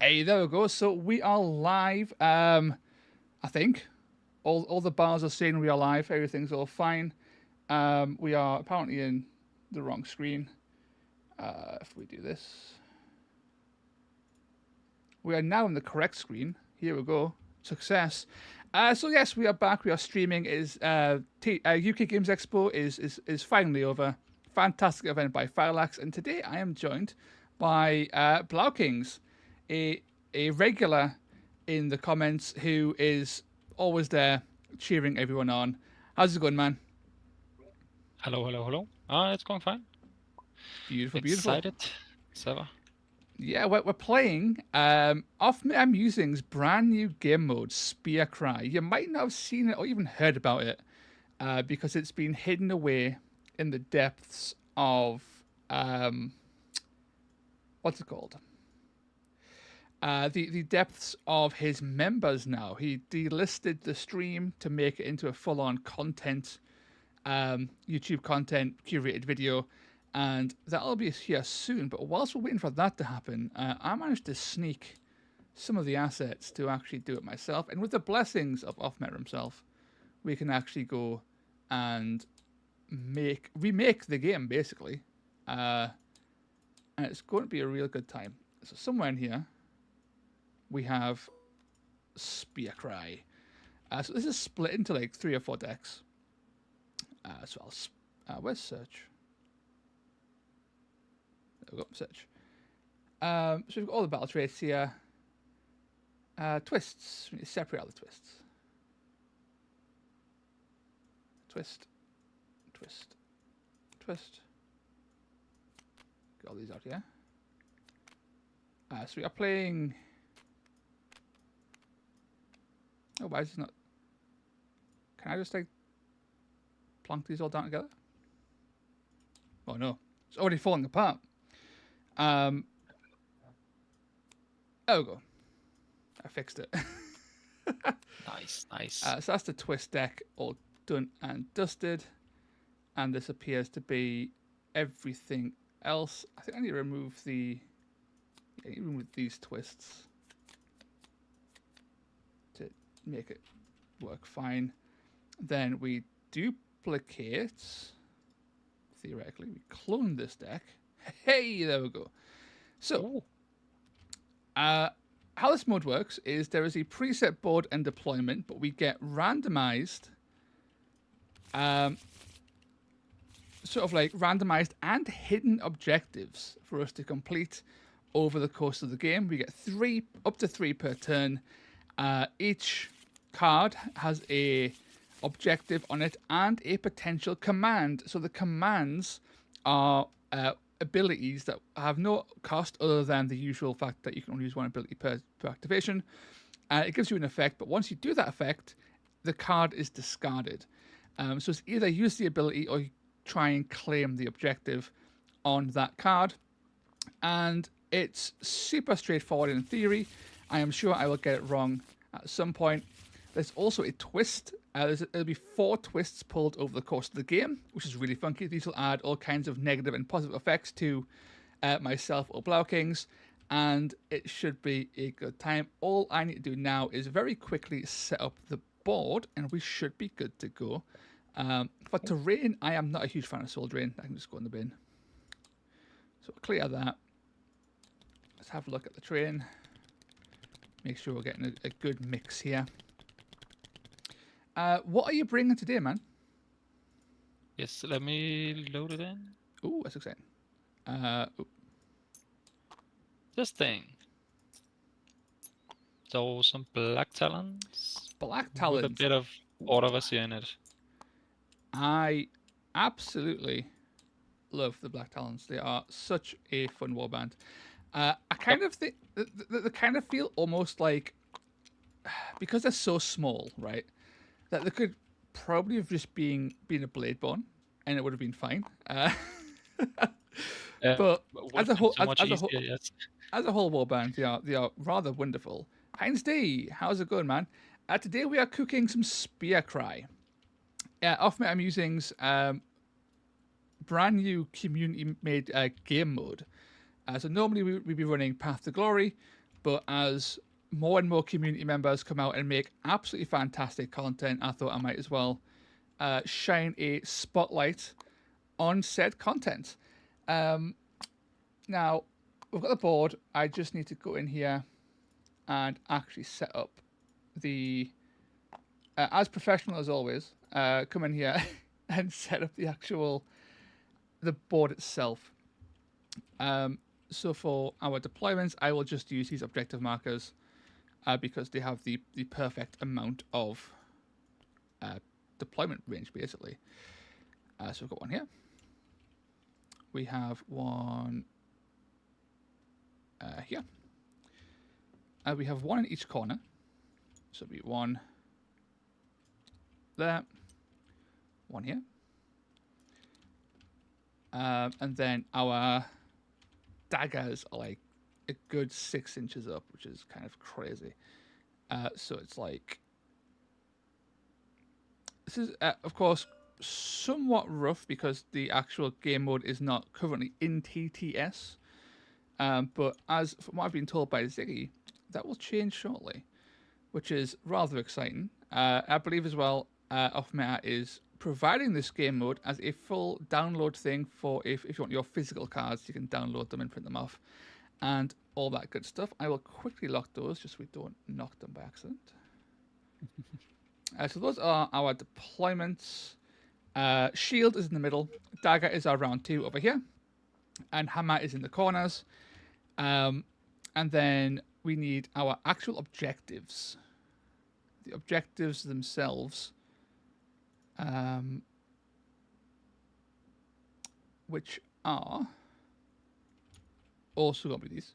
Hey, there we go. So we are live. I think all the bars are saying we are live. Everything's all fine. We are apparently in the wrong screen. If we do this, we are now in the correct screen. Here we go. Success. So yes, we are back. We are streaming. UK Games Expo is finally over. Fantastic event by Firelax, and today I am joined by Blaukings, a a regular in the comments who is always there cheering everyone on. How's it going, man? Hello, hello, hello. It's going fine. Beautiful, beautiful. Excited as ever. Yeah, we're playing off my Musing's brand new game mode, SPEARCRY. You might not have seen it or even heard about it because it's been hidden away in the depths of what's it called? The depths of his members now. He delisted the stream to make it into a full on content, YouTube content, curated video, and that'll be here soon. But whilst we're waiting for that to happen, I managed to sneak some of the assets to actually do it myself. And with the blessings of Offmet himself, we can actually go and remake the game basically, and it's going to be a real good time. So somewhere in here, we have SPEARCRY. So this is split into like 3 or 4 decks. So where's search? There we go, search. So we've got all the battle traits here. Twists. We need to separate all the twists. Twist. Twist. Twist. Get all these out here. So we are playing. Oh, why is this not? Can I just like plonk these all down together? Oh no, it's already falling apart. There we go. I fixed it. Nice, nice. So that's the twist deck all done and dusted. And this appears to be everything else. I think I need to remove the. Yeah, I need to remove these twists to make it work fine. Then we duplicate. Theoretically, we clone this deck. Hey, there we go. So, how this mode works is there is a preset board and deployment, but we get randomized, sort of like randomized and hidden objectives for us to complete over the course of the game. We get up to three per turn. Each card has a objective on it and a potential command. So the commands are abilities that have no cost other than the usual fact that you can only use one ability per activation. It gives you an effect, but once you do that effect, the card is discarded. So it's either use the ability or you try and claim the objective on that card. And it's super straightforward in theory. I am sure I will get it wrong at some point. There's also a twist. There'll be 4 twists pulled over the course of the game, which is really funky. These will add all kinds of negative and positive effects to myself or Blaukings, and it should be a good time. All I need to do now is very quickly set up the board, and we should be good to go. For terrain, I am not a huge fan of Soul Drain. I can just go in the bin. So clear that. Let's have a look at the terrain. Make sure we're getting a good mix here. What are you bringing today, man? Yes, let me load it in. Ooh, that's exciting. This thing. So some black talons. Black talons. With a bit of Oravasia in it. I absolutely love the black talons. They are such a fun warband. I kind of think they kind of feel almost like, because they're so small, right? That they could probably have just been a Bladeborn, and it would have been fine. But as a whole, as a whole warband, they are rather wonderful. Heinz D, how's it going, man? Today we are cooking some SPEARCRY. Off my Musings, brand new community made game mode. So normally we'd be running Path to Glory, But as more and more community members come out and make absolutely fantastic content, I thought I might as well shine a spotlight on said content. Now, we've got the board. I just need to go in here and actually set up the, as professional as always, come in here and set up the board itself. So for our deployments, I will just use these objective markers because they have the perfect amount of deployment range, basically. So we've got one here. We have one here. We have one in each corner. So it'll be one there, one here. And then our daggers are like a good 6 inches up, which is kind of crazy. So it's like, this is, of course, somewhat rough because the actual game mode is not currently in TTS. But as from what I've been told by Ziggy, that will change shortly, which is rather exciting. I believe as well, Off-Meta is providing this game mode as a full download thing for if you want your physical cards, you can download them and print them off and all that good stuff. I will quickly lock those just so we don't knock them by accident. So those are our deployments. Shield is in the middle. Dagger is our round 2 over here. And hammer is in the corners. And then we need our actual objectives. The objectives themselves, which are also going to be these.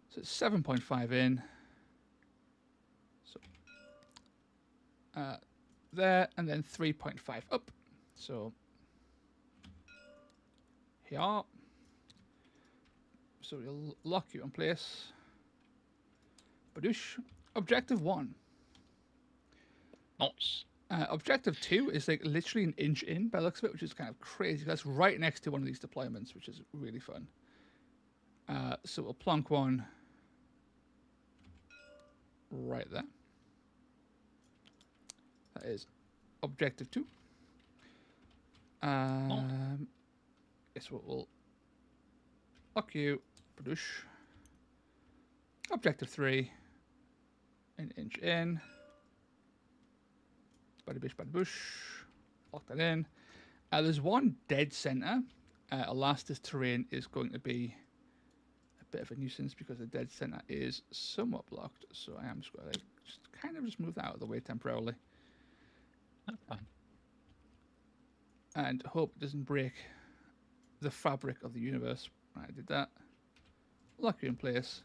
So it's 7.5 in. So there, and then 3.5 up. So here. So we'll lock you in place. Badoosh. Objective 1. Nice. Objective 2 is like literally an inch in by the looks of it, which is kind of crazy. That's right next to one of these deployments, which is really fun. So we'll plonk one right there. That is objective 2. Yes, we'll lock you. Badoosh. Objective 3. An inch in. Bada bish, bada bush. Lock that in. There's one dead center. Elastis terrain is going to be a bit of a nuisance because the dead center is somewhat blocked. So I am just going to kind of move that out of the way temporarily. That's fine. And hope it doesn't break the fabric of the universe. Right, I did that. Lock you in place.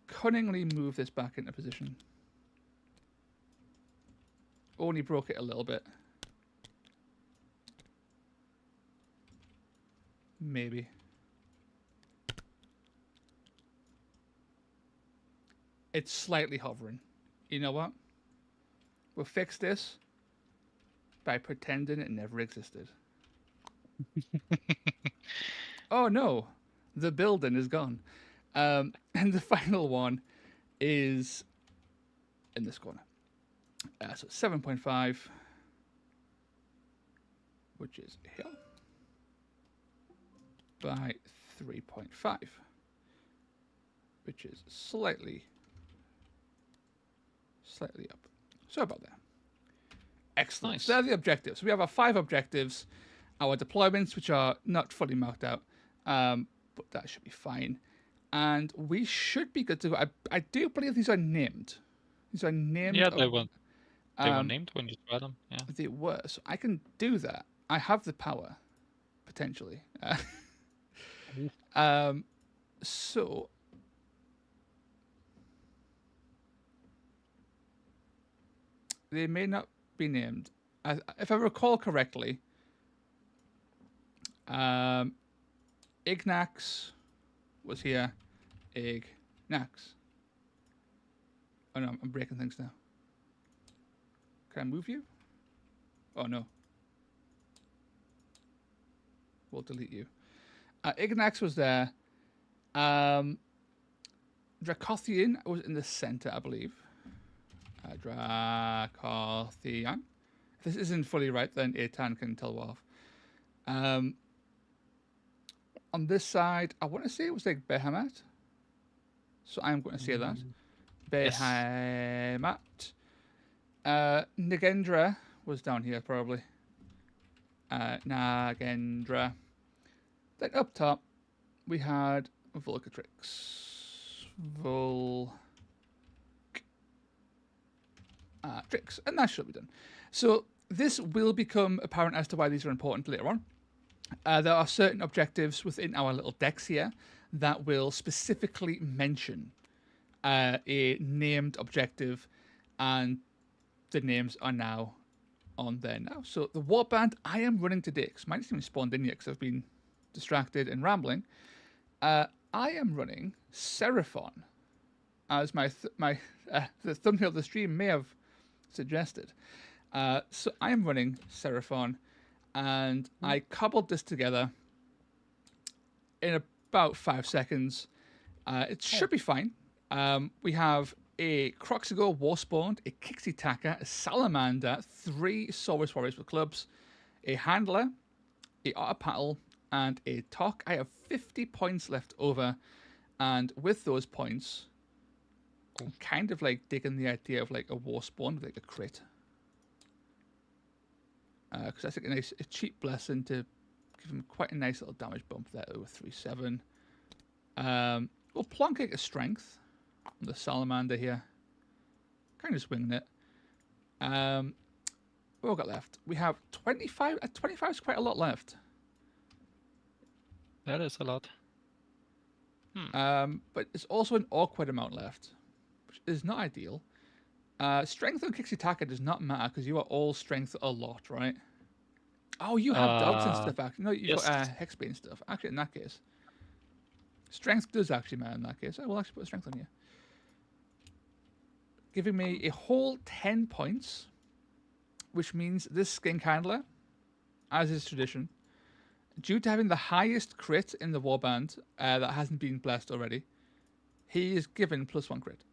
Cunningly move this back into position. Only broke it a little bit. Maybe. It's slightly hovering. You know what? We'll fix this by pretending it never existed. Oh no, the building is gone. And the final one is in this corner. So 7.5, which is here, by 3.5, which is slightly up. So about there. Excellent. Nice. So they're the objectives. We have our 5 objectives, our deployments, which are not fully marked out, but that should be fine. And we should be good to go. I do believe these are named. These are named. Yeah, they were named when you tried them. Yeah. They were. So I can do that. I have the power, potentially. So they may not be named. If I recall correctly, Ignax was here. Ignax. Oh no, I'm breaking things now. Can I move you? Oh no. We'll delete you. Ignax was there. Dracothian was in the center, I believe. Dracothian. If this isn't fully right, then Etan can tell off. On this side, I want to say it was like Behemoth. So I'm going to say that. Yes. Behemoth. Nagendra was down here, probably. Nagendra. Then up top, we had Volcatrix. Tricks. And that should be done. So this will become apparent as to why these are important later on. There are certain objectives within our little decks here that will specifically mention a named objective, and the names are now on there now. So the warband I am running today, because mine hasn't even spawned in yet because I've been distracted and rambling. I am running Seraphon, as the thumbnail of the stream may have suggested. So I am running Seraphon, and I cobbled this together in about 5 seconds. It should be fine. We have a Croxigo Warspawned, a Kixie Taka, a Salamander, 3 Saurus Warriors with clubs, a Handler, a Otterpaddle, and a Tok. I have 50 points left over, and with those points, I'm kind of like digging the idea of like a Warspawn with like a crit. Because that's like a cheap blessing to give him quite a nice little damage bump there over 3/7. We'll plonk like a strength on the Salamander here. Kind of swinging it. What have we got left? We have 25. 25 is quite a lot left. That is a lot. But it's also an awkward amount left, which is not ideal. Strength on Kixie Taka does not matter because you are all strength a lot, right? Oh, you have dogs and stuff, actually. No, you've got Hexbane stuff. Actually, in that case, strength does actually matter in that case. I will actually put a strength on you. Giving me a whole 10 points, which means this Skink Handler, as is tradition, due to having the highest crit in the warband that hasn't been blessed already, he is given +1 crit.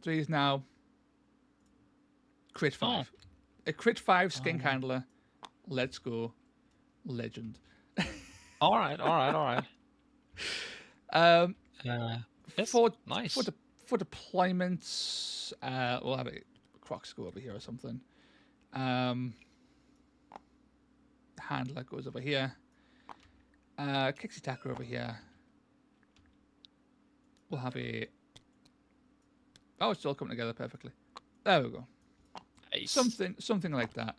So he's now crit 5. A crit 5 Skink Handler. Let's go. Legend. All right. Yes, nice. For deployments, we'll have a Crocs go over here or something. Handler goes over here. Kixie Taka over here. We'll have a... Oh, it's all coming together perfectly. There we go. Nice. Something like that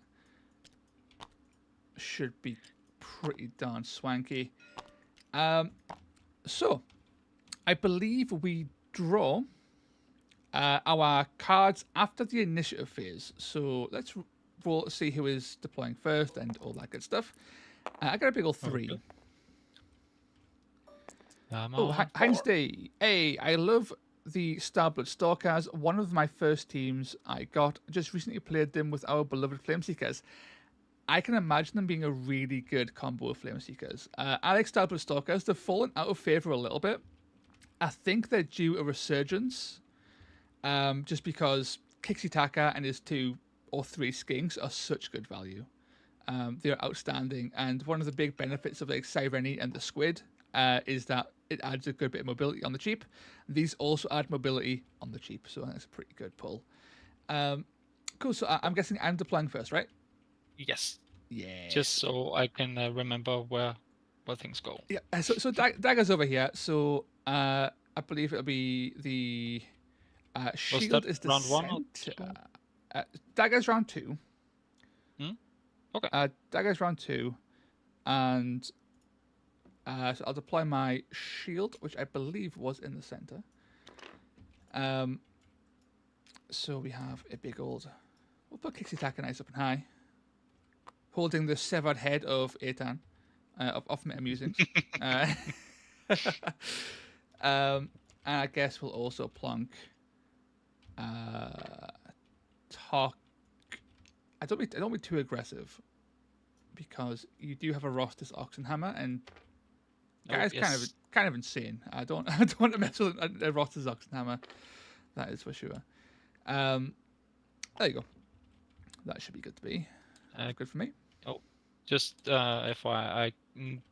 should be pretty darn swanky. So, I believe we draw our cards after the initiative phase. So let's roll to see who is deploying first and all that good stuff. I got a big old 3. Okay. Heinz Day. Hey, I love the Starblood Stalkers. One of my first teams I got. Just recently played them with our beloved Flameseekers. I can imagine them being a really good combo of Flameseekers. I like Starblood Stalkers. They've fallen out of favor a little bit. I think they're due a resurgence. Just because Kixie Taka and his 2 or 3 skinks are such good value. They're outstanding. And one of the big benefits of like Sireni and the Squid is that it adds a good bit of mobility on the cheap. These also add mobility on the cheap, so that's a pretty good pull. Cool, so I'm guessing I'm deploying first, right? Yes. Yeah. Just so I can remember where things go. Yeah, so Dagger's over here, so I believe it'll be the Shield is the round 1 or 2? Dagger's round 2. Okay. Dagger's round 2, and so I'll deploy my shield, which I believe was in the center. So we have a big old... We'll put Kixie Taka nice up and high, holding the severed head of Etan, of Meta Musings. And I guess we'll also plonk Tok. I don't be too aggressive, because you do have a Rostus Oxenhammer, and guys kind of kind of insane. I don't want to mess with a Rotters Oxenhammer. That is for sure. There you go. That should be good to be. Good for me. Oh, just FYI,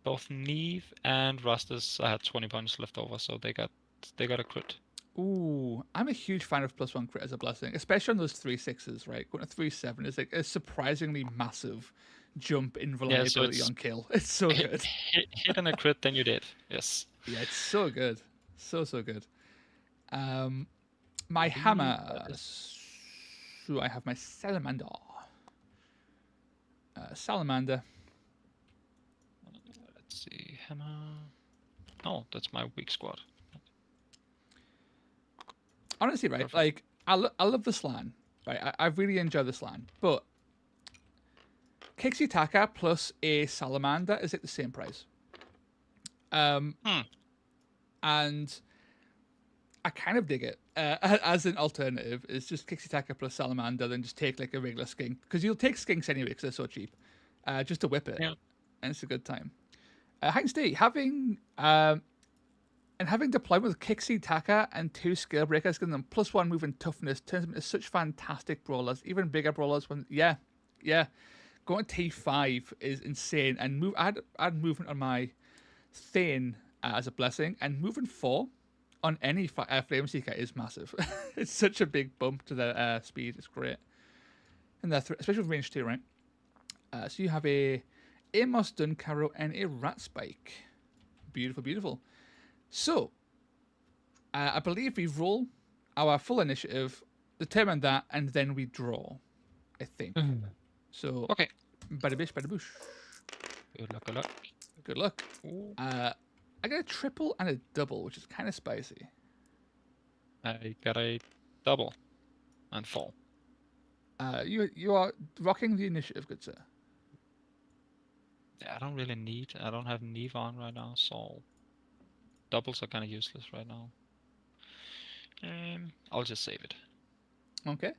both Neve and Rustus, I had 20 points left over, so they got a crit. Ooh, I'm a huge fan of +1 crit as a blessing, especially on those 3/6s, right? Going to 3/7 is like a surprisingly massive jump in reliability on kill. It's so good. Hit and a crit, then you did. Yes. Yeah, it's so good. So good. My hammer. So I have my salamander. Salamander. Let's see, hammer. Oh, that's my weak squad. Honestly, right? Perfect. Like I love the slan. Right, I really enjoy the slan, but Kixie Taka plus a salamander is at the same price. And I kind of dig it as an alternative. It's just Kixie Taka plus salamander, then just take like a regular skink, because you'll take skinks anyway because they're so cheap. Just to whip it, Yeah. and it's a good time. Heinz D, having deployment with Kixie Taka and 2 skill breakers, giving them +1 move and toughness, turns them into such fantastic brawlers, even bigger brawlers. When going to T5 is insane, and add movement on my Thane as a blessing, and moving 4 on any Flame Seeker is massive. It's such a big bump to their speed. It's great, and especially with range 2, right? So you have a Amos Duncarrow and a Rat Spike. Beautiful, beautiful. So, I believe we roll our full initiative, determine that, and then we draw, I think. So, Okay. Bada bish, bada boosh. Good luck, good luck. Good luck. I got a triple and a double, which is kind of spicy. I got a double and 4. You are rocking the initiative, good sir. Yeah, I don't have Neve on right now, so doubles are kind of useless right now. I'll just save it. Okay.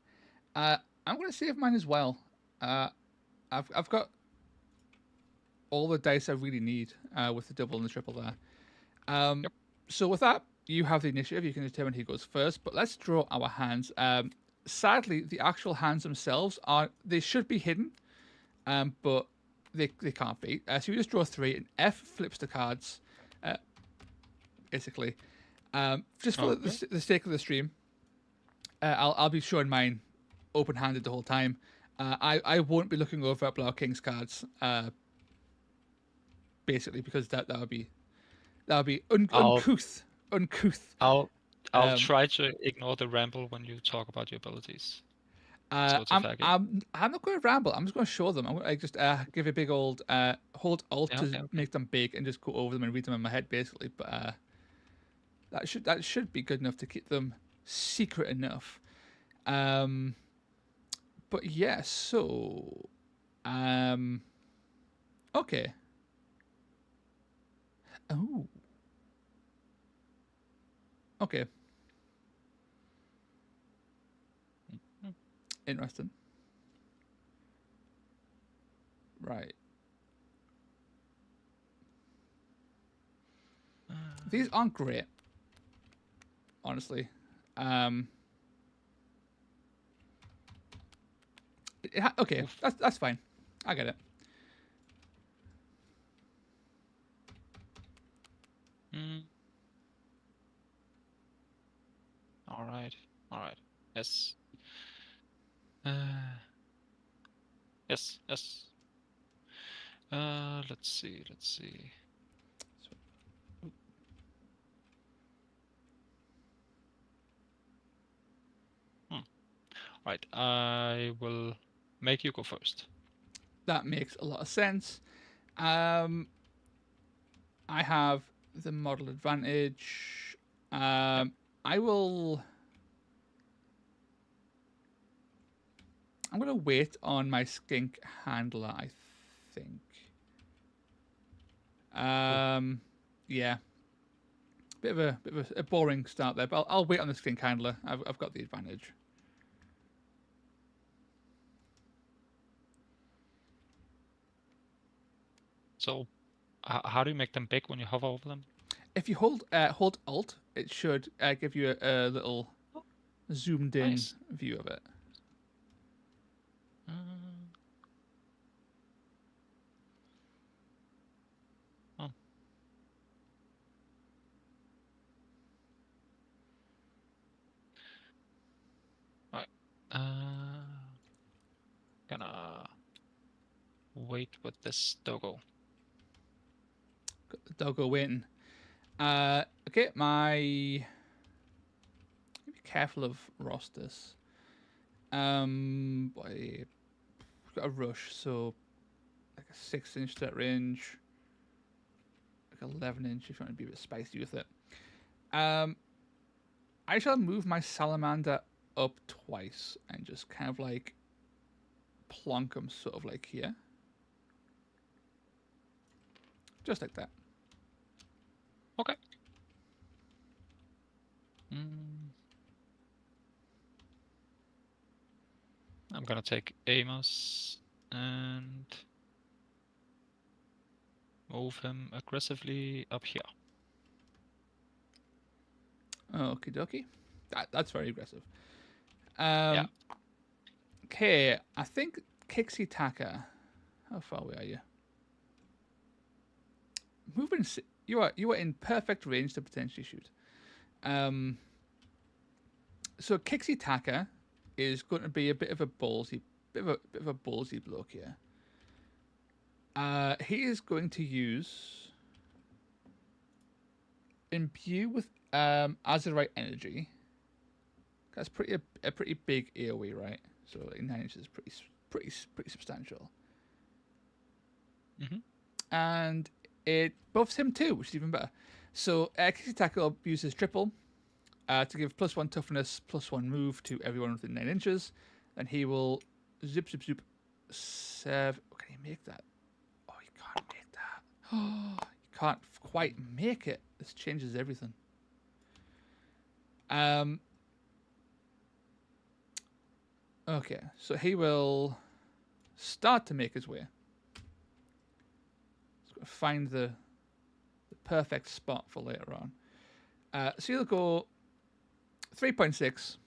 I'm going to save mine as well. I've got all the dice I really need with the double and the triple there. Yep. So with that, you have the initiative. You can determine who goes first. But let's draw our hands. Sadly, the actual hands themselves they should be hidden, but they can't be. So you just draw 3, and F flips the cards, basically. Just for the sake of the stream, I'll be showing mine open-handed the whole time. I won't be looking over at Blau King's cards, basically, because that would be uncouth. I'll try to ignore the ramble when you talk about your abilities. So it's a fair game. I'm not going to ramble. I'm just going to show them. I'm going to just give a big old hold Alt to make them big and just go over them and read them in my head, basically. But that should be good enough to keep them secret enough. But yeah, so okay. Oh. Okay. Interesting. Right. These aren't great, honestly. Okay, that's fine. I get it. All right. Yes. Yes. Let's see. Right. I will make you go first. That makes a lot of sense. I have the model advantage. I'm gonna wait on my skink handler, I think. Yeah. Bit of a boring start there, but I'll wait on the skink handler. I've got the advantage. So, how do you make them big when you hover over them? if you hold Alt, it should give you a little Oh, zoomed in nice. view of it. Uh, oh. Right. Gonna wait with this doggo. Got the doggo waiting. Okay, be careful of rosters. I've got a rush, so like a 6-inch to that range, like 11-inch if you want to be a bit spicy with it. I shall move my salamander up twice and just kind of like plonk him sort of like here. Just like that. Okay. Mm. I'm gonna take Amos and move him aggressively up here. Okie dokie. That's very aggressive. Yeah. Okay, I think Kixie Taka. How far away are you? Moving. You are in perfect range to potentially shoot. So Kixie Taka is going to be a bit of a ballsy bloke here. He is going to use imbue with Azurite energy. That's a pretty big AOE, right? So like 9 inches is pretty substantial. Mm-hmm. And it buffs him too, which is even better. So Kixie Tackle uses triple to give +1 toughness, +1 move to everyone within 9 inches. And he will zip. Serve. Oh, can he make that? Oh, he can't make that. Oh, he can't quite make it. This changes everything. Okay, so he will start to make his way. He's got to find the perfect spot for later on. So he'll go 3.6,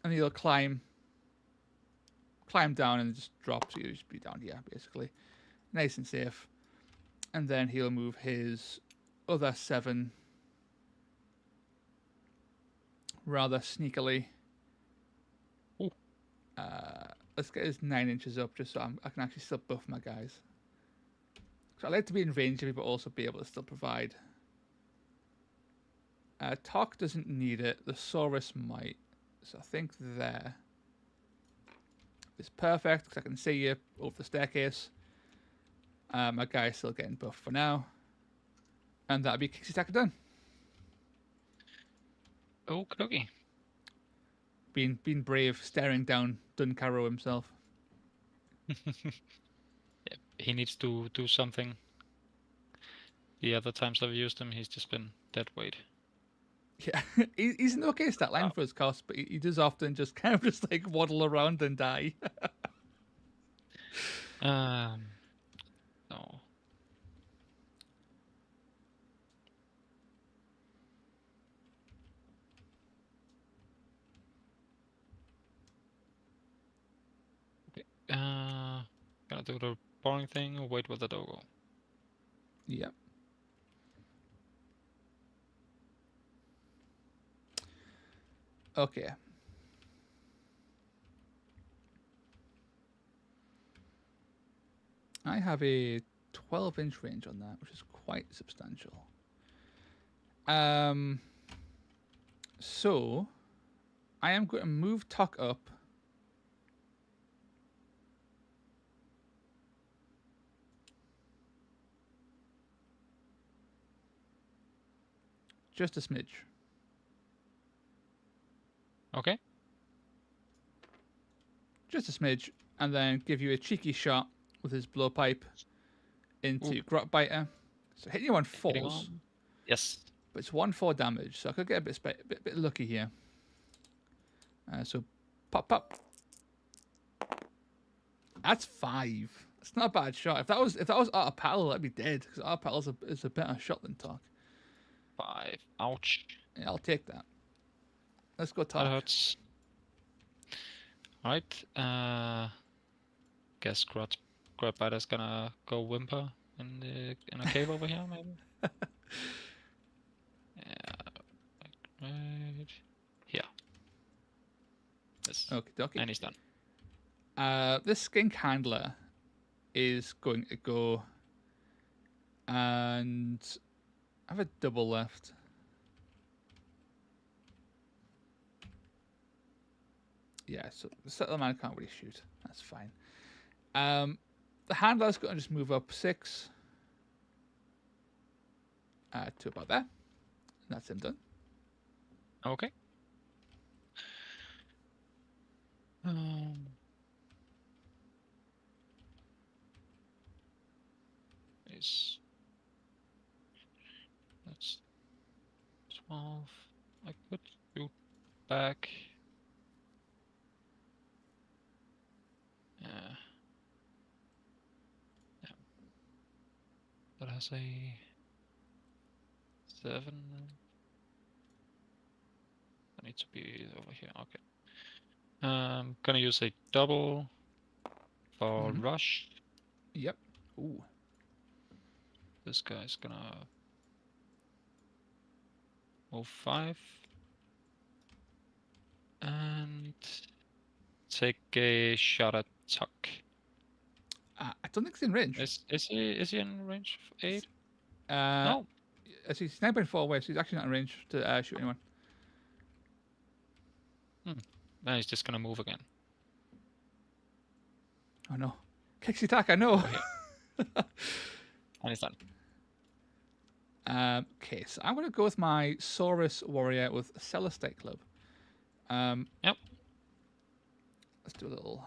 and he'll climb down and just drop. So you'll just be down here, basically. Nice and safe. And then he'll move his other 7 rather sneakily. Let's get his 9 inches up just so I can actually still buff my guys. So I like to be in range of me, but also be able to still provide. Talk doesn't need it. The Saurus might. So I think there is perfect because I can see you over the staircase. My guy's still getting buffed for now. And that'll be Kixie Attacker done. Okay. Being brave, staring down Duncaro himself. Yeah, he needs to do something. The other times I've used him, he's just been dead weight. Yeah, he's an okay stat line for his cost, but he does often just kind of just like waddle around and die. No. Okay. Gonna do the boring thing. Wait with the doggo. Yep. Okay. I have a 12-inch range on that, which is quite substantial. So I am going to move Tuck up. Just a smidge. Okay. Just a smidge, and then give you a cheeky shot with his blowpipe into Grotbiter. So hitting you on fours. Yes. But it's 1/4 damage, so I could get a bit lucky here. So pop. That's 5. That's not a bad shot. If that was out of paddle, I'd be dead because out of paddle is a better shot than Talk. 5. Ouch. Yeah, I'll take that. Let's go That talk. hurts. Alright. Guess Grubbider's gonna go whimper in a cave over here, maybe? Yeah. Right here. Yes. Okay, dokie. And he's done. This skink handler is going to go, and I have a double left. Yeah, so the settlement can't really shoot. That's fine. The handler's going to just move up 6 to about there. And that's him done. Okay. Is that's 12. I could shoot back. Yeah. Yeah. That has a 7. I need to be over here. Okay. Gonna use a double for rush. Yep. Ooh. This guy's gonna move 5 and take a shot at Tuck. I don't think he's in range. Is he in range of 8? No. He's 9.4 away, so he's actually not in range to shoot anyone. Then he's just gonna move again. Oh no. Kixie attack, I know. And he's done. Okay, so I'm going to go with my Saurus Warrior with a Celestite Club. Yep. Let's do a little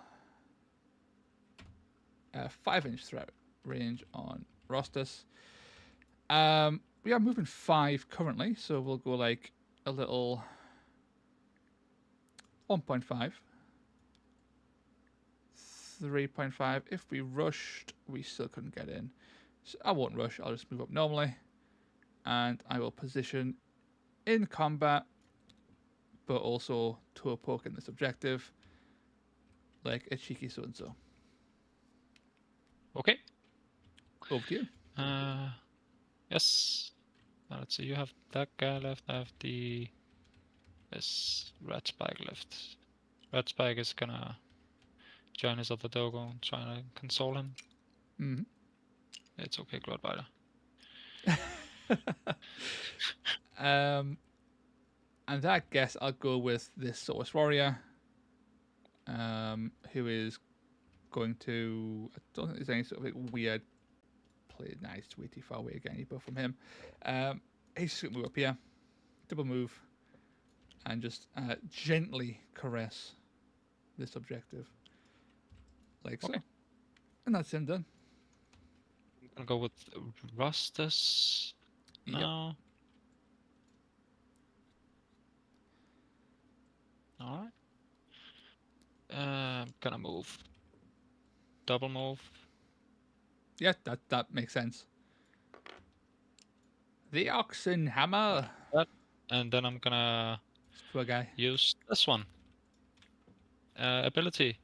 5-inch threat range on Rostus. We are moving 5 currently, so we'll go like a little 1.5. 3.5. If we rushed, we still couldn't get in. So I won't rush, I'll just move up normally. And I will position in combat, but also toe poke in this objective, like a cheeky so-and-so. Okay. Over to you. Yes. Now let's see, you have that guy left, I have this Red Spike left. Red Spike is gonna join his other dogo and try to console him. Mm-hmm. It's okay, Grubbider. And I guess I'll go with this Source Warrior, who is going to. I don't think there's any sort of like weird play. Nice, way too far away again. You buff from him. He's just gonna move up here, double move, and just gently caress this objective, like so. And that's him done. I'm gonna go with Rustus now. Yep. Alright. Gonna move. Double move. Yeah, that makes sense. The Oxen Hammer. And then I'm gonna Poor guy. use this one. Ability.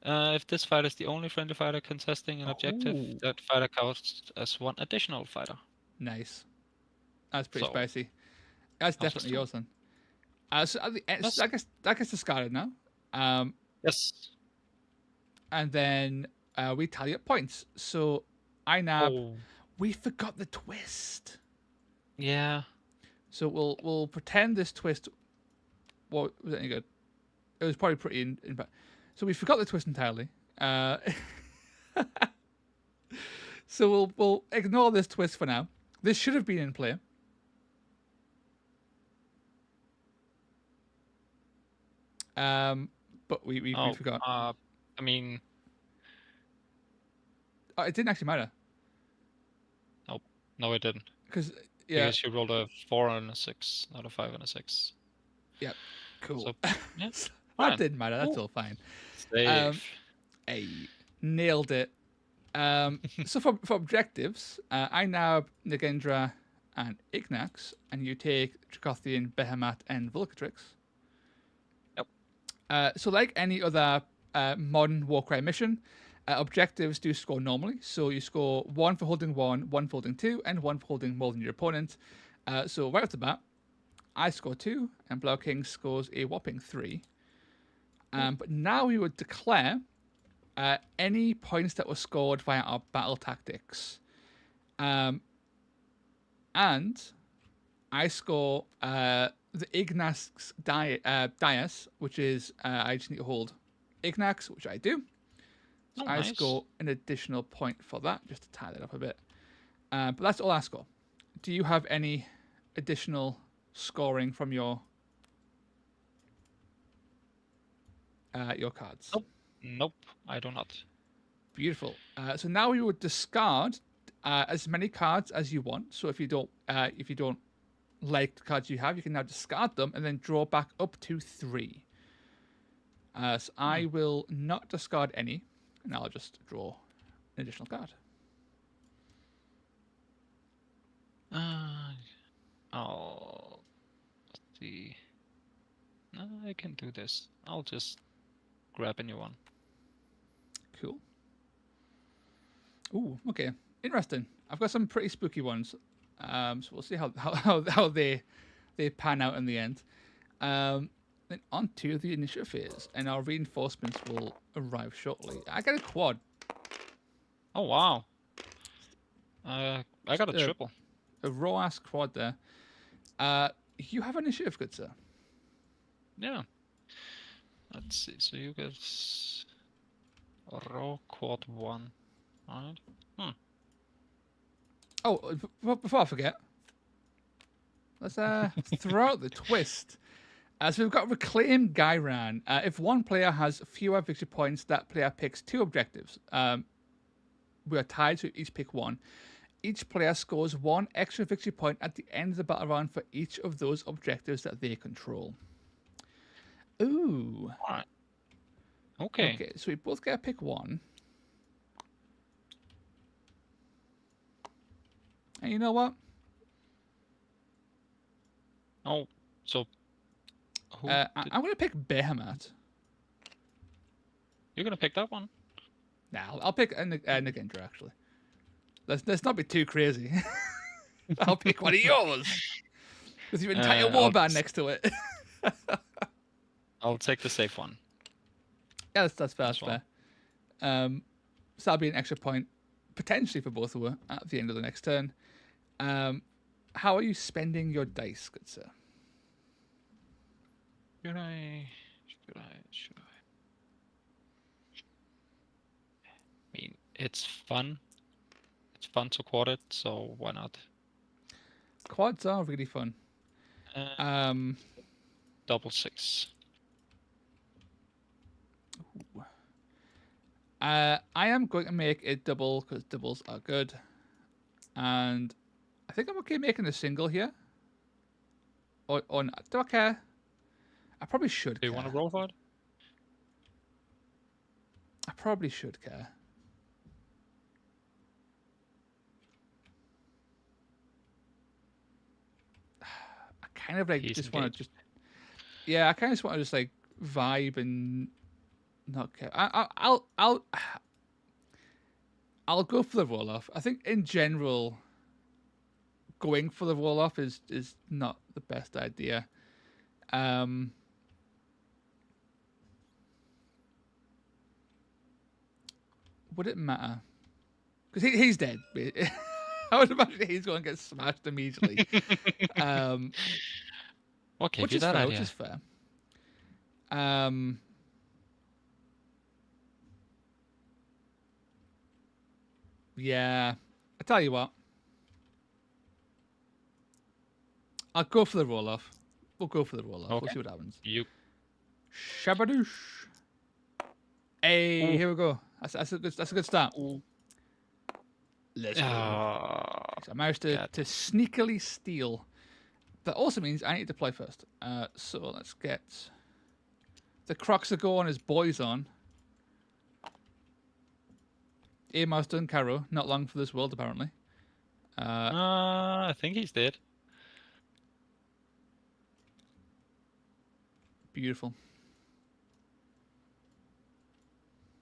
If this fighter is the only friendly fighter contesting an objective, that fighter counts as 1 additional fighter. Nice. That's pretty spicy. That's definitely yours then. So at the end, yes. that gets discarded now. Yes. And then we tally up points. So I nab. We forgot the twist. Yeah. So we'll pretend this twist. What was it any good? It was probably pretty in so we forgot the twist entirely. So we'll ignore this twist for now. This should have been in play. But we forgot. I mean, it didn't actually matter. Nope. No, it didn't. Because you rolled a 4 and a 6, not a 5 and a 6. Yep. Cool. So, yeah, that didn't matter. That's all fine. Save. Hey, nailed it. So for objectives, I nab Nagendra and Ignax, and you take Dracothian, Behemoth, and Volcatrix. Yep. So like any other modern Warcry mission, objectives do score normally. So you score 1 for holding 1, 1 for holding 2, and 1 for holding more than your opponent. So right off the bat, I score 2, and Blood King scores a whopping 3. But now we would declare any points that were scored via our battle tactics. And I score the Ignax Dias, which is I just need to hold Ignax, which I do. So I Nice. score an additional point for that, just to tie that up a bit. But that's all I score. Do you have any additional scoring from your cards? Nope, I do not. Beautiful. So now we would discard as many cards as you want. So if you don't like the cards you have, you can now discard them and then draw back up to 3. So I will not discard any, and I'll just draw an additional card. Let's see. No, I can do this. I'll just grab a new one. Cool. Ooh, okay. Interesting. I've got some pretty spooky ones. So we'll see how they pan out in the end. Then on to the initiative phase, and our reinforcements will arrive shortly. I got a quad. Oh wow. I got a triple. A raw ass quad there. You have initiative, good sir. Yeah. Let's see. So you get a raw quad 1. Alright. Oh, before I forget, let's throw out the twist. So we've got Reclaim Gairan. If one player has fewer victory points, that player picks 2 objectives. We are tied, so each pick 1. Each player scores 1 extra victory point at the end of the battle round for each of those objectives that they control. Ooh. Alright. Okay. Okay, so we both get to pick 1. And you know what? Oh, so who I'm going to pick Behemoth. You're gonna pick that one? Nah, I'll pick Nagendra, actually. Let's not be too crazy. I'll pick one of yours. With your entire warband next to it. I'll take the safe one. Yeah, that's fair. That's fair. So that'll be an extra point, potentially for both of us, at the end of the next turn. How are you spending your dice, good sir? Should I? I mean, it's fun. It's fun to quad it, so why not? Quads are really fun. Double 6. I am going to make a double because doubles are good, and I think I'm okay making a single here. Or not. Do I care? I probably should. Do you want to roll for it? I probably should care. I kind of like just want to yeah. I kind of just want to just like vibe and not care. I'll go for the roll off. I think in general, going for the roll off is not the best idea. Would it matter? Because he's dead. I would imagine he's going to get smashed immediately. Okay, which is that fair. idea. Which is fair. Yeah. I tell you what. I'll go for the roll off. We'll go for the roll off. Okay. We'll see what happens. Shabadoosh. Hey, Here we go. That's a good start. Let's go. So I managed to sneakily steal. That also means I need to deploy first. So let's get the Croxago and his boys on. Amouse done Caro. Not long for this world, apparently. I think he's dead. Beautiful.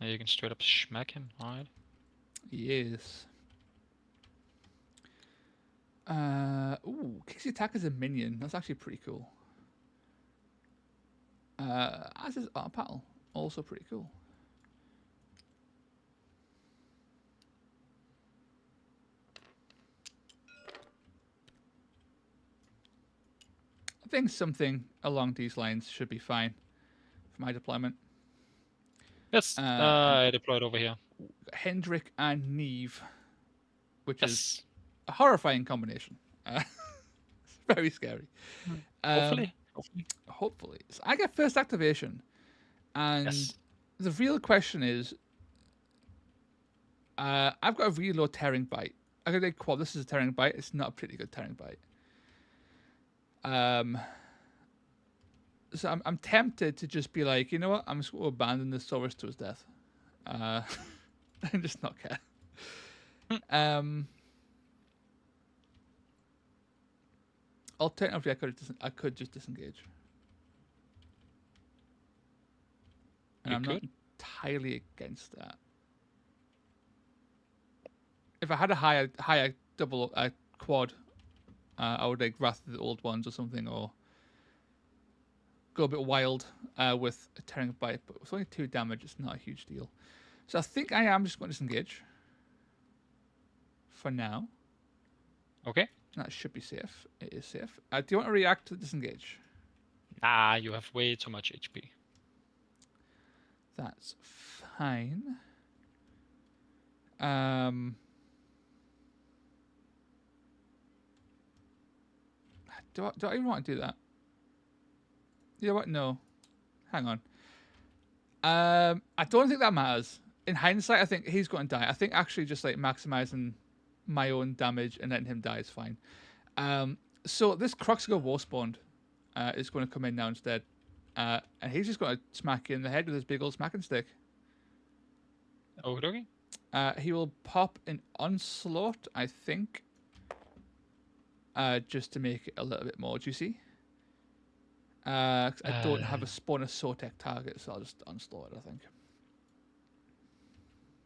You can straight up smack him. Alright. Yes. Ooh, kicks the attack as a minion. That's actually pretty cool. As is Art Paddle. Also pretty cool. I think something along these lines should be fine for my deployment. Yes, I deployed over here. Hendrik and Neve, which is Yes. a horrifying combination. It's very scary. Hopefully. Hopefully. So I get first activation, and Yes. the real question is, I've got a really low tearing bite. I got a quad. This is a tearing bite. It's not a pretty good tearing bite. So I'm tempted to just be like, you know what? I'm just going to abandon this Saurus to his death, and just not care. Alternatively, I could just disengage, and You I'm could. not entirely against that. If I had a higher double quad, I would like Wrath of the Old Ones or something, or go a bit wild with a tearing bite. But it's only 2 damage. It's not a huge deal. So I think I am just going to disengage for now. Okay. That should be safe. It is safe. Do you want to react to disengage? Ah, you have way too much HP. That's fine. Do I even want to do that? You know what? No. Hang on. I don't think that matters. In hindsight, I think he's going to die. I think actually just like maximizing my own damage and letting him die is fine. So this Croxigo Warspawned is going to come in now instead. And he's just going to smack you in the head with his big old smacking stick. Okay. He will pop an Onslaught, I think. Just to make it a little bit more juicy. 'Cause I don't have a spawn of Sortek target, so I'll just Onslaught it, I think.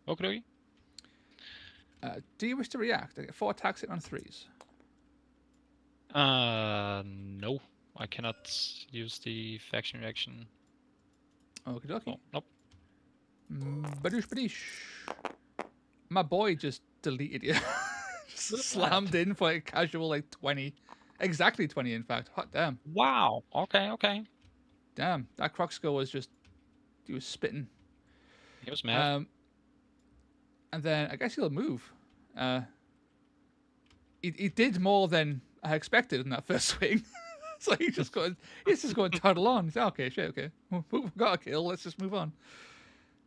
Okay. Do you wish to react? I get 4 attacks hit on 3s. No. I cannot use the faction reaction. Okie dokie. Oh, nope. Badoosh badoosh. My boy just deleted you. Just slammed in for like a casual like 20. Exactly 20 in fact. Hot damn. Wow. Okay. Damn. That Croxigo was just, he was spitting. He was mad. And then I guess he'll move. He did more than I expected in that first swing. So he's just going to toddle on. He's like, okay, shit, okay. We've got a kill. Let's just move on.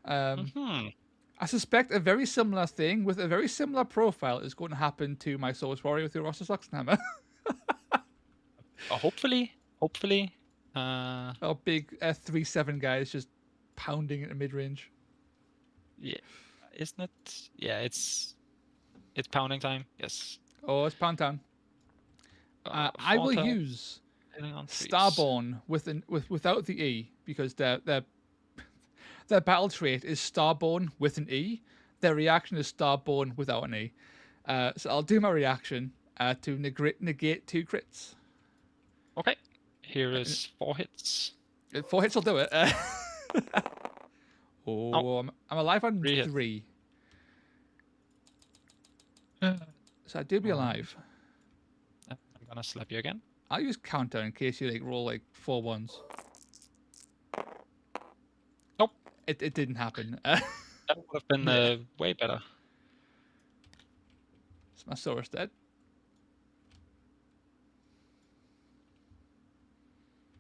I suspect a very similar thing with a very similar profile is going to happen to my Source Warrior with your Roster Hammer. Hopefully. Our big 3/7 guys just pounding at mid range. Yeah. Isn't it? Yeah, it's pounding time. Yes. Oh, it's Pound Town. I will use Starborn without the E because their battle trait is Starborn with an E. Their reaction is Starborn without an E. So I'll do my reaction to negate 2 crits. Okay. Here is 4 hits. 4 hits will do it. I'm alive on 3. So I do be alive. I'm gonna slap you again. I'll use counter in case you like roll like 4 ones. Nope. It didn't happen. That would have been way better. Is my Saurus dead?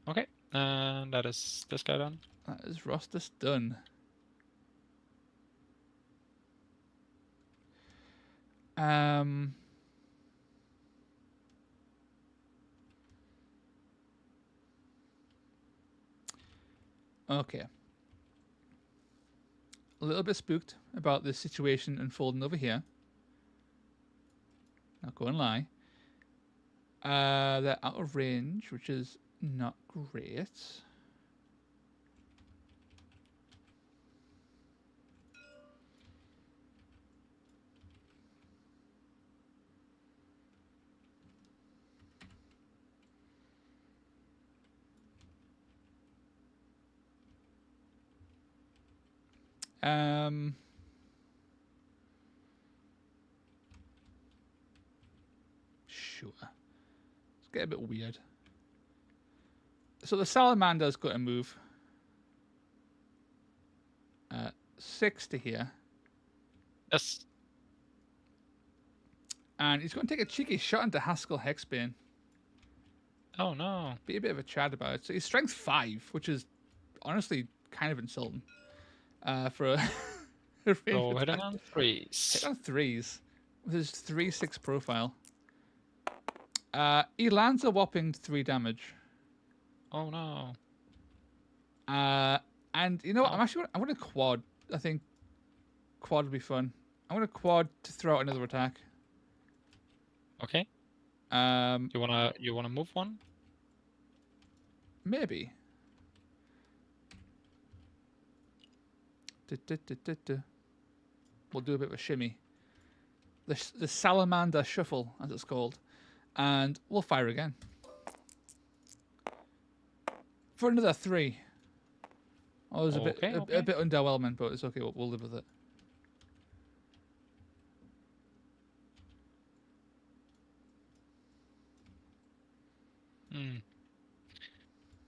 Okay. And that is this guy done. That is Rostus done. Okay. A little bit spooked about the situation unfolding over here. Not going to lie. They're out of range, which is not great. Sure. Let's get a bit weird. So the salamander's got to move 6 to here. Yes. And he's going to take a cheeky shot into Haskell Hexbane. Oh no. Be a bit of a chat about it. So he's strength 5, which is honestly kind of insulting for a So hitting on 3s. Hit on 3s with his 3/6 profile. He lands a whopping 3 damage. Oh no. And you know what? I'm going to quad. I think quad would be fun. I'm going to quad to throw out another attack. Okay. You wanna move one? Maybe. We'll do a bit of a shimmy. The salamander shuffle, as it's called. And we'll fire again. For another 3. Oh, it was a bit underwhelming, but it's okay. We'll live with it.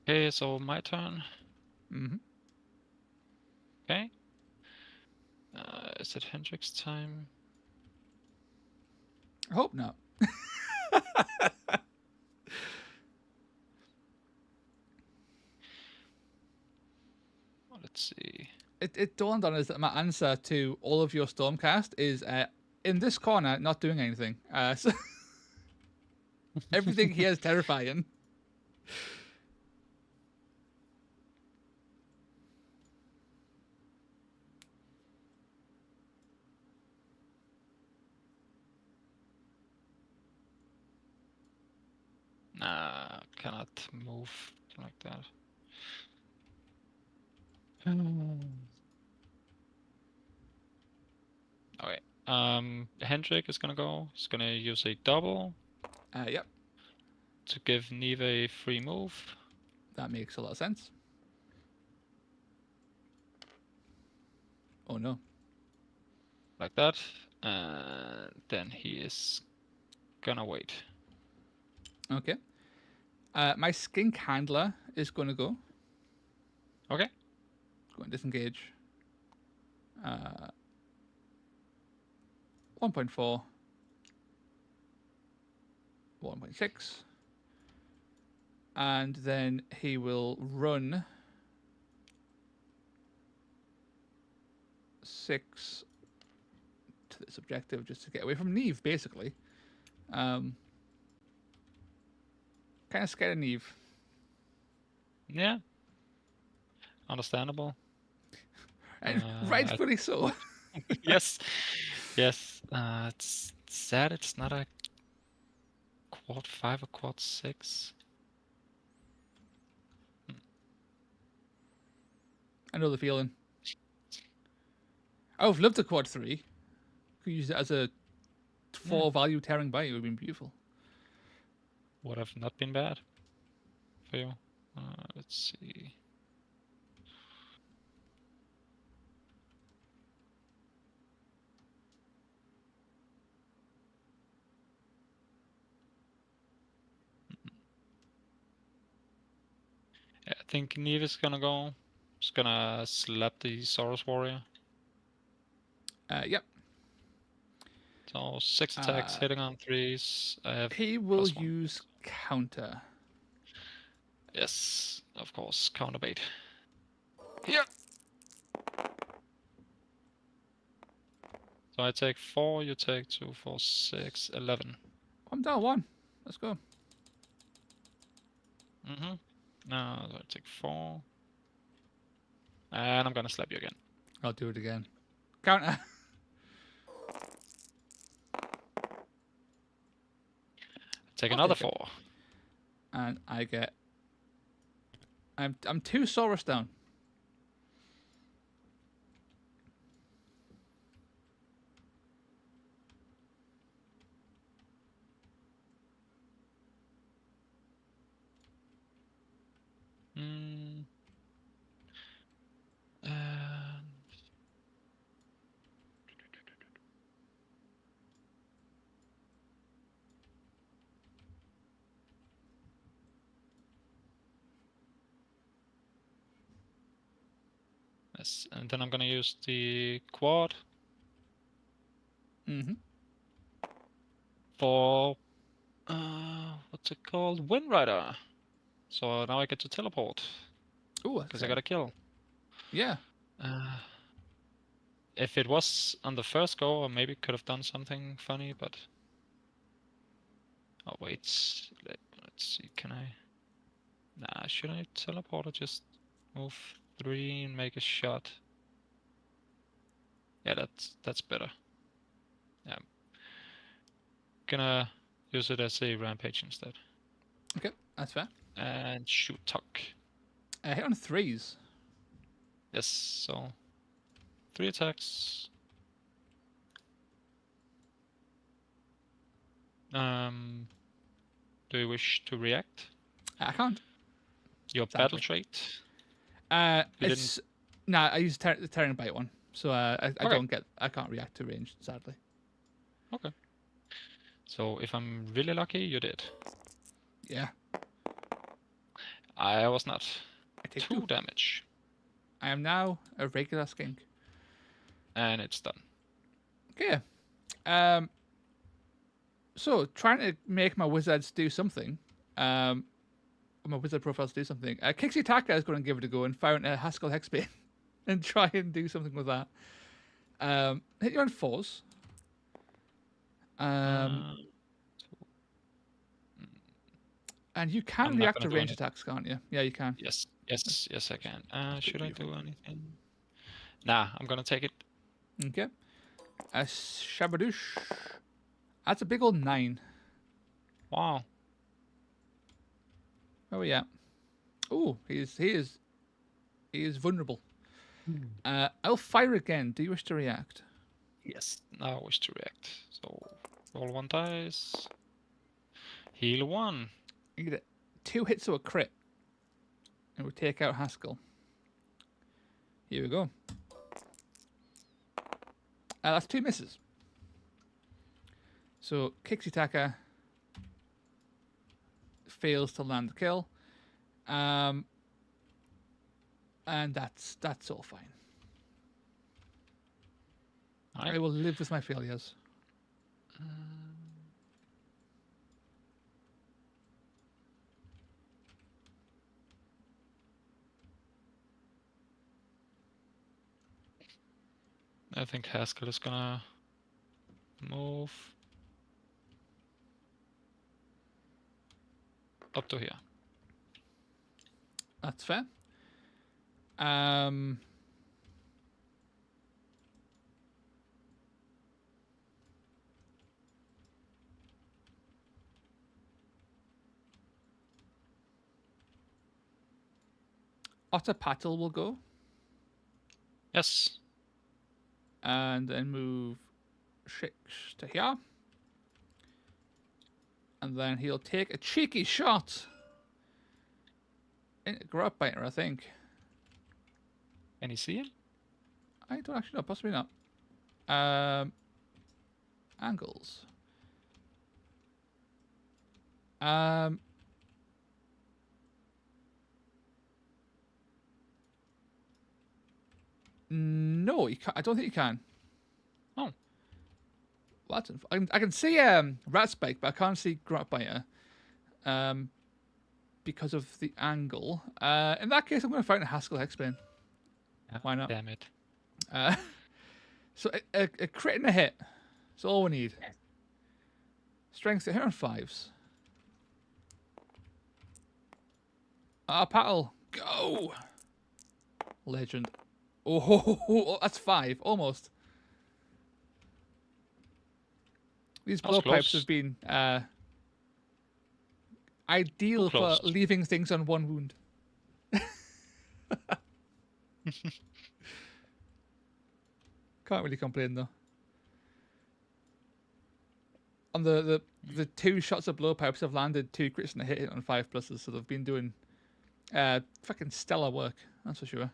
Okay, so my turn. Mm-hmm. Okay. Is it Hendrik's time? I hope not. Let's see. It dawned on us that my answer to all of your Stormcast is in this corner, not doing anything. So everything here is terrifying. Nah, cannot move like that. Okay. Hendrik is gonna go. He's gonna use a double. Yep. To give Neve a free move. That makes a lot of sense. Oh no. Like that. And then he is gonna wait. Okay. My skink handler is going to go. Okay. Go and disengage. 1.4. 1.6. And then he will run 6 to this objective just to get away from Neve, basically. Kind of scared of Neve. Yeah. Understandable. And rightfully so. Yes. Yes. It's sad it's not a quad 5 or quad 6. I know the feeling. I would have loved a quad 3. Could use it as a 4 value tearing bite. It would have been beautiful. Would have not been bad for you. Let's see. Yeah, I think Neve is gonna go. He's gonna slap the Saurus Warrior. Yep. So 6 attacks, hitting on 3s. I have he will use counter. Yes, of course. Counter bait. Here! So I take 4, you take 2, 4, 6, 11. I'm down 1. Let's go. Now I take 4. And I'm gonna slap you again. I'll do it again. Counter. take I'll another take it. 4. And I get. I'm 2 Saurus down. Mm. Yes, and then I'm gonna use the quad Mm-hmm. for what's it called? Wind Rider. So now I get to teleport Oh, because okay. I got a kill. Yeah. If it was on the first go, I maybe could have done something funny, but oh wait, let's see. Can I? Nah, should I teleport or just move 3 and make a shot? Yeah, that's better. Yeah, gonna use it as a rampage instead Okay, that's fair. and shoot tuck. I hit on 3s. Yes, so 3 attacks. Do you wish to react? I can't. Your battle Sadly. trait? You It's nah. I use the Terran Bite one, so I Okay. don't get. I can't react to range, sadly. Okay. So if I'm really lucky, you did. Yeah. I was not. I take 2 2. damage. I am now a regular skink. And it's done. Okay. So trying to make my wizards do something. My wizard profiles do something. Kixie Taka is going to give it a go and fire into Haskell Hexbane and try and do something with that. Hit you on 4s. And you can I'm not react to gonna do range anything. attacks, can't you? Yeah, you can. Yes, I can. Should I do beautiful. anything? Nah, I'm gonna take it. Okay. A Shabadoosh. That's a big old 9. Wow. Where are we at? Oh, he is vulnerable. I'll fire again. Do you wish to react? Yes. Now I wish to react. So roll 1 dice. Heal 1. You get 2 hits or a crit. And we take out Haskell. Here we go. That's 2 misses. So Kixie Taka fails to land the kill. And that's all fine. Right. I will live with my failures. I think Haskell is gonna move up to here. That's fair. Otter Patel will go. Yes. And then move 6 to here. And then he'll take a cheeky shot into Grub Biter, I think. Can you see him? I don't actually know, possibly not. Angles. No, you can't. I don't think you can. Oh. Well, I can see Rat Spike, but I can't see Grub Biter. Because of the angle. In that case, I'm going to fight a Haskell Hexbane. Why not? Damn it. So a crit and a hit. That's all we need. Strength hit on 5s. Paddle. Go! Legend. Oh, that's 5. Almost. These That was blowpipes close. have been Ideal for close. leaving things on one wound. Can't really complain though. On the 2 shots of blowpipes have landed 2 crits and a hit on 5 pluses, so they've been doing fucking stellar work, that's for sure.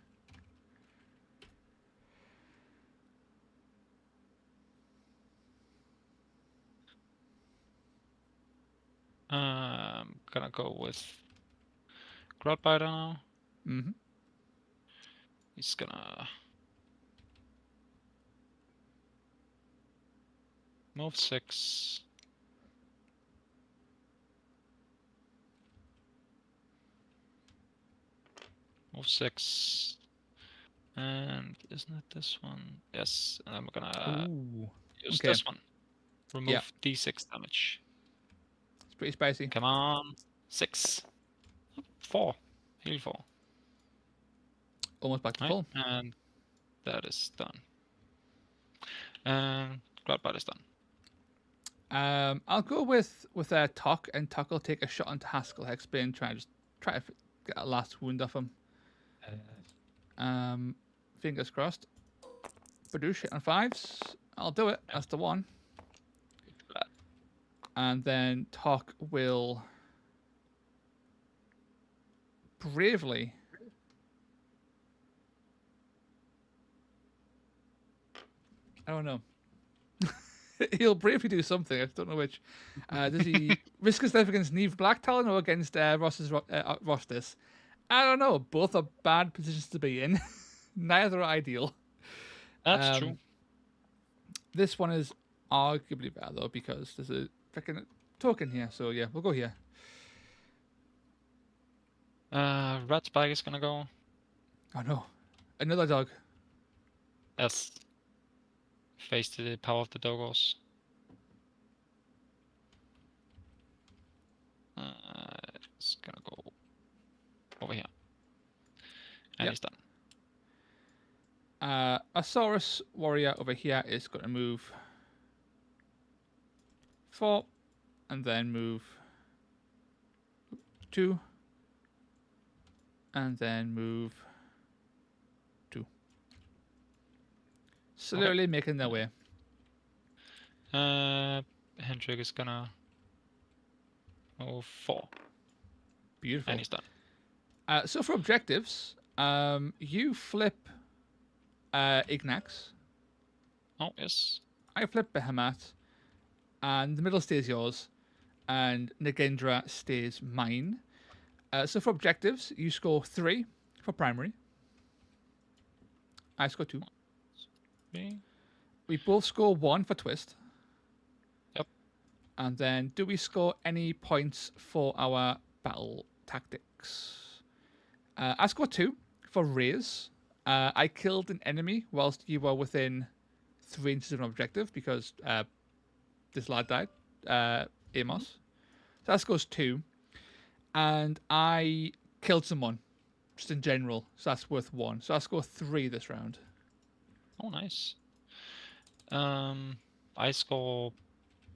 I'm gonna go with Groudbiter now. Mm-hmm. He's gonna move 6. Move 6. And isn't it this one? Yes. And I'm gonna use Okay. this one. Remove D6 damage. It's pretty spicy. Come on. 6. 4. Heal 4. Almost back to Right. full. And that is done. And Cloudbite is done. I'll go with Tok, and Tok will take a shot onto Haskell Hexbane, try to get a last wound off him. Fingers crossed. Badoosh hit on 5s. I'll do it. That's the one. And then Tok will bravely I don't know. He'll bravely do something. I don't know which. Does he risk his life against Neve Blacktalon or against Rostis? I don't know. Both are bad positions to be in. Neither are ideal. That's true. This one is arguably better though, because there's a freaking token here. So yeah, we'll go here. Rat Spike is gonna go. Oh no, another dog. Yes. Face to the power of the doggos. It's gonna go over here. And he's done. A Saurus warrior over here is going to move 4 and then move 2 and then move 2. Slowly making their way. Hendrik is gonna move 4. Beautiful. And he's done. So for objectives, you flip Ignax. Oh, yes. I flip Behemoth, and the middle stays yours, and Nagendra stays mine. So for objectives, you score 3 for primary. I score 2. Me. We both score 1 for twist. Yep. And then, do we score any points for our battle tactics? I score 2 for raise. I killed an enemy whilst you were within 3 inches of an objective because this lad died, Amos. So that scores 2. And I killed someone, just in general. So that's worth 1. So I score 3 this round. Oh, nice. I score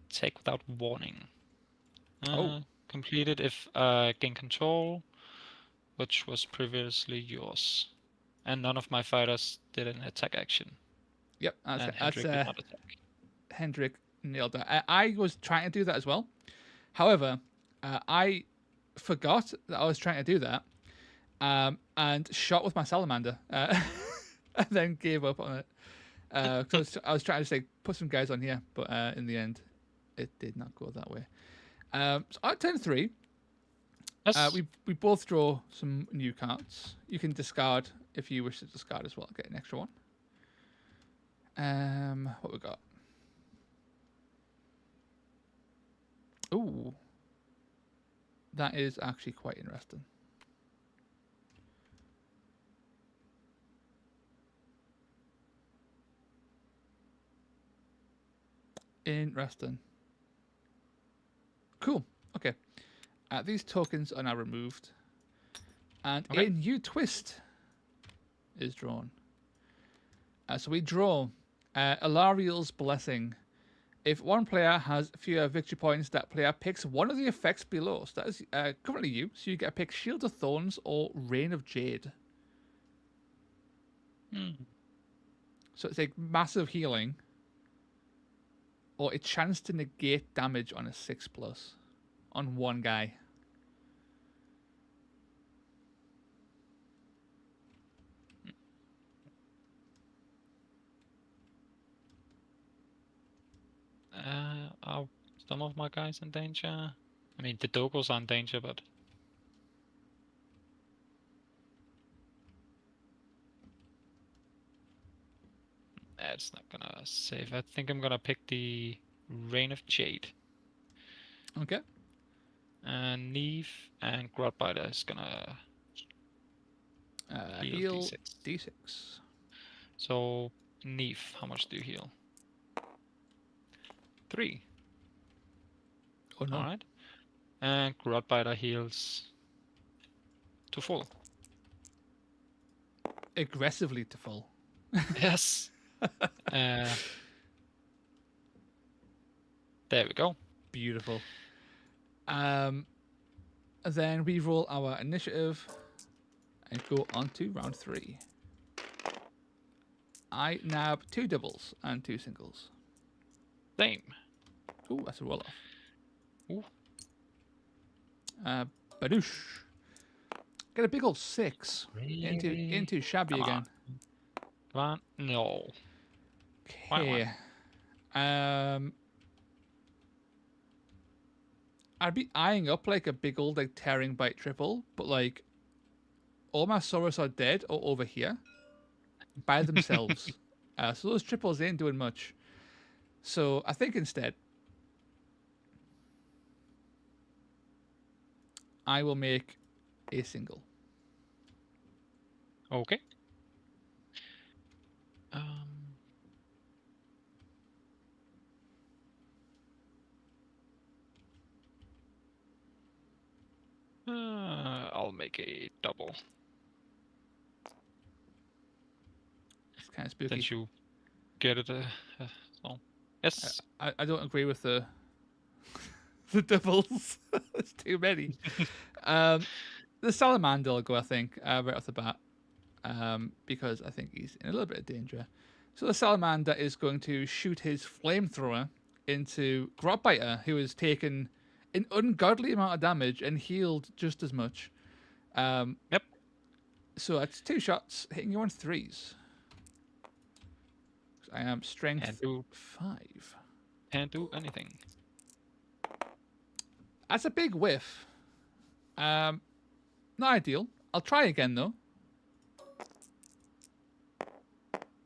take without warning. Completed if gain control, which was previously yours. And none of my fighters did an attack action. Yep, Hendrik did not attack. Hendrik nailed that. I was trying to do that as well. However, I forgot that I was trying to do that and shot with my salamander and then gave up on it. Because I was trying to say put some guys on here, but in the end, it did not go that way. So at turn 3, Yes. we both draw some new cards. You can discard if you wish to discard as well. Get an extra one. What we got? Ooh, that is actually quite interesting. Interesting. Cool. Okay. These tokens are now removed. And a new twist is drawn. So we draw Alariel's Blessing. If one player has fewer victory points, that player picks one of the effects below. So that is currently you. So you get to pick Shield of Thorns or Rain of Jade. So it's like massive healing, or a chance to negate damage on a 6+ on one guy. Are some of my guys in danger? I mean, the Dogos are in danger, but it's not gonna save. I think I'm gonna pick the Rain of Jade. Okay. And Neve and Grotbiter is gonna heal Heal D6. D6. So, Neve, how much do you heal? 3. Oh no. Alright. And Grotbiter heals to full. Aggressively to full. Yes. There we go. Beautiful. Then we roll our initiative and go on to round 3. I nab 2 doubles and 2 singles. Same. Ooh, that's a roll off. Ooh. Badoosh. Get a big old 6 Really? into shabby Come again. on. Come on. No. Okay. I'd be eyeing up like a big old like tearing bite triple, but like all my Soros are dead or over here by themselves. So those triples ain't doing much. So I think instead I will make a single. Okay. I'll make a double. It's kind of spooky. Since you get it, so yes. I don't agree with the the doubles. It's too many. The salamander will go, I think, right off the bat, because I think he's in a little bit of danger. So the salamander is going to shoot his flamethrower into Grotbiter, who has taken an ungodly amount of damage and healed just as much. Yep. So that's 2 shots hitting you on 3s. I am strength Can't do 5. Can't do anything. That's a big whiff. Not ideal. I'll try again though.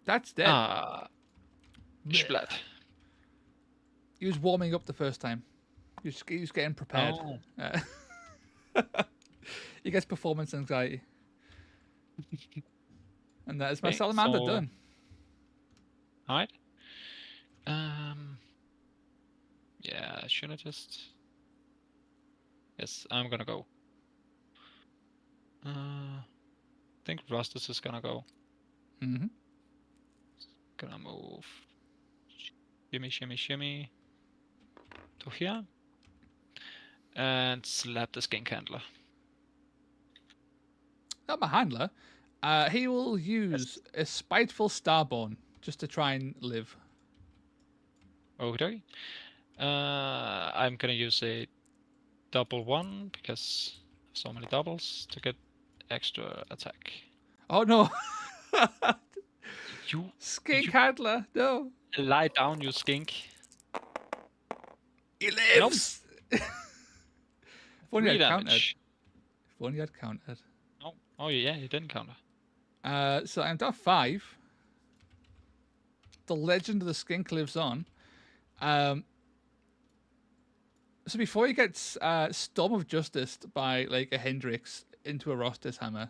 That's dead. Splat. He was warming up the first time. He was getting prepared. Oh. He gets performance anxiety. And that is my Okay, salamander so- done. Alright. Yeah, should I just... Yes, I'm gonna go. I think Rustus is gonna go. Mm-hmm. Gonna move. Shimmy, shimmy, shimmy. To here. And slap the skink handler. Not my handler. He will use a spiteful starborn just to try and live. Okay. I'm gonna use a double 1 because so many doubles to get extra attack. Oh no! You Skink handler, no. lie down, you skink. He lives! If only 3 I'd counted. damage. If only I'd counted. Oh yeah, you didn't counter. So I'm down 5. The legend of the skink lives on. So before he gets Storm of Justice by like a Hendrix into a Rostis hammer,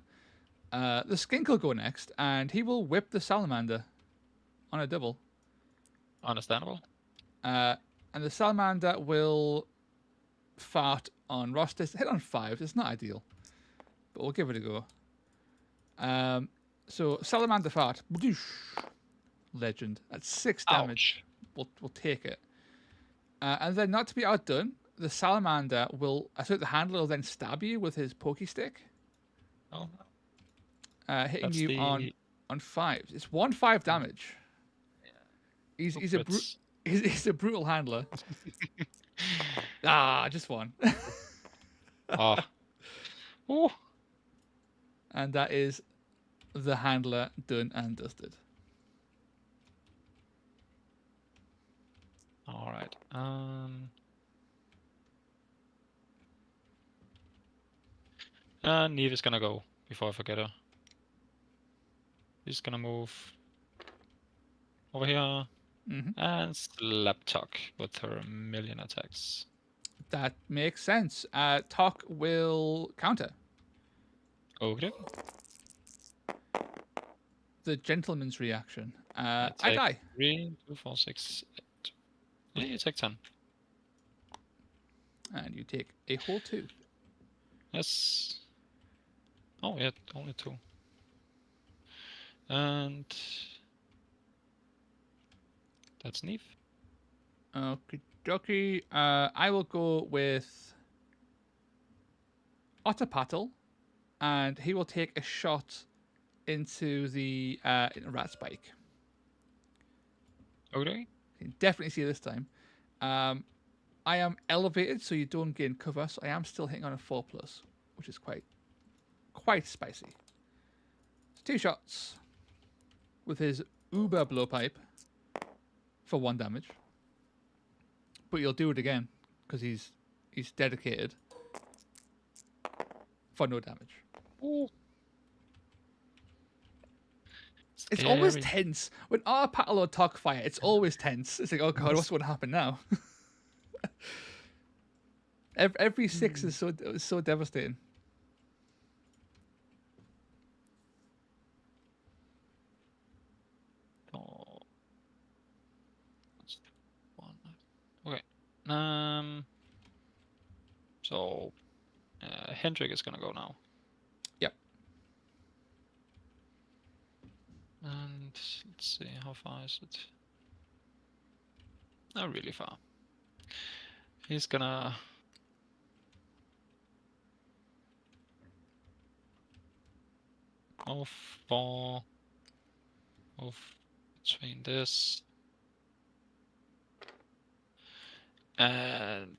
the skink will go next, and he will whip the salamander on a double. Understandable. And the salamander will fart on Rostis. Hit on 5. It's not ideal, but we'll give it a go. So salamander fart. Legend. That's 6 damage. Ouch. We'll take it. And then, not to be outdone, the salamander the handler will then stab you with his pokey stick, Oh, hitting that's you the on 5s. It's 1/5 damage. He's two he's a crits. he's a brutal handler. Ah, just one. Ah. Oh. And that is the handler done and dusted. All right. Neve is gonna go before I forget her. She's gonna move over here and slap Tuck with her million attacks. That makes sense. Tok will counter. Okay. The gentleman's reaction. I I take die. 3, 2, 4, 6, 8. Yeah, you take 10. And you take a whole 2. Yes. Oh, yeah, only 2. And that's Neve. Okie dokie. I will go with Otterpaddle, and he will take a shot into the rat spike. Okay. You can definitely see this time. I am elevated, so you don't gain cover, so I am still hitting on a 4+, which is quite spicy. So 2 shots with his uber blowpipe for 1 damage. But you'll do it again because he's dedicated for no damage. Ooh. It's always tense when our paddle or Tok fire. It's always tense. It's like, oh god, what's going to happen now? every 6 is so devastating. Oh. That's 1. Okay. So Hendrik is gonna go now. Yep. And let's see, how far is it? Not really far. He's gonna move between this and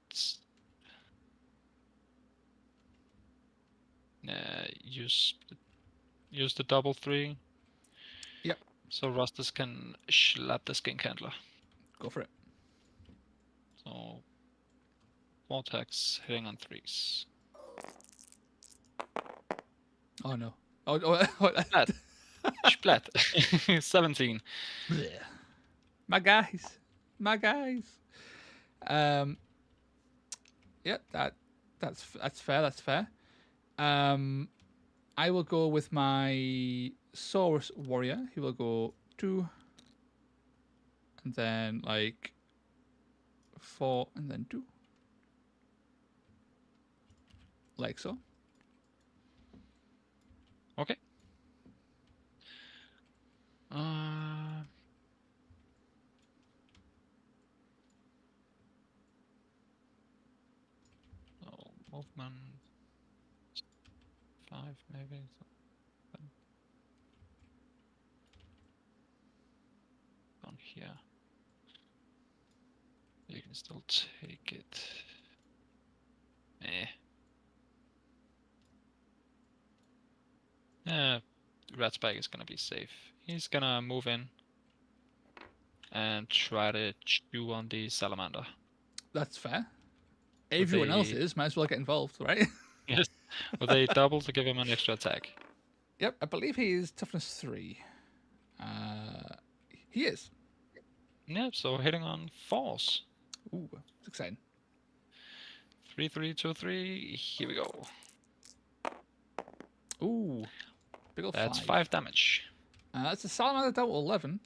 use the double 3. Yep. So Rustus can slap the skink handler. Go for it. So 4 attacks hitting on 3s. Oh no. Oh. Splat. Splat. 17. My guys. Yep, that's fair. That's fair. I will go with my Saurus warrior. He will go 2, and then like 4, and then 2, like so. Okay. So movement 5 maybe. Down here. You can still take it. Rat Spike is gonna be safe. He's gonna move in and try to chew on the salamander. That's fair. Everyone else might as well get involved, right? Yes. With a double to give him an extra attack. Yep, I believe he is toughness 3. He is. Yep, so hitting on 4s. Ooh, it's exciting. 3, 3, 2, 3. Here we go. Ooh, big ol' 5. That's 5 damage. That's a salamander double 11.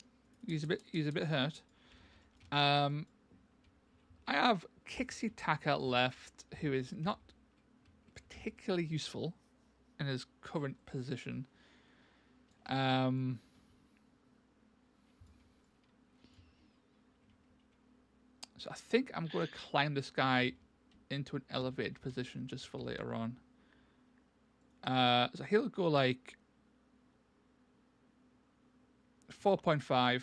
He's a bit hurt. I have Kixie Taka left, who is not particularly useful in his current position. So I think I'm going to climb this guy into an elevated position just for later on. So he'll go like 4.5,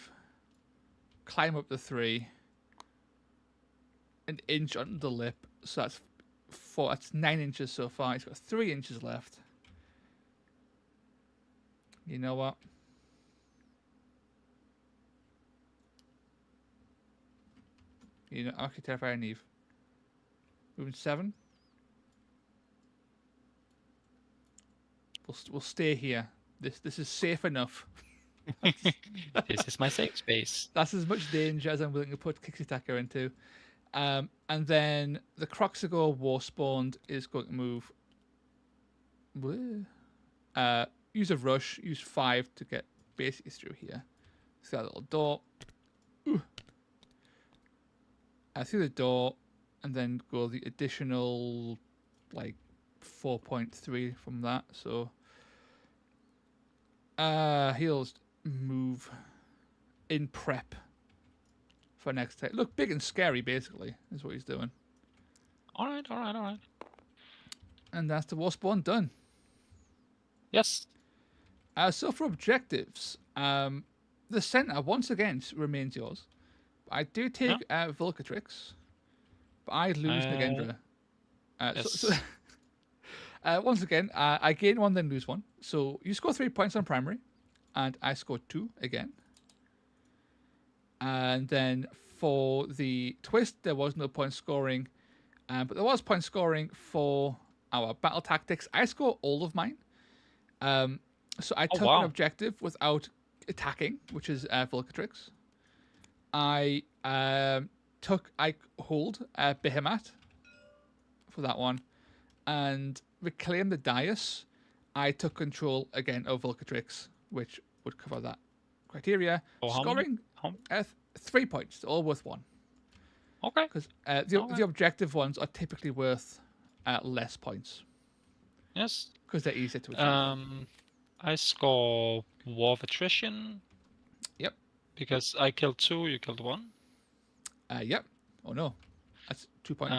climb up the 3, an inch under the lip. So that's 4. That's 9 inches so far. He's got 3 inches left. You know what? You know, I'm actually terrified of Neve. Moving 7. We'll stay here. This is safe enough. This is my safe space. That's as much danger as I'm willing to put Kixie Attacker into. And then the Croxigo Warspawned is going to move. Use a rush. Use 5 to get basically through here. See that little door. Through the door, and then go the additional like 4.3 from that. So he'll move in prep for next time. Look big and scary, basically, is what he's doing. All right. And that's the Warspawn done. Yes. So for objectives, the center once again remains yours. I do take Volcatrix, but I lose Nagendra. Yes. Once again, I gain 1, then lose 1. So you score 3 points on primary, and I score 2 again. And then for the twist, there was no point scoring, but there was point scoring for our battle tactics. I score all of mine. So I took an objective without attacking, which is Volcatrix. I hold Behemoth for that one, and Reclaim the Dais. I took control again of Volcatrix, which would cover that criteria. Scoring 3 points, all worth 1. Okay. Because the objective ones are typically worth less points. Yes. Because they're easier to achieve. I score War of Attrition. Yep. Because I killed 2, you killed 1. Yep. Oh no, that's 2 points.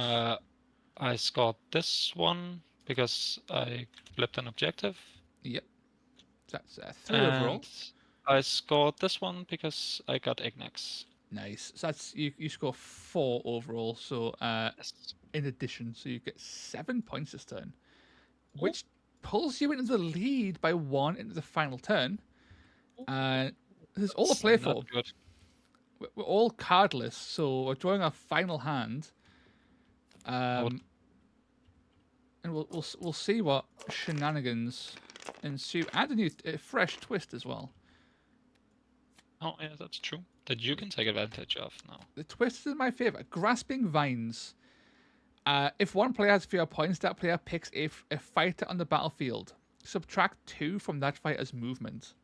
I scored this one because I flipped an objective. Yep. That's 3 overall. I scored this one because I got Ignex. Nice. So that's you score 4 overall. So Yes. in addition, so you get 7 points this turn, which pulls you into the lead by 1 into the final turn. There's all to play for. Good. We're all cardless, so we're drawing our final hand. And we'll see what shenanigans ensue. And a fresh twist as well. Oh yeah, that's true. That you can take advantage of now. The twist is in my favor. Grasping Vines. If one player has 0 points, that player picks a fighter on the battlefield. Subtract 2 from that fighter's movement.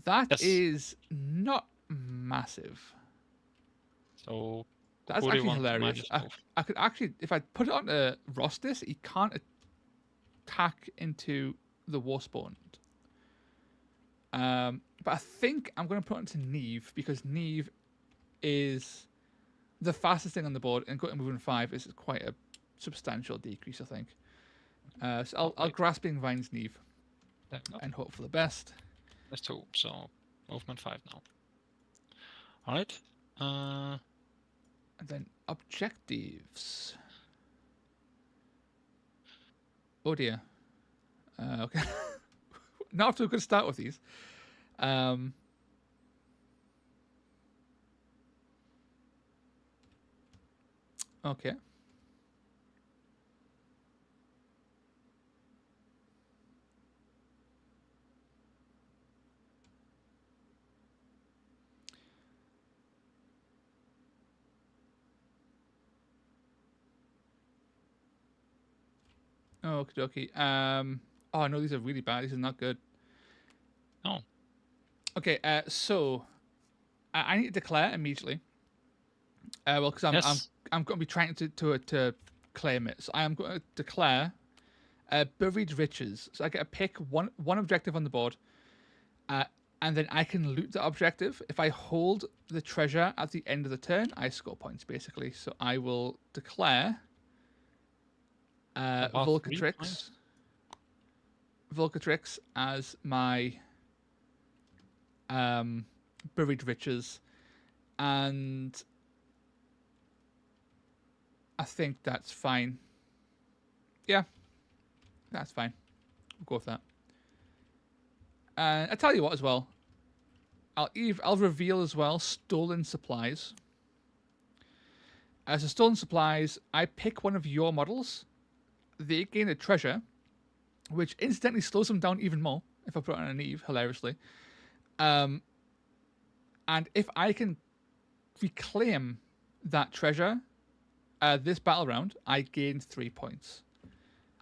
That is not massive. So that's actually hilarious. I could actually, if I put it on Rostis, he can't attack into the Warspawn. But I think I'm going to put it into Neve because Neve is the fastest thing on the board, and going to moving 5 is quite a substantial decrease, I think. So I'll Grasping Vines Neve and hope for the best. That's 2, so movement 5 now. Alright. And then objectives. Oh dear. Okay. Not off to a good start with these. Okay. Okie dokie. Oh no, these are really bad. These are not good. Oh. Okay. So I need to declare immediately. Well, because I'm going to be trying to claim it. So I am going to declare Buried Riches. So I get to pick one objective on the board. and then I can loot the objective. If I hold the treasure at the end of the turn, I score points, basically. So I will declare About 3 points. Volcatrix as my buried riches, and I think that's fine. Yeah, that's fine. We'll go with that. And I tell you what, as well, I'll reveal as well stolen supplies. As a stolen supplies, I pick one of your models. They gain a treasure, which incidentally slows them down even more if I put it on an Eve, hilariously. And if I can reclaim that treasure this battle round, I gain 3 points.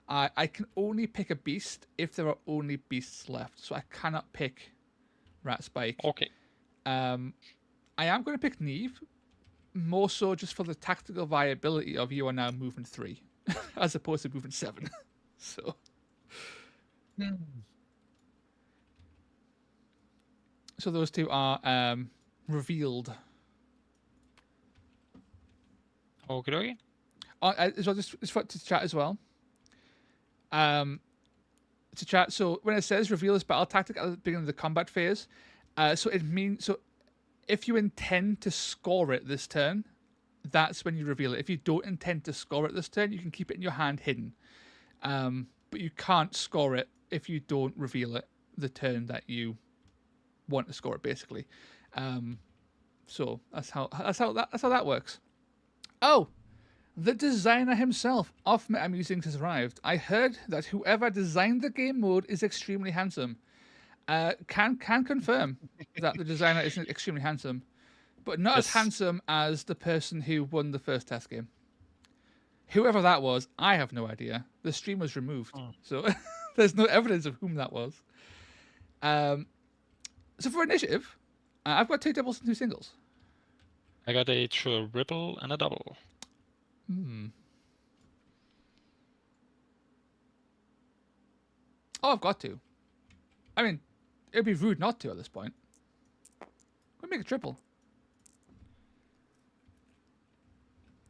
I can only pick a beast if there are only beasts left, so I cannot pick Rat Spike. Okay. I am going to pick Neve, more so just for the tactical viability of you are now moving 3, as opposed to moving 7. So. So those two are revealed. Okay. So just for to chat as well. To chat. So when it says reveal this battle tactic at the beginning of the combat phase, so it means if you intend to score it this turn, that's when you reveal it. If you don't intend to score it this turn, you can keep it in your hand hidden. But you can't score it if you don't reveal it the turn that you want to score it, basically. So that's how that works. Oh, the designer himself of MetaMusings has arrived. I heard that whoever designed the game mode is extremely handsome. Can confirm that the designer is extremely handsome, but not as handsome as the person who won the first test game. Whoever that was, I have no idea. The stream was removed, so there's no evidence of whom that was. So for initiative, I've got 2 doubles and 2 singles. I got a triple and a double. Oh, I've got 2. I mean, it'd be rude not to at this point. We'll make a triple.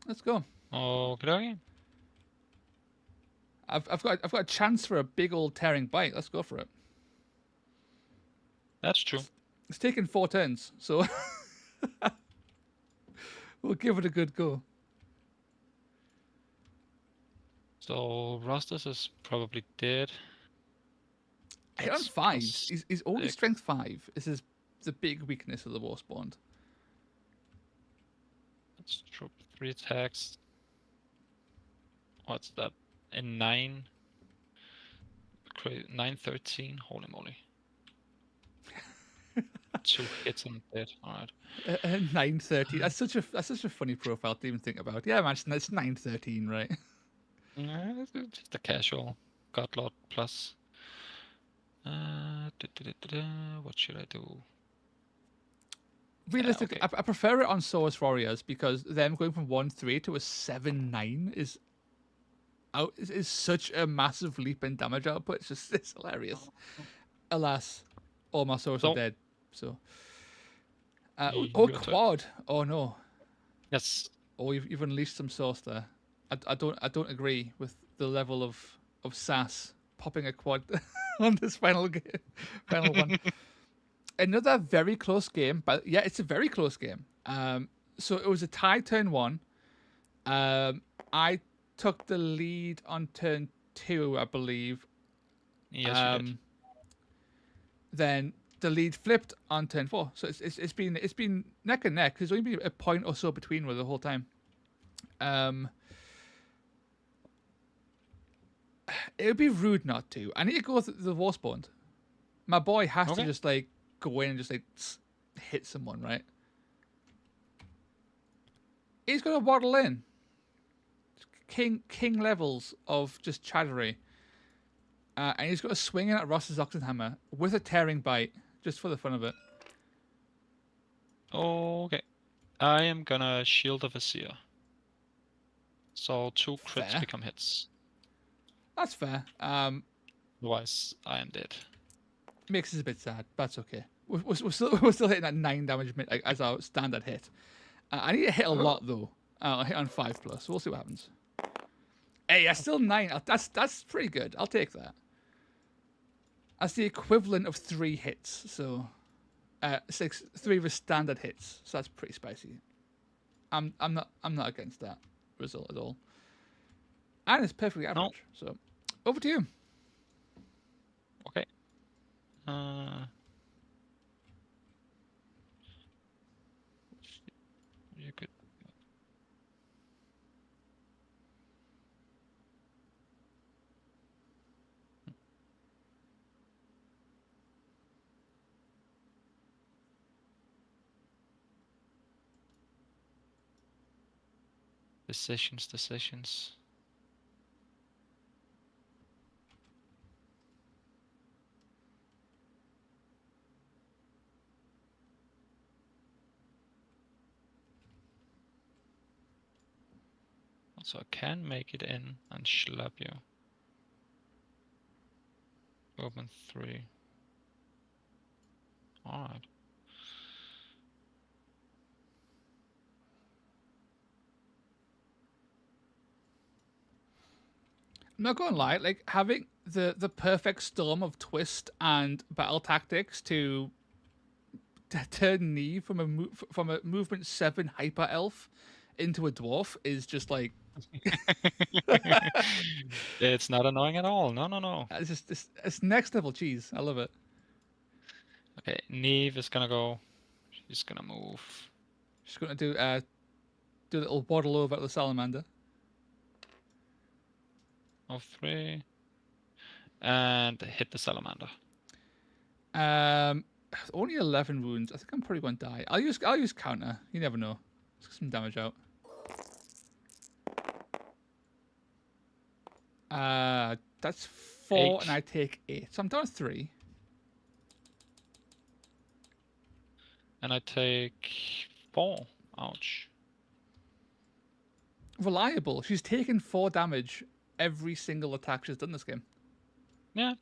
Let's go. Okay. I've got a chance for a big old tearing bite. Let's go for it. That's true. It's taken 4 turns, so we'll give it a good go. So Rostas is probably dead. Hit on 5. He's only strength 5. This is the big weakness of the Warspawned. Let's drop 3 attacks. What's that? A 9. 9-13. Holy moly. 2 hits and dead. Alright. 9-13. That's such a funny profile to even think about. Yeah, man, it's 9-13, right? Yeah, it's just a casual Godlord plus. What should I do? Realistically, okay. I prefer it on Source Warriors because them going from 1-3 to a 7-9 is such a massive leap in damage output. It's hilarious. Alas, all my Source are dead. So, quad. Oh no. Yes. Oh, you've unleashed some Source there. I don't agree with the level of sass popping a quad on this final one. Another very close game, but yeah, it's a very close game. So it was a tie turn 1. I took the lead on turn 2, I believe. Yes, you did. Then the lead flipped on turn 4. So it's been neck and neck. There's only been a point or so between with the whole time. It would be rude not to. I need to go with the Warspawned. My boy has to just like go in and just like hit someone, right? He's gonna waddle in. King levels of just chattery. And he's got to swing in at Ross's Oxenhammer with a tearing bite, just for the fun of it. Okay. I am gonna Shield of Vizier. So 2 crits become hits. That's fair. Otherwise, I am dead. Makes us a bit sad. That's okay. we're still hitting that 9 damage like, as our standard hit. I need to hit a lot though. I'll hit on 5+. So we'll see what happens. Hey, that's still 9. That's pretty good. I'll take that. That's the equivalent of 3 hits. So 3 of the standard hits. So that's pretty spicy. I'm not against that result at all. And it's perfectly average. No. So over to you. Okay. You could. Decisions. So I can make it in and slap you. Open 3. Alright. I'm not gonna lie, like having the perfect storm of twist and battle tactics to turn Neve from a movement 7 hyper elf into a dwarf is just like It's not annoying at all. No. It's just it's next level cheese. I love it. Okay, Neve is gonna go. She's gonna move. She's gonna do a little waddle over at the salamander. Of 3. And hit the salamander. Only 11 wounds. I think I'm probably going to die. I'll use counter. You never know. Let's get some damage out. That's 4, 8. And I take 8. So I'm down to 3. And I take 4. Ouch. Reliable. She's taken 4 damage every single attack she's done this game. Yeah.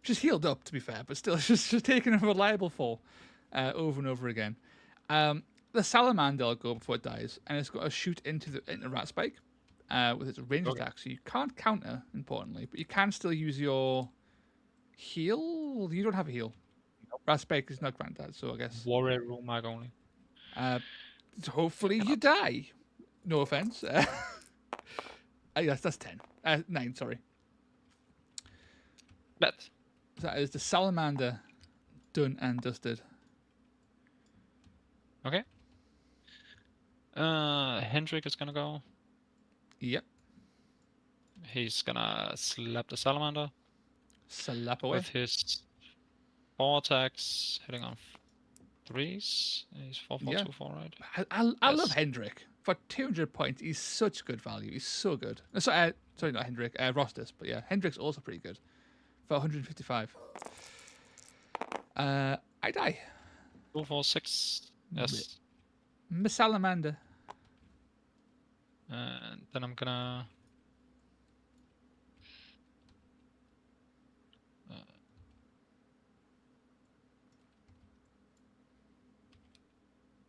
She's healed up, to be fair, but still, she's taken a reliable 4 over and over again. The salamander will go before it dies, and it's got to shoot into rat spike with its ranged attack. So you can't counter, importantly, but you can still use your heal. You don't have a heal. Nope. Rat spike is not granted, so I guess. Warrior room mag only. Hopefully you die. No offense. Yes, that's 10. 9, sorry. Bet. That is the salamander done and dusted. Okay. Hendrik is gonna go. Yep. He's gonna slap the salamander. Slap away. With his 4 attacks, hitting on 3s. He's 4-4-2-4, right? I love Hendrik. For 200 points, he's such good value. He's so good. Sorry, not Hendrik. Rostis, but yeah, Hendrik's also pretty good. For 155. I die. 2-4-6. Yes. Miss Salamander. And then I'm gonna.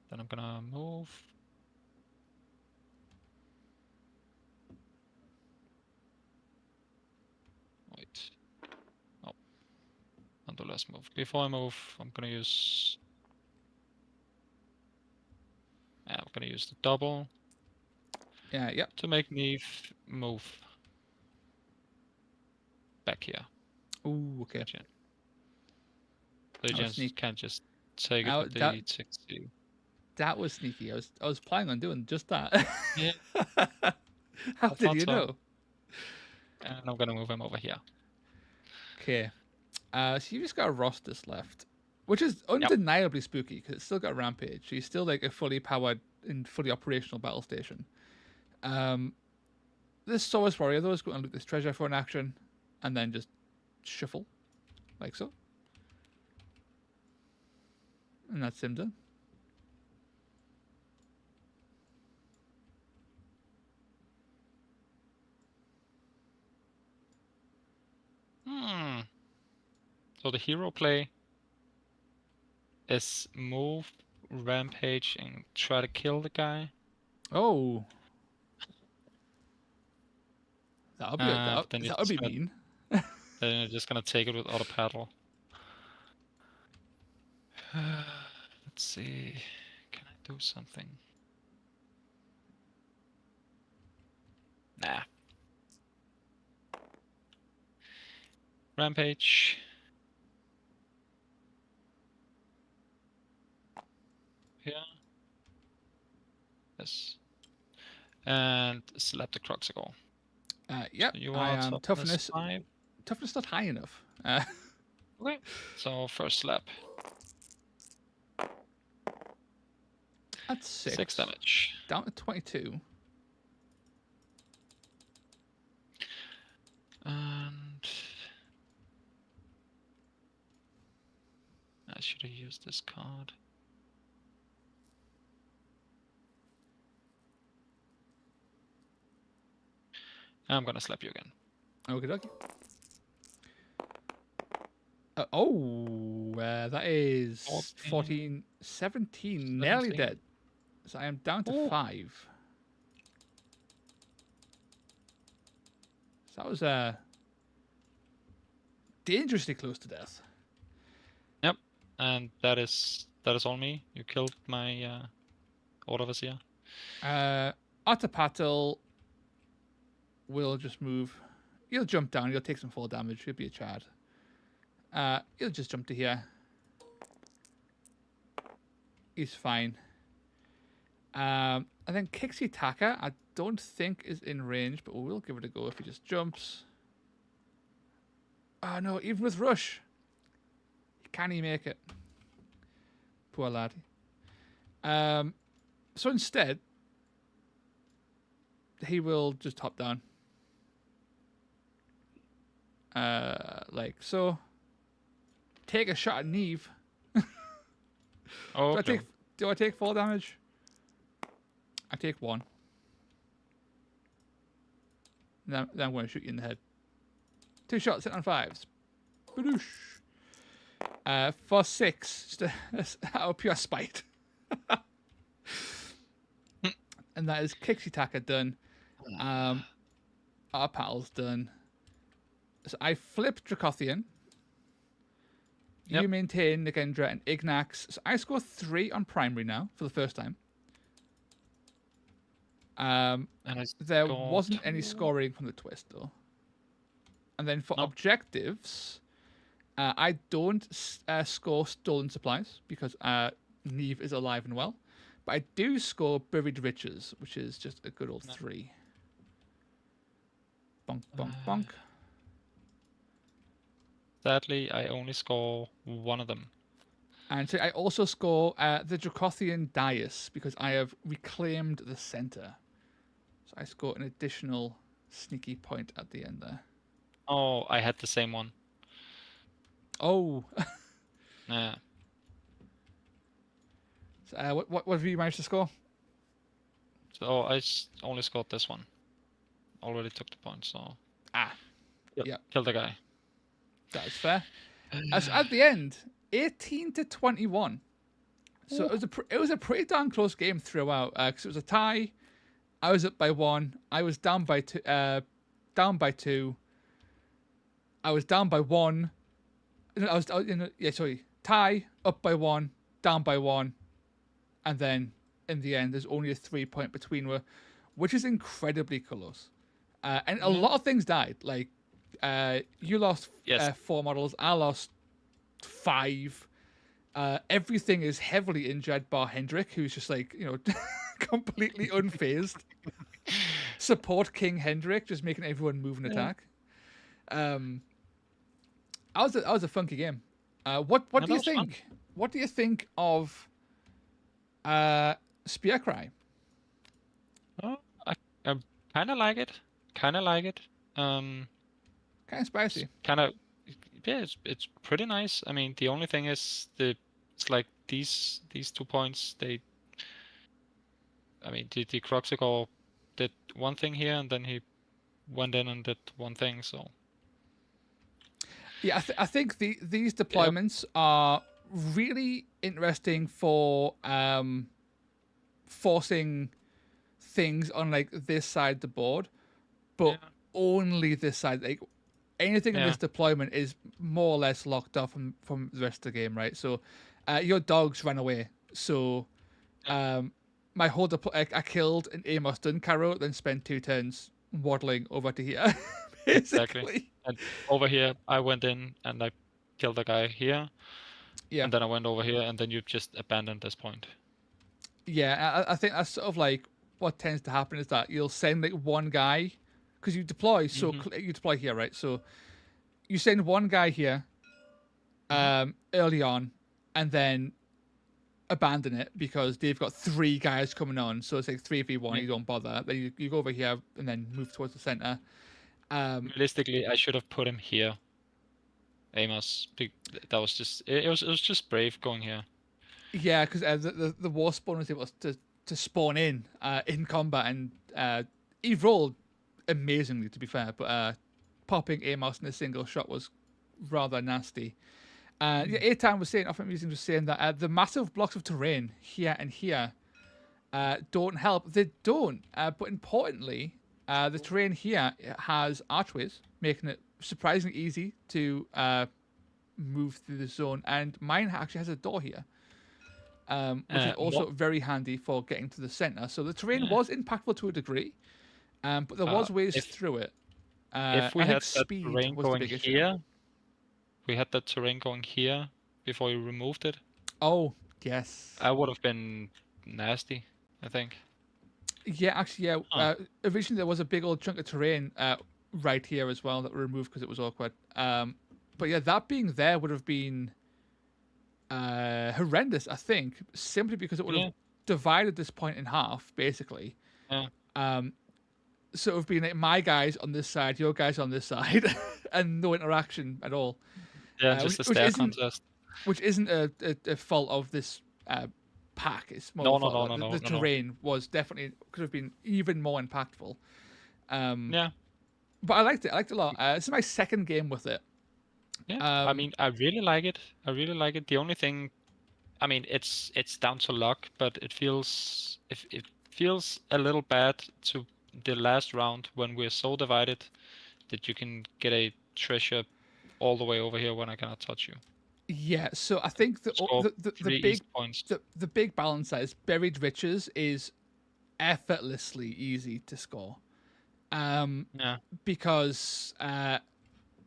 Then I'm gonna move. Wait. Oh. And the last move. Before I move, I'm gonna use. Yeah, I'm gonna use the double. Yeah, yep. To make Neve move back here. Ooh, okay. So you just can't just take it with the 60. That was sneaky. I was planning on doing just that. Yeah. How did you know? And I'm gonna move him over here. Okay. So you just got a Rostis left, which is undeniably spooky because it's still got a rampage. So you're still like a fully powered and fully operational battle station. This Source Warrior though is going to loot this treasure for an action, and then just shuffle, like so. And that's him done. So the hero play is move, rampage, and try to kill the guy. Oh. That would be, But then that would be mean. Then you're just gonna take it with auto paddle. Let's see. Can I do something? Nah. Rampage. Here. Yes. And slap the Croxicle. Yep. So you I are am toughness. 5. Toughness not high enough. Okay. So first slap. That's 6. 6 damage. Down to 22. And I should have used this card. I'm gonna slap you again. Okay, dokie. That is 14, 17, nearly dead. So I am down to 5. So that was dangerously close to death. Yep, and that is all me. You killed my Autovizier. Otapatal will just move. He'll jump down. He'll take some fall damage. He'll be a Chad. He'll just jump to here. He's fine. And then Kixie Taka, I don't think is in range, but we'll give it a go if he just jumps. Oh no, even with Rush, can he make it? Poor lad. So instead, he will just hop down. Like so. Take a shot at Neve. Oh, do I take 4 damage? I take 1. Then I'm going to shoot you in the head. 2 shots, hit on 5s. Badoosh. For 6, just out of pure spite. And that is Kixie Taka done. Our paddle's done. So I flip Dracothian. Yep. You maintain Nigendra and Ignax. So I score 3 on primary now for the first time. and there wasn't any scoring from the twist though. And then for objectives, I don't score stolen supplies because Neve is alive and well. But I do score buried riches, which is just a good old 3. Bonk, bonk, bonk. Sadly, I only score 1 of them. And so I also score the Dracothian Dais because I have reclaimed the center. So I score an additional sneaky point at the end there. Oh, I had the same one. Oh. Yeah. So, what have you managed to score? So I only scored this one. Already took the point, so... Yeah. Kill the guy. That is fair. As at the end, 18-21. So it was a pretty darn close game throughout. Because it was a tie. I was up by 1. I was down by 2. Down by 2. I was down by 1. Tie, up by 1, down by 1, and then in the end, there's only a 3-point between us, which is incredibly close. And a lot of things died. Like you lost 4 models, I lost 5. Everything is heavily injured, bar Hendrik, who's just like completely unfazed. Support King Hendrik, just making everyone move and attack. That was a funky game. What do you think? Fun. What do you think of SPEARCRY? Oh, I kind of like it. Kind of spicy. It's pretty nice. I mean, the only thing is it's like these 2 points. The Croxicle did one thing here, and then he went in and did one thing. So yeah, I think these deployments are really interesting for forcing things on like this side of the board, but Yeah. only this side. Like anything in Yeah. this deployment is more or less locked off from the rest of the game, right? So your dogs ran away. So my whole I killed an Amos Duncaro, then spent 2 turns waddling over to here, Exactly. basically. And over here, I went in and I killed the guy here, Yeah. and then I went over here, and then you just abandoned this point. Yeah, I think that's sort of like what tends to happen is that you'll send like one guy because you deploy you deploy here, right? So you send one guy here early on, and then abandon it because they've got 3 guys coming on. So it's like 3v1. You don't bother. Then you go over here and then move towards the center. Realistically, I should have put him here. Amos. That was just it was just brave going here. Yeah, because the war spawn was able to spawn in combat, and he rolled amazingly, to be fair. But popping Amos in a single shot was rather nasty. Yeah, A-Time was saying, often Musing was saying that the massive blocks of terrain here and here don't help. They don't. But importantly, the terrain here has archways, making it surprisingly easy to move through the zone. And mine actually has a door here, which is also very handy for getting to the center. So the terrain was impactful to a degree, but there was ways through it. If we I had think that speed terrain was the going big issue. here, we had that terrain going here before you removed it. Oh, yes. I would have been nasty, I think. Yeah, actually, yeah. Originally, there was a big old chunk of terrain right here as well that were removed because it was awkward. But yeah, that being there would have been horrendous, I think, simply because it would have divided this point in half, basically. Yeah. So it would have been like my guys on this side, your guys on this side, and no interaction at all. Yeah, just a stair contest. Which isn't a fault of this pack. It's more the terrain was definitely could have been even more impactful. Yeah. But I liked it. I liked it a lot. This is my second game with it. Yeah. I mean, I really like it. The only thing, I mean, it's down to luck, but it feels a little bad to the last round when we're so divided that you can get a treasure all the way over here when I cannot touch you. Yeah, so I think the big balance is buried riches is effortlessly easy to score. Because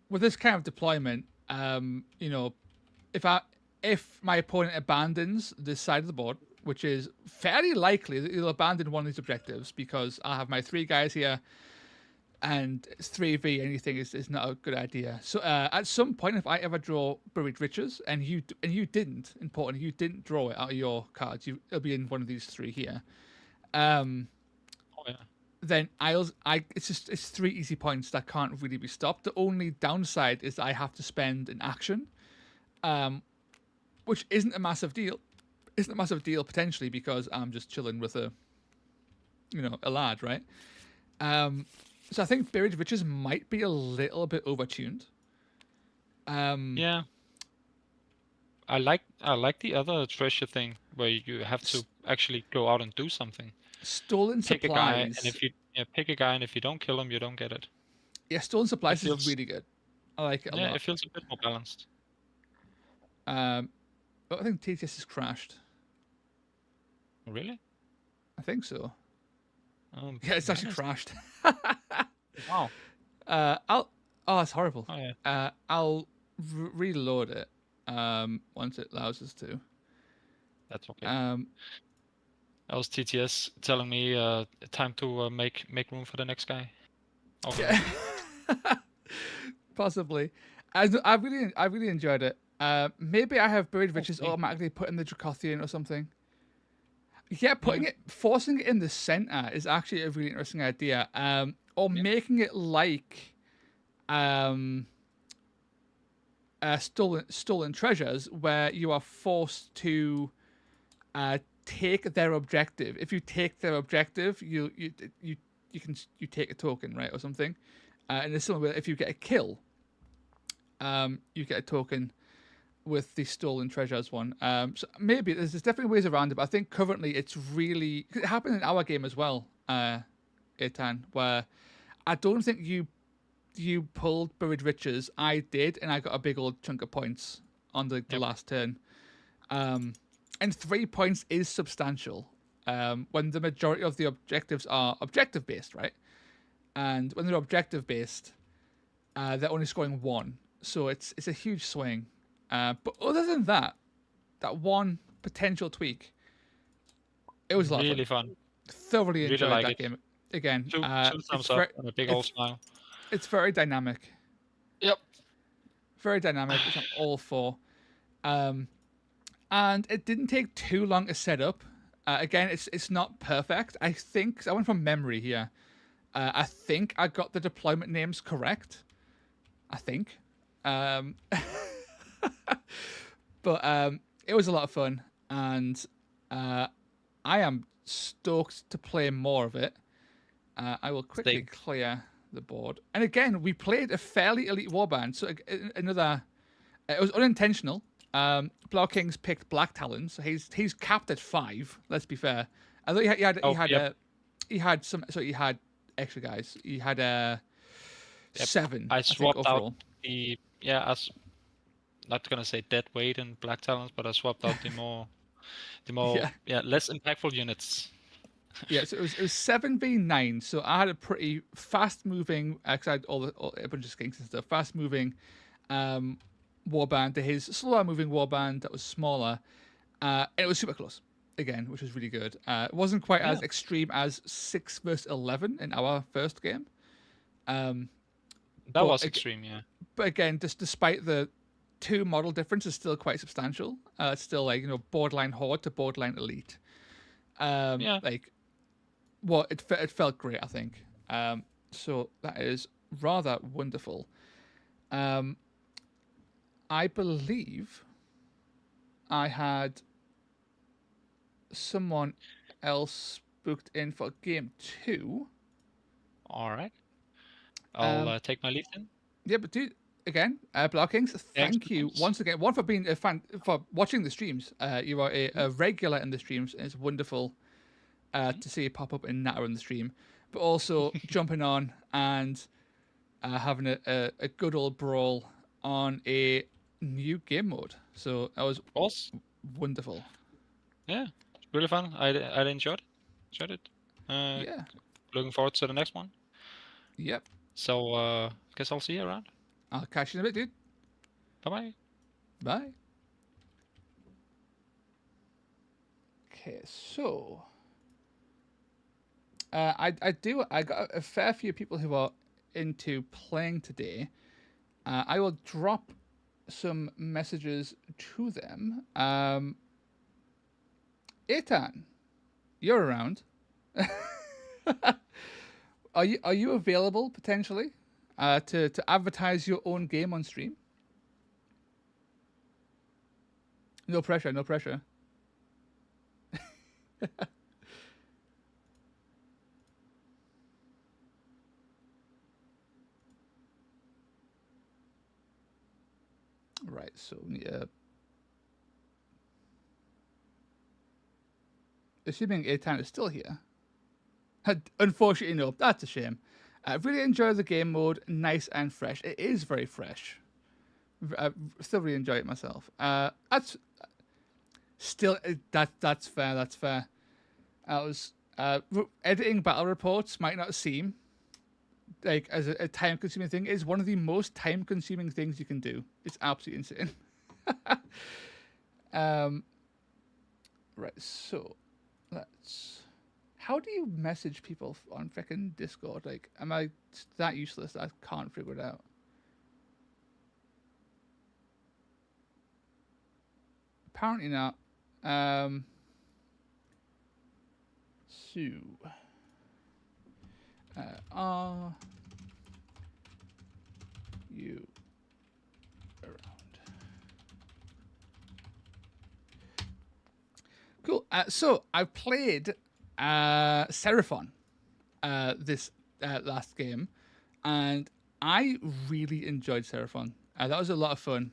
with this kind of deployment, if my opponent abandons this side of the board, which is fairly likely that he'll abandon one of these objectives because I have my 3 guys here, and 3v anything is not a good idea. So at some point, if I ever draw buried riches, and you didn't, important, you didn't draw it out of your cards, it'll be in one of these 3 here. Then it's 3 easy points that can't really be stopped. The only downside is that I have to spend an action, which isn't a massive deal. Isn't a massive deal potentially because I'm just chilling with a lad, right? So I think buried riches might be a little bit overtuned. Yeah. I like the other treasure thing where you have to actually go out and do something. Stolen pick supplies. A guy, and if you pick a guy, and if you don't kill him, you don't get it. Yeah, stolen supplies is really good. I like it a lot. Yeah, it feels a bit more balanced. But I think TTS has crashed. Really? I think so. Yeah, it's actually crashed. Wow. It's horrible. Oh, yeah. I'll reload it once it allows us to. That's okay. That was TTS telling me time to make room for the next guy. Okay. Yeah. Possibly. I really enjoyed it. Maybe I have buried riches automatically put in the Dracothian or something. Yeah, forcing it in the center is actually a really interesting idea. Or making it like stolen treasures, where you are forced to take their objective. If you take their objective, you take a token, right, or something. In a similar way, if you get a kill, you get a token. with the stolen treasures one. So maybe there's definitely ways around it, but I think currently it's really, it happened in our game as well, Eitan, where I don't think you pulled Buried Riches. I did, and I got a big old chunk of points on the last turn. And 3 points is substantial when the majority of the objectives are objective based, right? And when they're objective based, they're only scoring 1, so it's a huge swing. But other than that one potential tweak, it was a lot really of fun. fun. Thoroughly Really enjoyed like that it. game. Again, Two thumbs up and a big old smile. It's very dynamic. Yep. Very dynamic, which I'm all for. And it didn't take too long to set up. Again, it's not perfect. I think I went from memory here. I think I got the deployment names correct. I think. But it was a lot of fun, and I am stoked to play more of it. I will quickly clear the board. And again, we played a fairly elite warband, so another. It was unintentional. Blood Kings picked Black Talons, so he's capped at 5. Let's be fair. I thought he had some. So he had extra guys. He had 7. I swapped think, overall. out the I was not gonna say dead weight in Black Talons, but I swapped out the more less impactful units. Yeah, so it was 7v9. So I had a pretty fast moving, because I had a bunch of skinks and stuff. Fast moving warband to his slower moving warband that was smaller, and it was super close again, which was really good. It wasn't quite as extreme as 6 versus 11 in our first game. That was extreme, yeah. But again, just despite the 2 model difference, is still quite substantial. It's still like, borderline horde to borderline elite. Like, well, it felt great, I think. So that is rather wonderful. I believe I had someone else booked in for game 2. All right. I'll take my leave then. Yeah, but dude, again, Blood Kings, thank you once again. One, for being a fan, for watching the streams. You are a regular in the streams, and it's wonderful to see you pop up and natter in the stream. But also jumping on and having a good old brawl on a new game mode. So that was wonderful. Yeah, really fun. I enjoyed it. Yeah. Looking forward to the next one. Yep. So guess I'll see you around. I'll catch you in a bit, dude. Bye-bye. Bye. Okay, so I got a fair few people who are into playing today. I will drop some messages to them. Eitan, you're around. Are you available potentially to advertise your own game on stream? No pressure, no pressure. Right, so assuming Eitan is still here. Unfortunately, no. That's a shame. I really enjoy the game mode. Nice and fresh. It is very fresh. I still really enjoy it myself. That's still that's fair. That's fair. I was editing battle reports might not seem like as a time-consuming thing. It's one of the most time-consuming things you can do. It's absolutely insane. Right. So let's. How do you message people on frickin' Discord? Like, am I that useless that I can't figure it out? Apparently not. Are you around? Cool. So I've played Seraphon this last game, and I really enjoyed Seraphon. That was a lot of fun.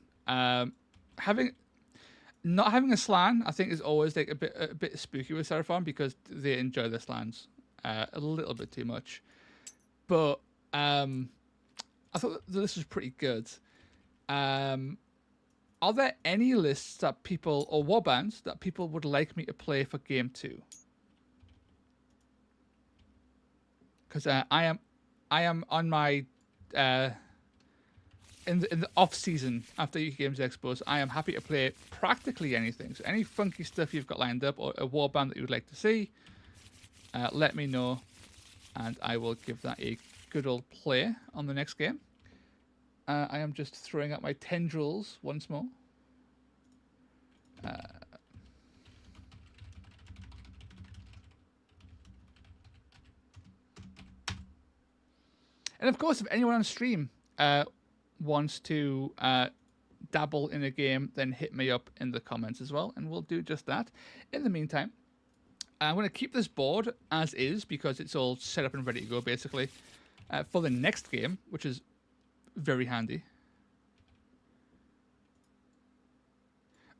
not having a slan, I think, is always like a bit spooky with Seraphon because they enjoy their slans a little bit too much. But I thought that this was pretty good. Are there any lists that people, or warbands that people would like me to play for game 2? Because I am on my in the off season after UK Games Expo, I am happy to play practically anything. So any funky stuff you've got lined up or a warband that you would like to see, let me know, and I will give that a good old play on the next game. I am just throwing out my tendrils once more. And of course, if anyone on stream wants to dabble in a game, then hit me up in the comments as well, and we'll do just that. In the meantime, I'm going to keep this board as is because it's all set up and ready to go, basically, for the next game, which is very handy.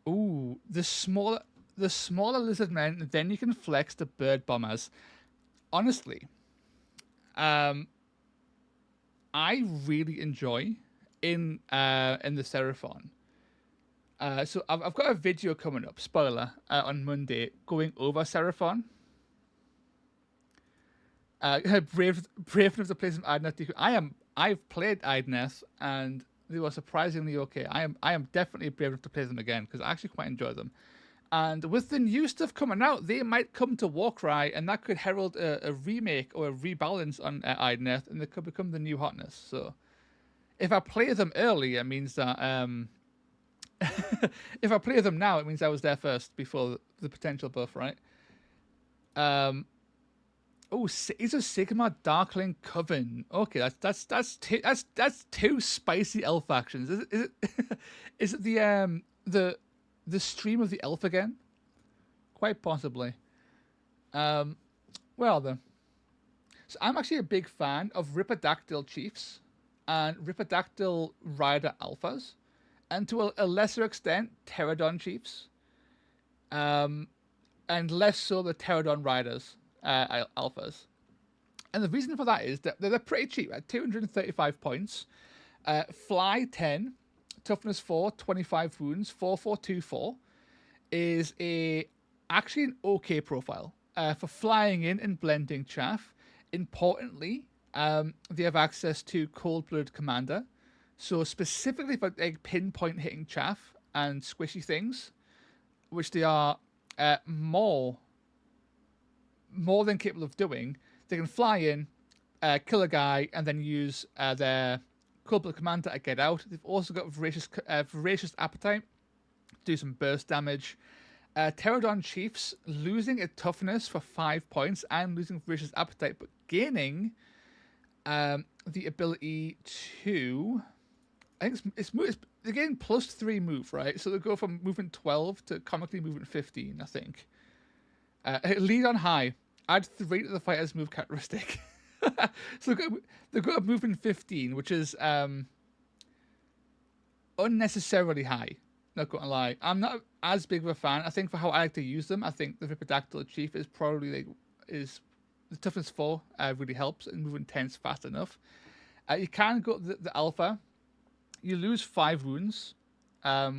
Ooh, the smaller lizard men, then you can flex the bird bombers. Honestly, I really enjoy in the Seraphon. So I've got a video coming up, spoiler, on Monday, going over Seraphon. Brave enough to play some Idoneth. I've played Idoneth and they were surprisingly okay. I am definitely brave enough to play them again because I actually quite enjoy them. And with the new stuff coming out, they might come to Warcry, and that could herald a remake or a rebalance on Idoneth, and they could become the new hotness. So, if I play them early, it means that if I play them now, it means I was there first before the potential buff, right? Oh, Cities of Sigmar Darkling Coven. Okay, that's two spicy elf actions. Is it is it the stream of the elf again? Quite possibly. Well then. So I'm actually a big fan of Ripodactyl Chiefs and Ripodactyl Rider Alphas, and to a lesser extent, Pterodon Chiefs. And less so the Pterodon Riders Alphas. And the reason for that is that they're pretty cheap at 235 points. Fly 10, toughness 4, 25 wounds, 4424 is actually an okay profile for flying in and blending chaff. Importantly, they have access to Cold-Blooded Commander, so specifically for like pinpoint hitting chaff and squishy things, which they are more than capable of doing. They can fly in, kill a guy, and then use their Cold-Blooded Commander to get out. They've also got voracious appetite, do some burst damage. Pterodon Chiefs losing a toughness for 5 points and losing voracious appetite, but gaining the ability to, I think they're getting +3 move, right? So they go from movement 12 to comically movement 15, I think. Lead on high. Add 3 to the fighter's move characteristic. So they've got a movement 15, which is unnecessarily high. Not gonna lie, I'm not as big of a fan. I think for how I like to use them, I think the Ripodactyl Chief is probably the toughness 4 really helps, and moving 10's fast enough. You can go the Alpha. You lose 5 wounds,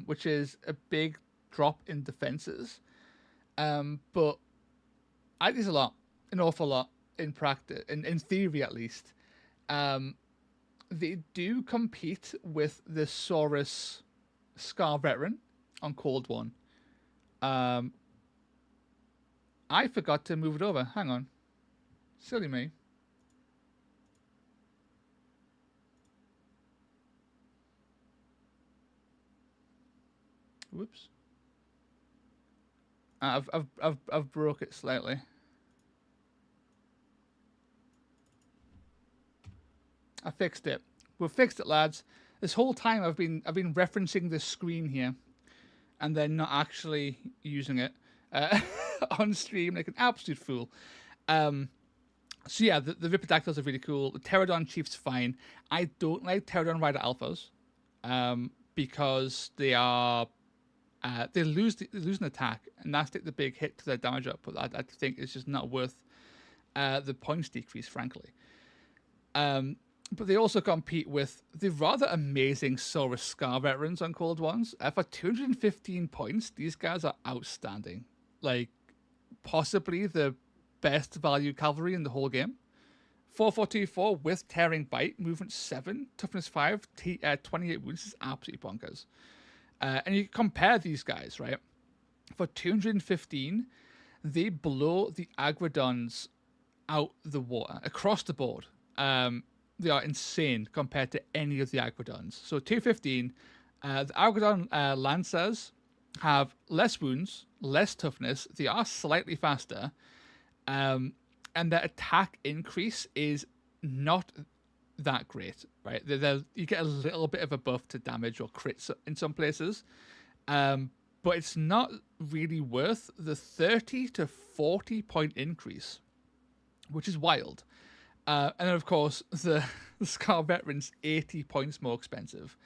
which is a big drop in defenses. But I think there's an awful lot in practice, in theory at least. They do compete with the Saurus Scar Veteran on Cold One. I forgot to move it over. Hang on. Silly me. Whoops. I've broke it slightly. I fixed it. We've fixed it, lads. This whole time I've been referencing this screen here, and then not actually using it on stream like an absolute fool. So yeah, the Ripodactyls are really cool. The Pterodon Chief's fine. I don't like Pterodon Rider Alphas because they are They lose an attack, and that's the big hit to their damage output. I think it's just not worth the points decrease, frankly. But they also compete with the rather amazing Saurus Scar veterans on Cold Ones. For 215 points, these guys are outstanding. Like, possibly the best value cavalry in the whole game. 4424 with Tearing Bite, movement 7, toughness 5, 28 wounds is absolutely bonkers. And you compare these guys, right? For 215, they blow the Agrodons out the water across the board. They are insane compared to any of the Agrodons. So 215, the Agrodon Lancers have less wounds, less toughness. They are slightly faster. And their attack increase is not that great, right? You get a little bit of a buff to damage or crits in some places. But it's not really worth the 30 to 40 point increase, which is wild. And then, of course, the Scar Veteran's 80 points more expensive.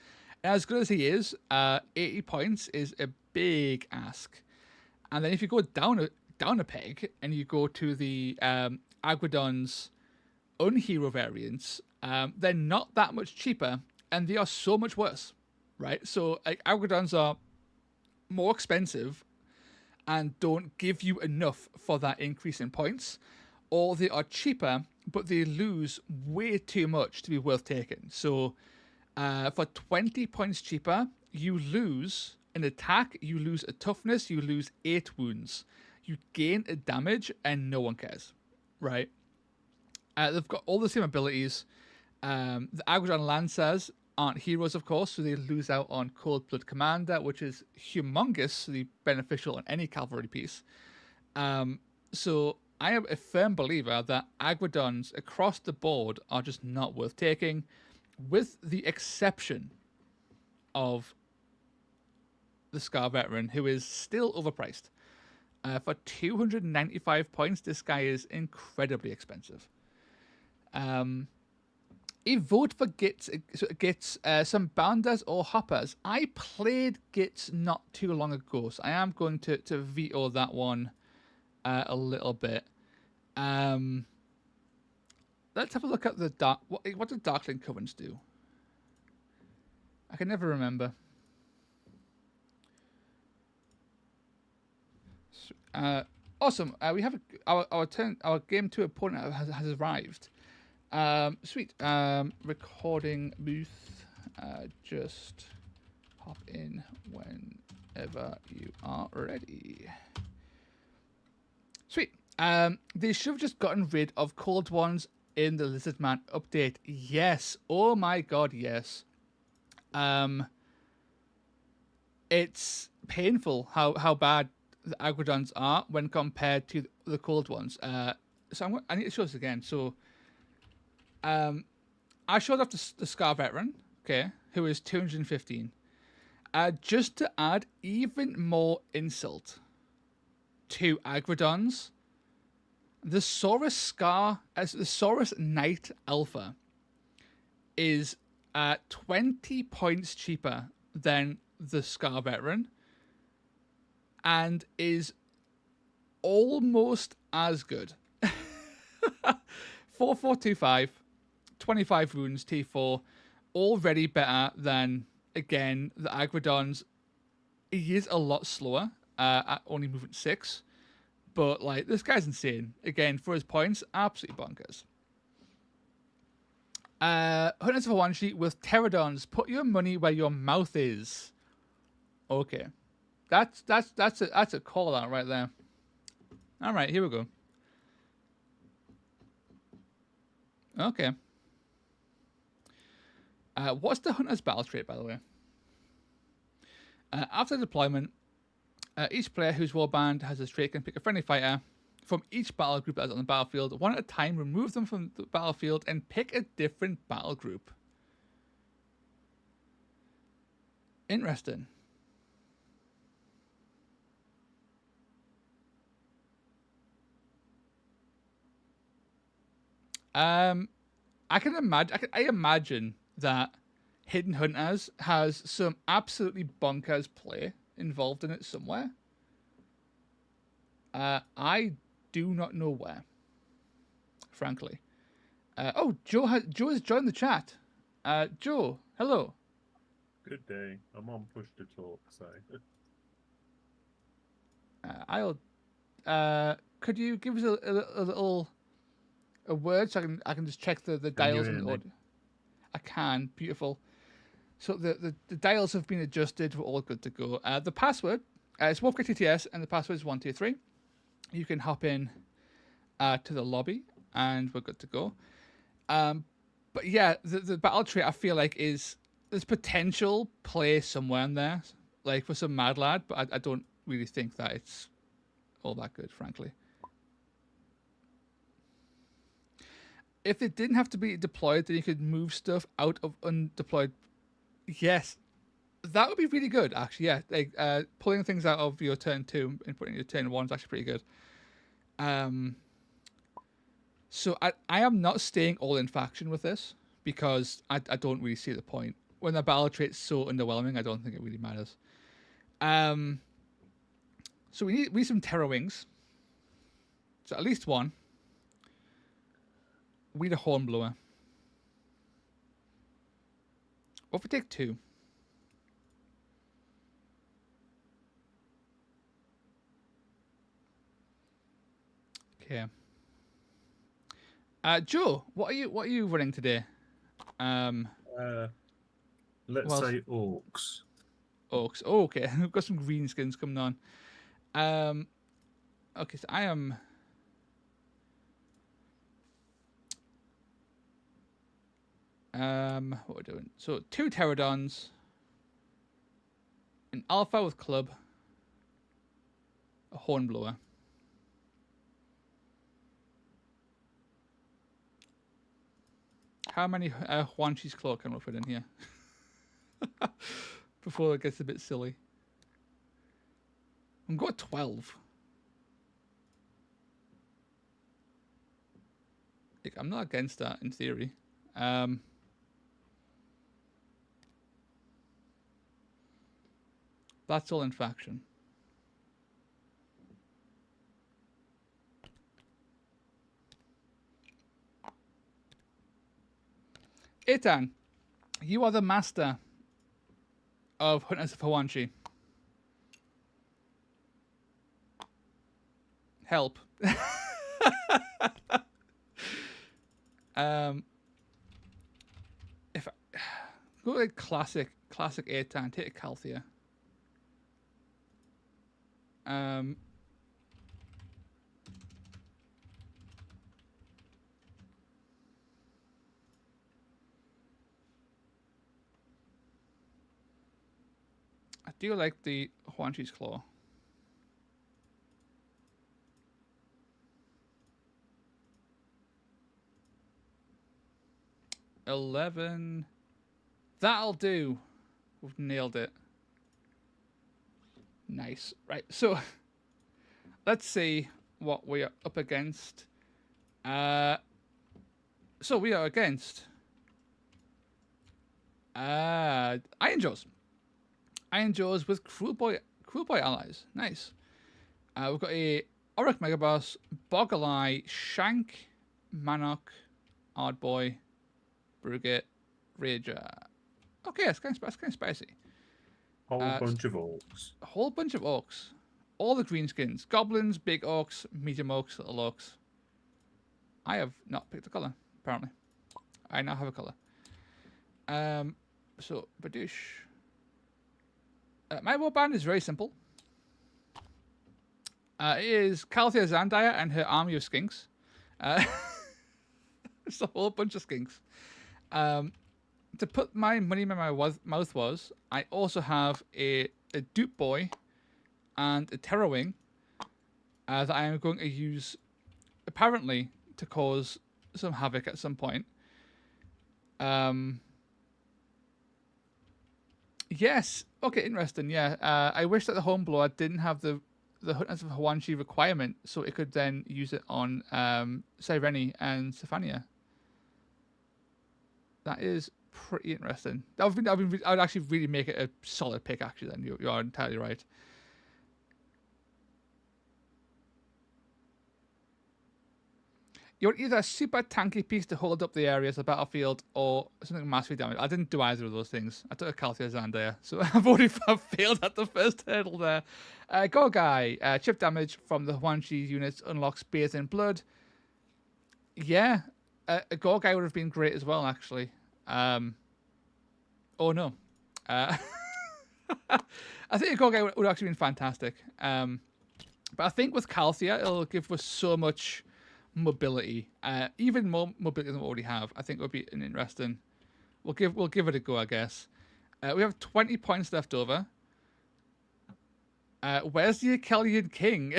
And as good as he is, 80 points is a big ask. And then if you go down a peg and you go to the Agrodon's unhero variants, they're not that much cheaper, and they are so much worse, right? So Agrodons are more expensive and don't give you enough for that increase in points, or they are cheaper but they lose way too much to be worth taking. So for 20 points cheaper, you lose an attack, you lose a toughness, you lose 8 wounds. You gain a damage and no one cares, right? They've got all the same abilities. The Agrodon Lancers aren't heroes, of course, so they lose out on Cold Blood Commander, which is humongously beneficial on any cavalry piece. So I am a firm believer that Agrodons across the board are just not worth taking, with the exception of the Scar Veteran, who is still overpriced. For 295 points, this guy is incredibly expensive. A vote for Gits, some bounders or hoppers. I played Gits not too long ago, so I am going to veto that one a little bit. Let's have a look at the dark. What do Darkling Covenants do? I can never remember. Awesome. We have our game 2 opponent has arrived. Sweet. Recording booth. Just hop in whenever you are ready. Sweet. They should have just gotten rid of Cold Ones in the Lizardman update. Yes. Oh my god, yes. It's painful how bad the Agrodons are when compared to the Cold Ones. So I need to show this again. So I showed off the Scar Veteran, okay, who is 215. Just to add even more insult to Agrodons, the Saurus Scar, as the Saurus Knight Alpha, is 20 points cheaper than the Scar Veteran, and is almost as good. 4425, 25 wounds, T4, already better than, again, the Agrodons. He is a lot slower, at only movement 6. But, like, this guy's insane. Again, for his points, absolutely bonkers. Hunters for one sheet with Pterodons. Put your money where your mouth is. Okay. That's a call out right there. All right, here we go. Okay. What's the Hunter's battle trait, by the way? After deployment, each player whose warband has a trait can pick a friendly fighter from each battle group that is on the battlefield. One at a time, remove them from the battlefield and pick a different battle group. Interesting. I imagine that Hidden Hunters has some absolutely bonkers play involved in it somewhere. I do not know where, frankly. Joe has joined the chat. Joe, hello. Good day. I'm on push to talk, so. Could you give us a little word so I can just check the dials and the audio? I can. Beautiful. So the dials have been adjusted. We're all good to go. The password is Warcry TTS, and the password is 123. You can hop in to the lobby, and we're good to go. But yeah, the battle trait I feel like there's potential play somewhere in there, like for some mad lad, but I don't really think that it's all that good, frankly. If it didn't have to be deployed, then you could move stuff out of undeployed. Yes, that would be really good, actually. Yeah, like pulling things out of your turn 2 and putting your turn 1 is actually pretty good. So I am not staying all in faction with this because I don't really see the point. When the battle trait's so underwhelming, I don't think it really matters. So we need some Terror Wings. So at least one. We need a Hornblower. What if we take 2? Okay. Joe, what are you running today? Let's say orcs. Orcs. Oh, okay. We've got some green skins coming on. Okay, so I am. What we're doing? So 2 Pterodons, an Alpha with club, a Hornblower. How many Huanchi's Claw can we fit in here? Before it gets a bit silly. I'm going 12. Like, I'm not against that in theory. That's all in faction. Itan, you are the master of Hunters of Hawanchi. Help. If I go like classic Itan, take a Calthea. I do like the Huanchi's Claw. $11. That'll do. We've nailed it. Nice. Right, so let's see what we are up against. So we are against Iron Jaws. Iron Jaws with Cruel Boy allies. Nice. We've got a Auric Megaboss, Boggle-Eye, Shank, Manok, Ardboy, Brugit, Rager. Okay, that's kind of spicy. Whole bunch of orcs. A whole bunch of orcs. All the greenskins. Goblins, big orcs, medium orcs, little orcs. I have not picked a colour, apparently. I now have a colour. So, Badoosh. My warband is very simple. It is Calthea Zandaya and her army of skinks. It's a whole bunch of skinks. To put my money where my mouth was, I also have a Dupe Boy and a Terror Wing that I am going to use, apparently, to cause some havoc at some point. Yes. Okay, interesting. Yeah. I wish that the Hornblower didn't have the Hunters of Hawanchi requirement, so it could then use it on Sireni and Stephania. That is pretty interesting. I'd actually really make it a solid pick. Actually, then you are entirely right. You're either a super tanky piece to hold up the area of the battlefield, or something massively damage. I didn't do either of those things. I took a Calthea Zandaya, so I've already failed at the first hurdle there. Gorgai, chip damage from the Huanchi units unlocks Bathe in Blood. Yeah, a Gorgai would have been great as well, actually. Oh no. I think a Gorgai would have actually been fantastic. But I think with Calthea, it'll give us so much mobility, even more mobility than we already have. I think it would be an interesting. We'll give it a go, I guess. We have 20 points left over. Where's the Achillean King?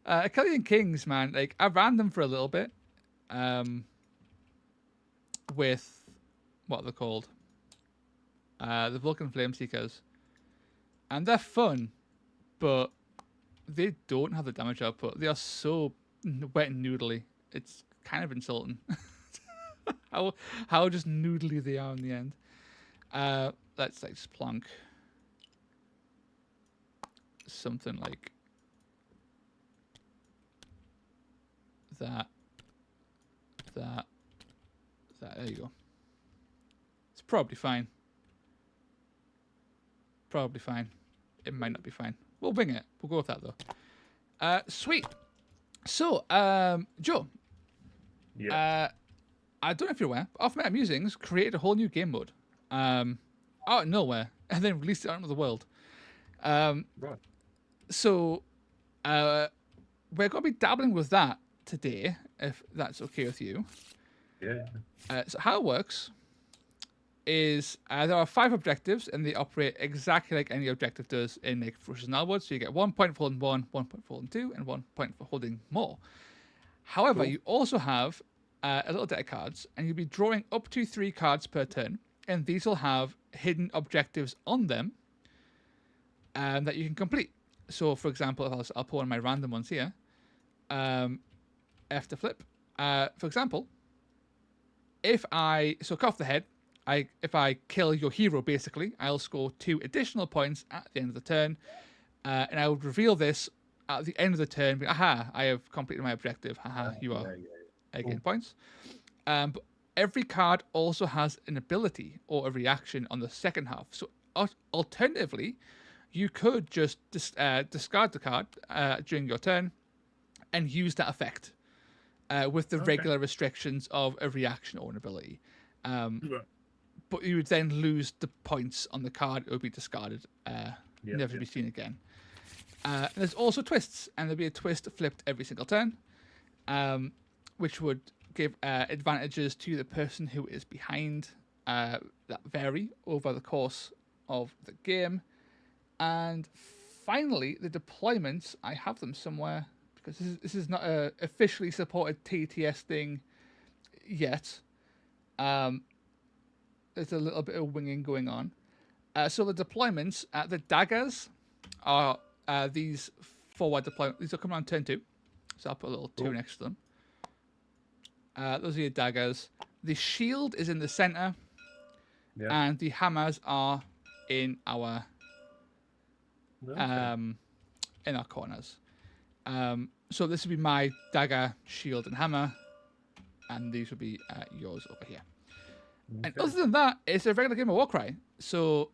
Achillean Kings, man. Like, I ran them for a little bit. With what they're called, the Vulcan Flame Seekers, and they're fun, but they don't have the damage output. They are so wet and noodly. It's kind of insulting. how just noodly they are in the end. Let's like just plonk something like that. There you go. It's probably fine. Probably fine. It might not be fine. We'll wing it. We'll go with that though. Sweet. So, Joe. Yeah. I don't know if you're aware, but Off Meta Musings created a whole new game mode. Out of nowhere, and then released it out into the world. Right. So, we're going to be dabbling with that today, if that's okay with you. Yeah. So how it works is there are 5 objectives, and they operate exactly like any objective does in like Ferocious Gnarlwood. So you get 1 point for holding 1, 1 point for holding 2, and 1 point for holding more. However, you also have a little deck of cards, and you'll be drawing up to 3 cards per turn, and these will have hidden objectives on them that you can complete. So, for example, if I'll pull one of my random ones here. F to flip. For example, if I cut off the head, if I kill your hero, basically, I'll score 2 additional points at the end of the turn, and I would reveal this at the end of the turn. Aha! I have completed my objective. Haha! You are again points. But every card also has an ability or a reaction on the second half. So alternatively, you could just discard the card during your turn and use that effect with the regular restrictions of a reaction or an ability. But you would then lose the points on the card. It would be discarded, never to be seen again. There's also twists, and there'll be a twist flipped every single turn, which would give advantages to the person who is behind that vary over the course of the game. And finally, the deployments, I have them somewhere, because this is not a officially supported TTS thing yet. There's a little bit of winging going on. So the deployments, the daggers are these forward deployments. These will come on turn 2. So I'll put a little 2 next to them. Those are your daggers. The shield is in the center. Yeah. And the hammers are in our corners. So this would be my dagger, shield, and hammer. And these would be yours over here. Okay. And other than that, it's a regular game of Warcry. So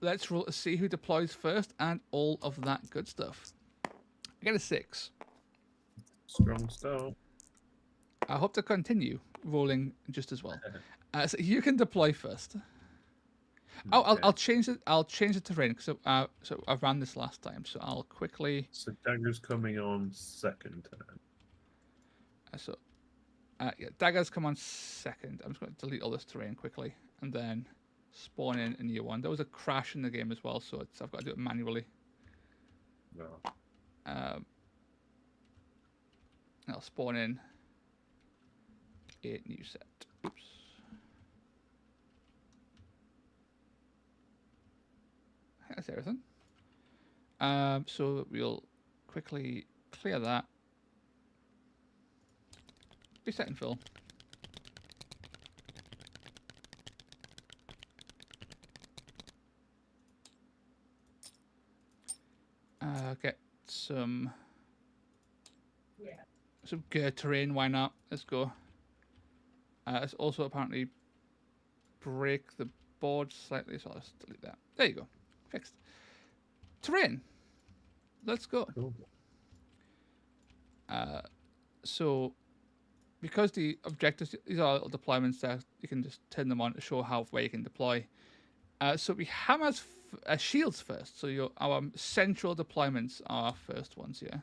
let's roll to see who deploys first and all of that good stuff. I get a 6. Strong start. I hope to continue rolling just as well. So you can deploy first. Oh, okay. I'll change it. I'll change the terrain. So I ran this last time. So I'll quickly. So dagger's coming on second turn. Yeah, daggers come on second. I'm just going to delete all this terrain quickly and then spawn in a new one. There was a crash in the game as well, so I've got to do it manually. No. I'll spawn in a new set. Oops. That's everything. So we'll quickly clear that. be set and fill. Get some good terrain. Why not? Let's go. Let's also apparently break the board slightly, so let's delete that. There you go. Fixed. Terrain. Let's go. Cool. So, because the objectives, these are little deployments that you can just turn them on to show how where you can deploy. So we have as shields first. So our central deployments are our first ones here.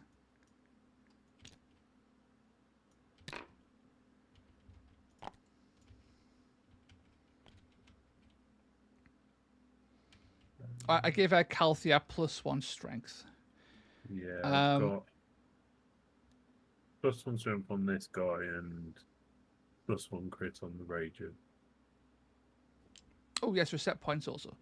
I gave her Calthea +1 strength. Yeah, I've got +1 strength on this guy and +1 crit on the Rager. Oh yes, reset points also.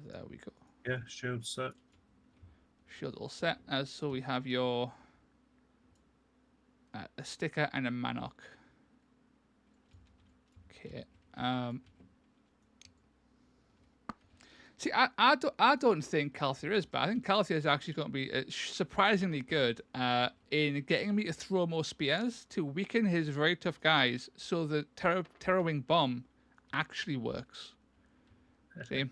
There we go. Yeah, shield set. Shield all set. So we have your a sticker and a Manok. Okay. See, I don't think Calthea is bad. I think Calthea is actually going to be surprisingly good in getting me to throw more spears to weaken his very tough guys, so the Terror Wing bomb actually works. See,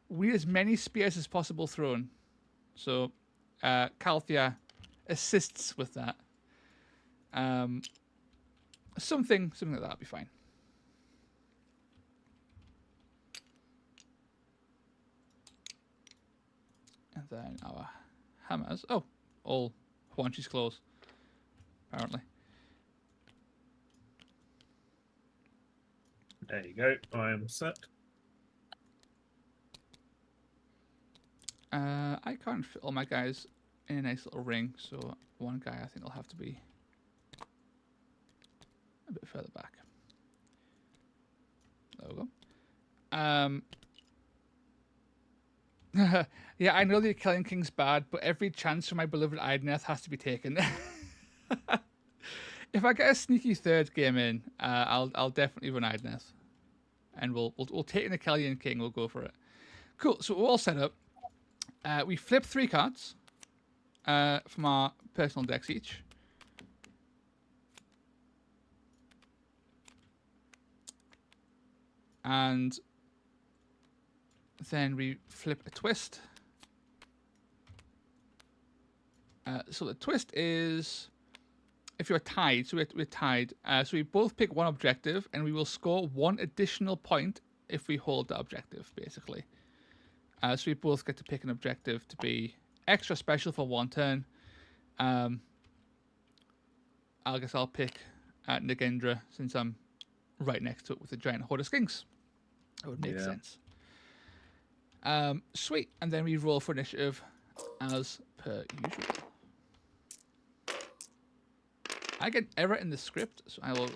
we need as many spears as possible thrown, so Calthea assists with that. Something like that would be fine. And then our hammers. Oh, all Huanchi's claws, apparently. There you go. I am set. I can't fit all my guys in a nice little ring, so one guy I think will have to be a bit further back. There we go. Yeah, I know the Killing King's bad, but every chance for my beloved Idoneth has to be taken. If I get a sneaky third game in, I'll definitely run Idoneth, and we'll take the Killing King. We'll go for it. Cool. So we're all set up. We flip 3 cards from our personal decks each. And then we flip a twist. So the twist is if you're tied, so we're tied. So we both pick one objective, and we will score 1 additional point if we hold that objective, basically. So we both get to pick an objective to be extra special for 1 turn. I guess I'll pick Nagendra, since I'm right next to it with a giant horde of skinks. That would make sense. Sweet. And then we roll for initiative as per usual. I get error in the script, so I will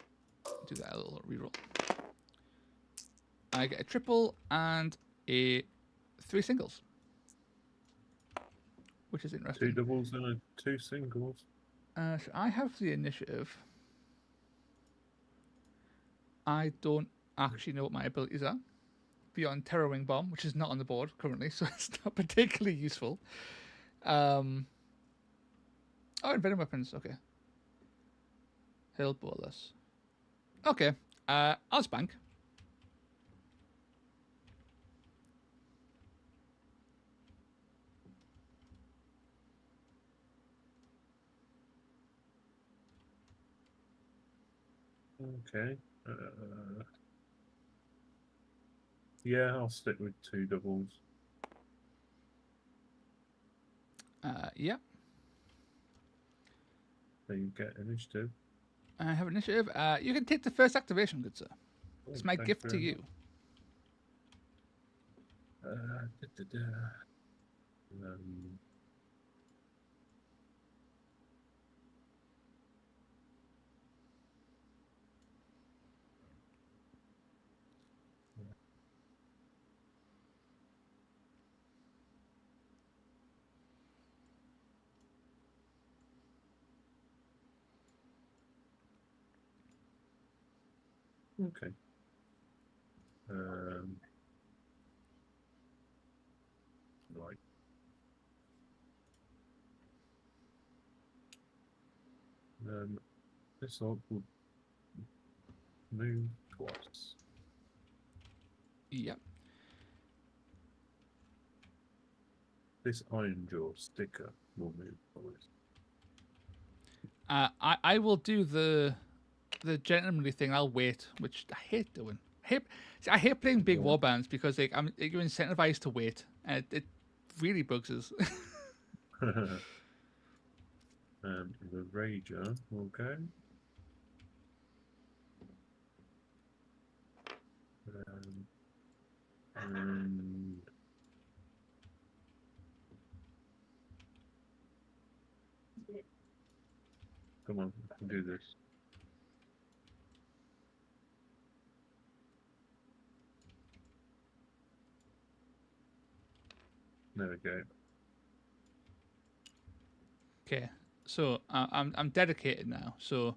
do that a little reroll. I get a triple and a 3 singles, which is interesting. 2 doubles and 2 singles. So I have the initiative. I don't actually know what my abilities are beyond Terror Wing Bomb, which is not on the board currently, so it's not particularly useful. Oh, and Venom Weapons. Okay. Hill Bolus. Okay. I'll just bank. Okay. Yeah, I'll stick with 2 doubles. Yeah. There you get initiative. I have initiative. You can take the first activation, good sir. It's my Thank gift you to very you. Okay. Right. This orc will move twice. Yep. This iron jaw sticker will move twice. I will do the gentlemanly thing. I'll wait, which I hate doing. I hate playing big warbands because like you're incentivized to wait, and it really bugs us. And the rager will go. And come on, I can do this. There we go. Okay, so I'm dedicated now. So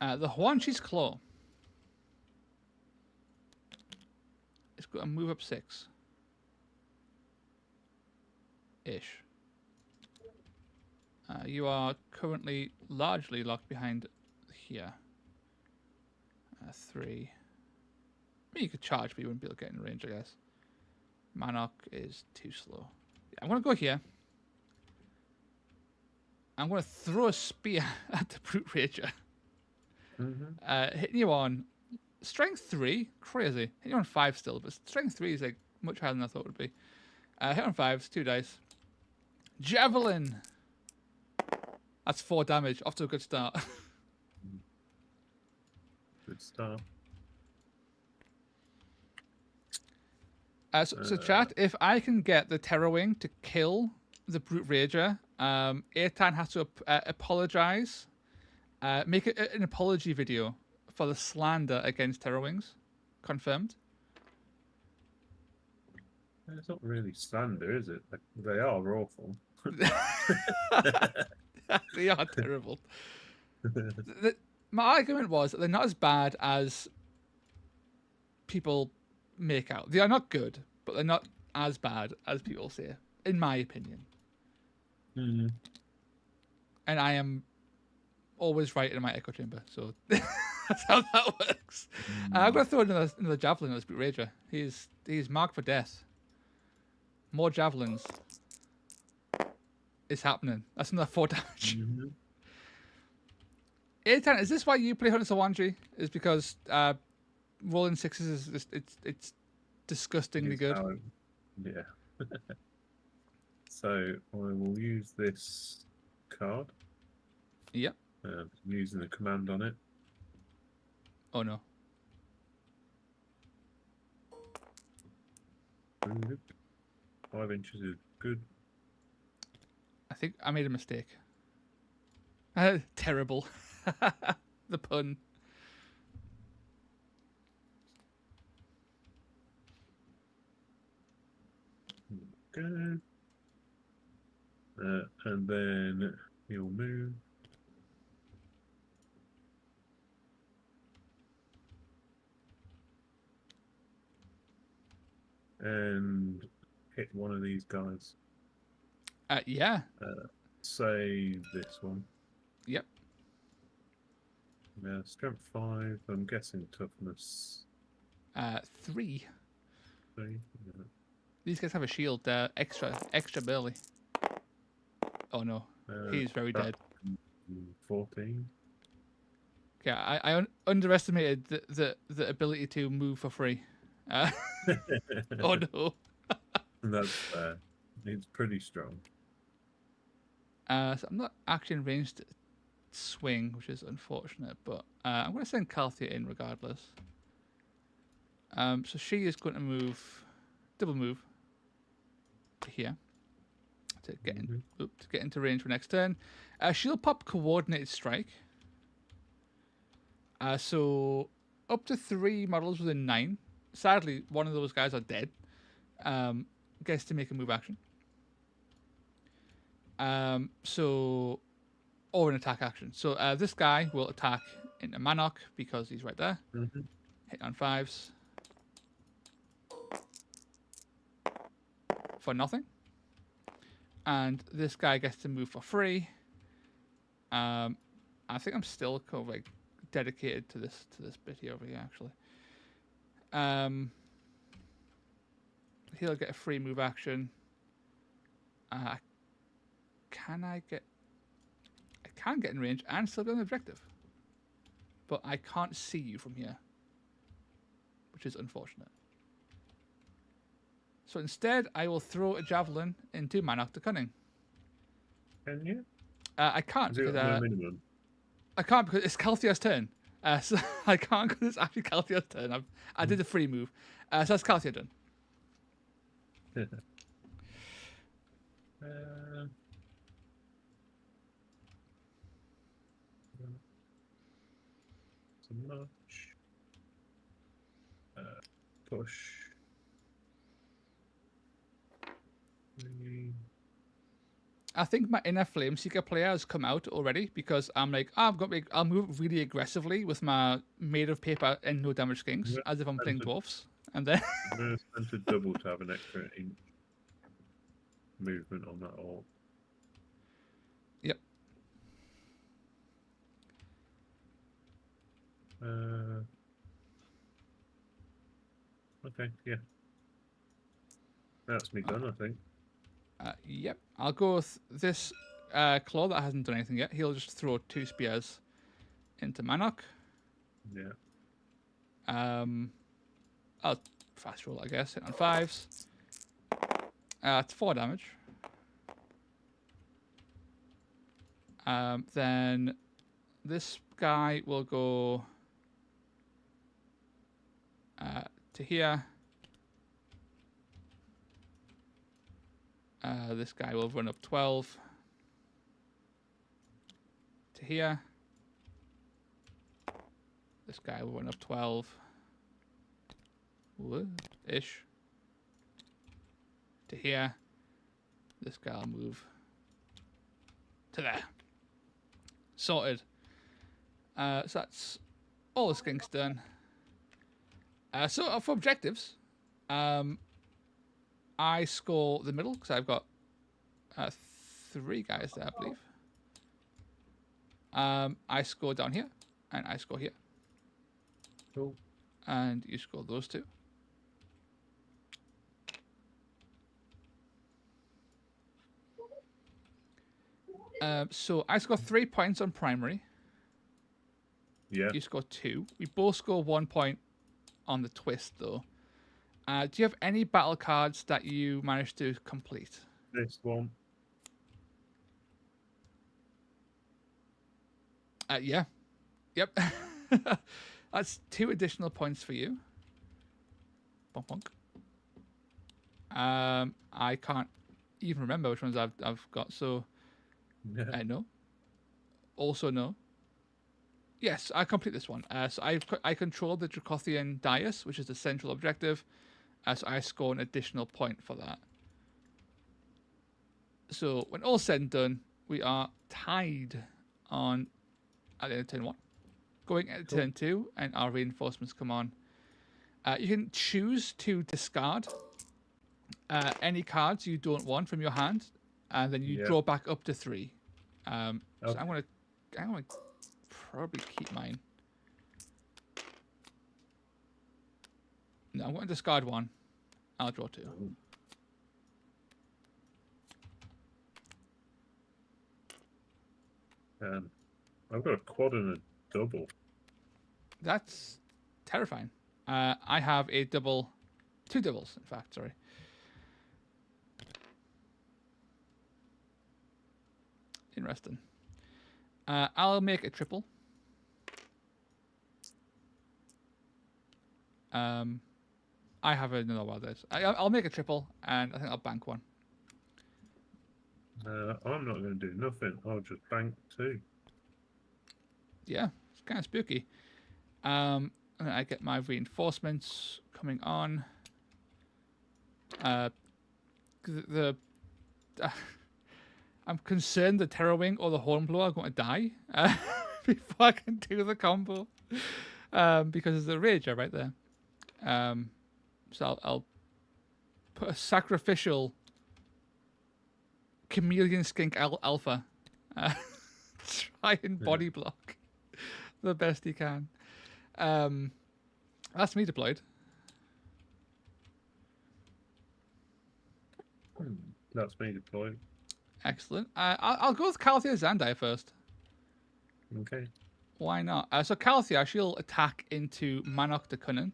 the Huanchi's Claw. It's got to move up 6 ish. You are currently largely locked behind here. 3. I mean, you could charge, but you wouldn't be able to get in range, I guess. Monarch is too slow. Yeah, I'm going to go here. I'm going to throw a spear at the Brute Rager. Hitting you on Strength 3. Crazy. Hitting you on 5 still, but Strength 3 is like much higher than I thought it would be. Hit on 5s, 2 dice. Javelin! That's 4 damage. Off to a good start. Good start. So chat, if I can get the Terror Wing to kill the Brute Rager, Aitan has to apologize, make an apology video for the slander against Terror Wings. Confirmed. It's not really slander, is it? Like, they are awful. They are terrible. My argument was that they're not as bad as people make out. They are not good, but they're not as bad as people say, in my opinion. Mm-hmm. And I am always right in my echo chamber, so that's how that works. I'm going to throw another javelin at this Brute Rager. He's marked for death. More javelins. It's happening. That's another 4 damage. Mm-hmm. Aitan, is this why you play Hunter Sawandri? Is because rolling 6s is just, it's disgustingly good. Yeah. So I will use this card. Yep. Using the command on it. Oh no. 5 inches is good. I think I made a mistake. Terrible. The pun. Good. And then he'll move. And hit one of these guys. Yeah. Say this one. Yep. Strength 5. I'm guessing toughness 3. 3. Yeah. These guys have a shield. Extra burly. Oh no. He's very dead. 14. Okay, I underestimated the ability to move for free. Oh no. That's fair. It's pretty strong. So I'm not actually in range to swing, which is unfortunate, but I'm going to send Calthea in regardless. So she is going to move, double move to here to get in, to get into range for next turn. She'll pop coordinated strike. So up to 3 models within 9. Sadly, one of those guys are dead. Gets to make a move action. So, or an attack action. So this guy will attack into Manok because he's right there. Hit on 5s. For nothing. And this guy gets to move for free. I think I'm still kind of like dedicated to this bit here over here actually. He'll get a free move action. Can I get? I can get in range and still get an objective, but I can't see you from here, which is unfortunate. So instead, I will throw a javelin into Manok the Cunning. Can you? I can't Is it because no minimum? I can't because it's Calthea's turn. So I can't because it's actually Calthea's turn. I did a free move, so that's Calthea done. So much. Push. I think my inner Flameseeker player has come out already because I'm like, oh, I'll move really aggressively with my made of paper and no damage skinks, as if I'm playing dwarfs, and then I'm going to spend a double to have an extra inch movement on that orc. Yep. Okay, yeah. That's me done, I think. Yep. I'll go with this claw that hasn't done anything yet. He'll just throw 2 spears into Manok. Yeah. I'll fast roll, I guess. Hit on 5s. It's 4 damage. Then this guy will go to here. This guy will run up 12 to here. This guy will run up 12 ish to here. This guy will move to there. Sorted. So that's all the skinks done. So for objectives, I score the middle because I've got 3 guys there, I believe. I score down here, and I score here. Cool. And you score those 2. So I score 3 points on primary. Yeah. You score 2. We both score 1 point on the twist, though. Do you have any battle cards that you managed to complete? This one. Yeah. Yep. That's 2 additional points for you. Bonk, bonk. I can't even remember which ones I've got, so no. Also no. Yes, I complete this one. So I control the Dracothian dais, which is the central objective. So I score an additional point for that. So when all's said and done, we are tied on at the end of turn 1. Going into turn 2, and our reinforcements come on. You can choose to discard any cards you don't want from your hand, and then you draw back up to 3. So I'm gonna probably keep mine. No, I'm going to discard 1. I'll draw 2. I've got a quad and a double. That's terrifying. I have a double, 2 doubles, in fact, sorry. Interesting. I'll make a triple. I have another one of those. I'll make a triple, and I think I'll bank 1. I'm not going to do nothing. I'll just bank 2. Yeah, it's kind of spooky. And I get my reinforcements coming on. I'm concerned the Terrorwing or the Hornblower are going to die before I can do the combo. because there's a rager right there. So I'll put a sacrificial chameleon skink alpha. Try and body block the best he can. That's me deployed. That's me deployed. Excellent. I'll go with Calthea Zandai first. Okay. Why not? So Calthea, she'll attack into Manok the Cunning.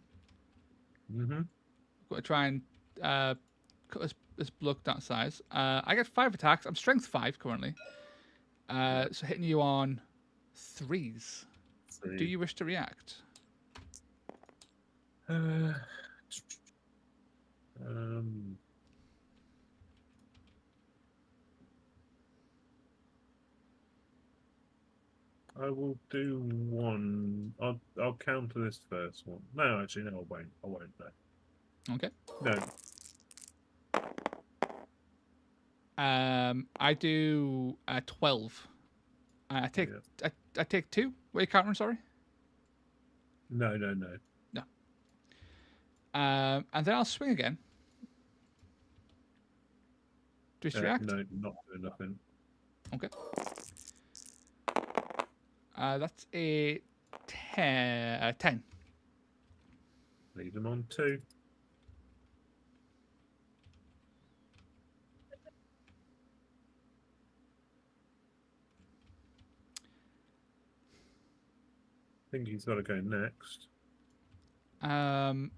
Mm-hmm. Got to try and cut this bloke that size. I get 5 attacks. I'm strength 5 currently. So hitting you on 3s. Do you wish to react? I will do one. I'll counter this first one. No, actually, no, I won't. I won't. No. Okay. No. I do 12. I take I take 2. What are you countering? Sorry. No. No. And then I'll swing again. Do you react? No, not doing nothing. Okay. That's a 10. Leave them on 2. I think he's got to go next. I'm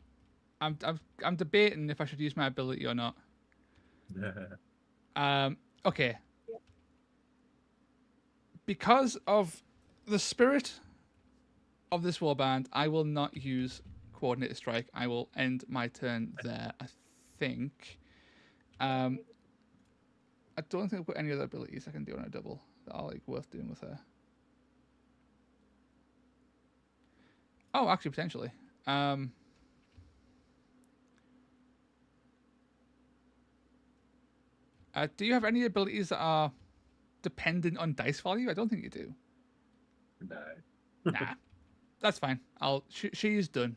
debating if I should use my ability or not. Okay. Because of the spirit of this warband, I will not use coordinated strike. I will end my turn there, I think. I don't think I've got any other abilities I can do on a double that are like worth doing with her. Oh, actually, potentially. Do you have any abilities that are dependent on dice value? I don't think you do. No. Nah, that's fine. She's done.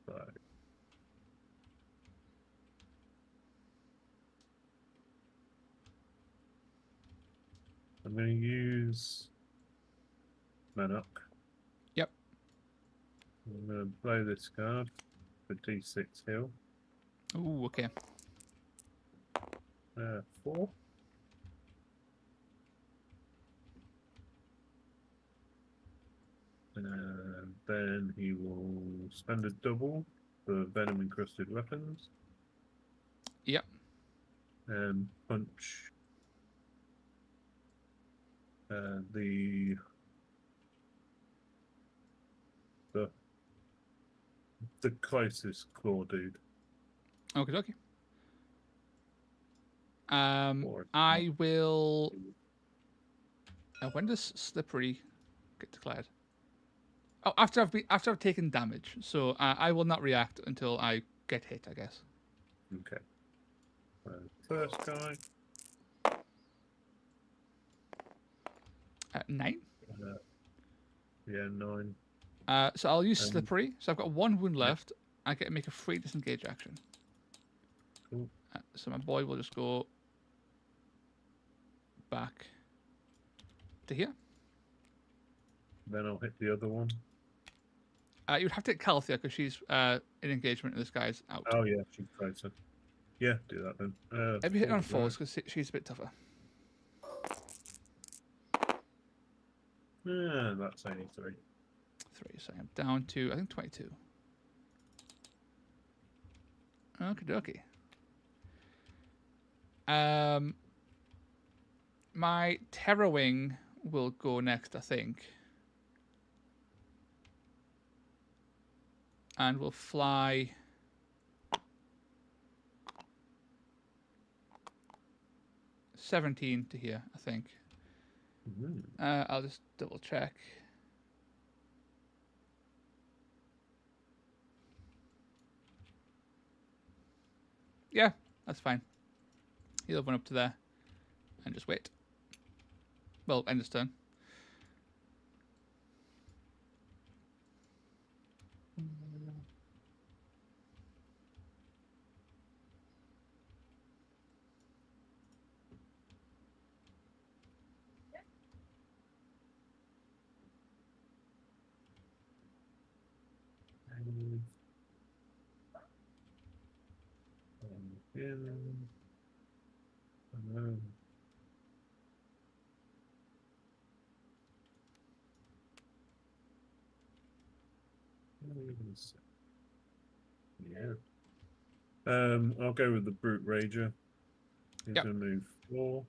Right. I'm going to use Manok. Yep. I'm going to play this card for D6 heal. Ooh, okay. 4. And then he will spend a double for venom encrusted weapons. Yep. And punch the closest claw dude. Okay, okay. I will. When does slippery get declared? Oh, after I've taken damage. So I will not react until I get hit, I guess. Okay. First guy. 9. Yeah, 9. So I'll use slippery. So I've got 1 wound left. I get to make a free disengage action. Cool. So my boy will just go back to here. Then I'll hit the other one. You'd have to hit Calthea because she's in engagement and this guy's out. Oh, yeah, she's closer. Yeah, do that then. Maybe hit on 4s because she's a bit tougher. Yeah, that's only 3. 3, so I'm down to, I think, 22. Okie dokie. My Terror Wing will go next, I think. And we'll fly 17 to here, I think. I'll just double check. Yeah, that's fine. He'll run up to there and just wait. Well, end his turn. Yeah. I'll go with the Brute Rager. He's Yep. going to move 4.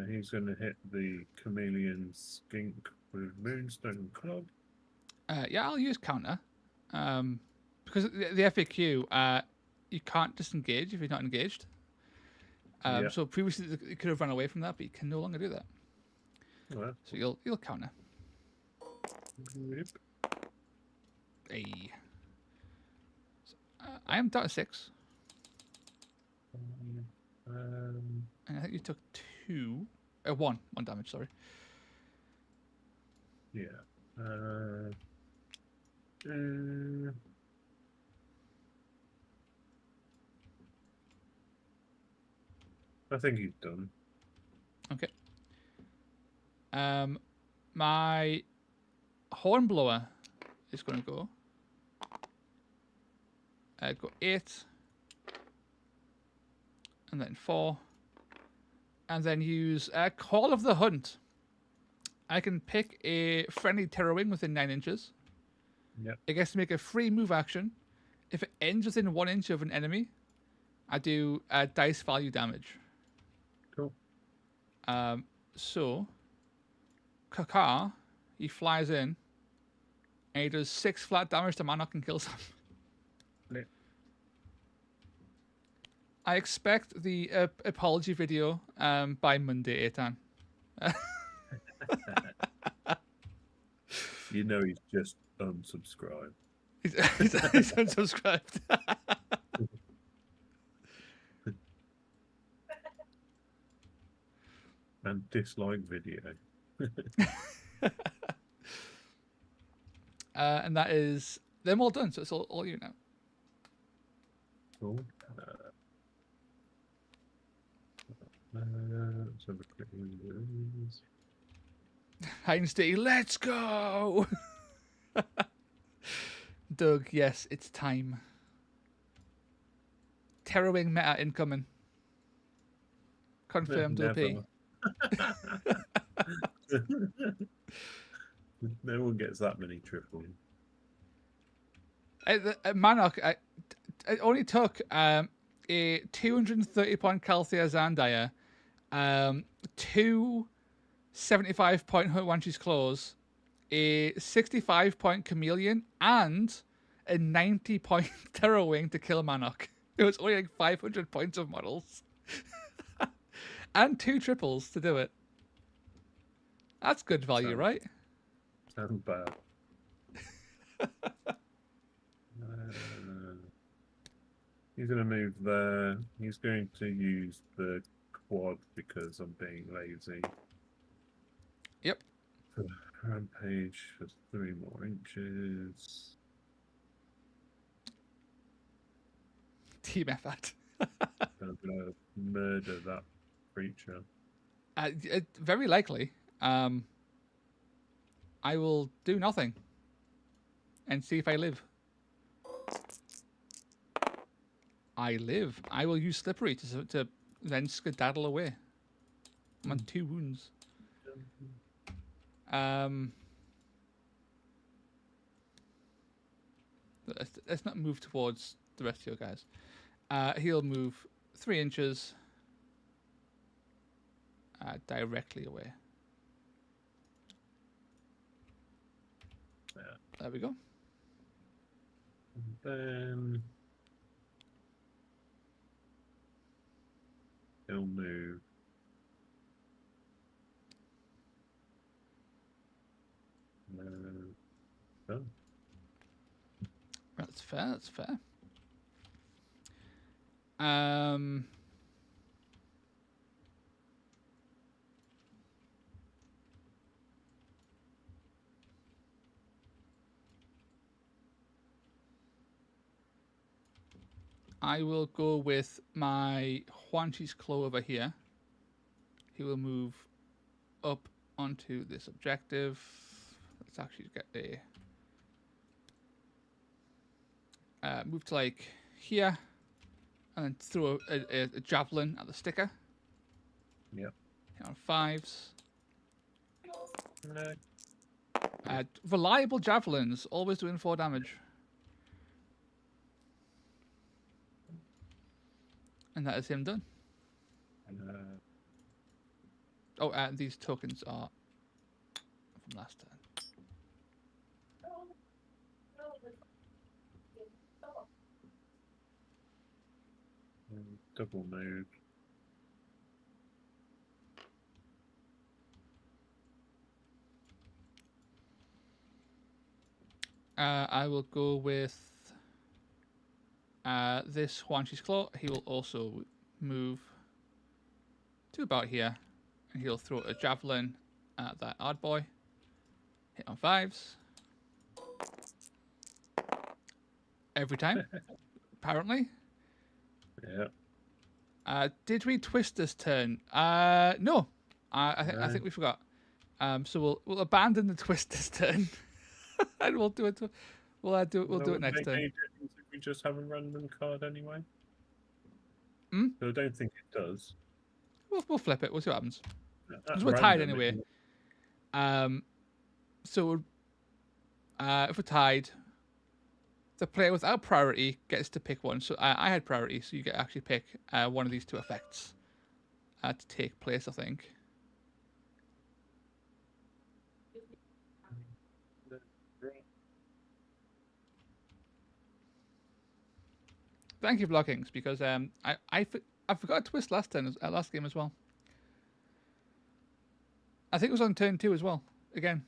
He's going to hit the Chameleon Skink with Moonstone Club. Yeah, I'll use counter. Because the FAQ, you can't disengage if you're not engaged. Yeah. So previously you could have run away from that, but you can no longer do that. Well, So you'll counter. yep. Hey. So, I am down to 6. And I think you took 2. 1 damage. Sorry. Yeah. I think he's done. Okay. My Hornblower is going to go. Go 8. And then 4. And then use Call of the Hunt. I can pick a friendly terror wing within 9 inches. Yep. It gets to make a free move action. If it ends within 1 inch of an enemy, I do dice value damage. Cool. So, Kakar, he flies in, and he does 6 flat damage to Manok and kills him. Yeah. I expect the apology video by Monday, Eitan. You know he's just unsubscribed. He's unsubscribed. And dislike video. And that is them all done, so it's all you now. Cool. Let's have a quick look at these. Heinstein, let's go! Doug, yes, it's time. Terrorwing meta incoming. Confirmed OP. No one gets that many triples. Manok, it only took a 230-point Calthea Zandaya, 2 75-point Huntwanchi's Claws, a 65-point Chameleon, and a 90-point Terror Wing to kill Manok. It was only like 500 points of models. And 2 triples to do it. That's good value, right? Sounds bad. He's going to move there. He's going to use the quad because I'm being lazy. Yep. Rampage for 3 more inches. Team effort. I'm going to murder that creature. Very likely. I will do nothing and see if I live. I live. I will use Slippery to then skedaddle away. I'm on 2 wounds. Let's not move towards the rest of you guys. He'll move 3 inches directly away. Yeah. There we go. And then he'll move. Done. fair. That's fair. Um. I will go with my Huanchi's Claw over here. He will move up onto this objective. Let's actually get a move to like here, and then throw a javelin at the sticker. Yep. Hit on 5s. No. Reliable javelins, always doing 4 damage. And that is him done. Oh, these tokens are from last turn. Double move. I will go with this Huanchi's Claw. He will also move to about here, and he'll throw a javelin at that odd boy. Hit on 5s. Every time, apparently. Yeah. Did we twist this turn? No. I think we forgot. So we'll abandon the twist this turn, and we'll do it. We'll do it next turn. If we just have a random card anyway. Hmm? So I don't think it does. We'll flip it. We'll see what happens. Because We're tied anyway. So if we're tied, the player without priority gets to pick one. So I had priority, so you get to actually pick one of these 2 effects to take place, I think. Thank you, Blockings, because I forgot to twist last turn, last game as well. I think it was on turn 2 as well. Again.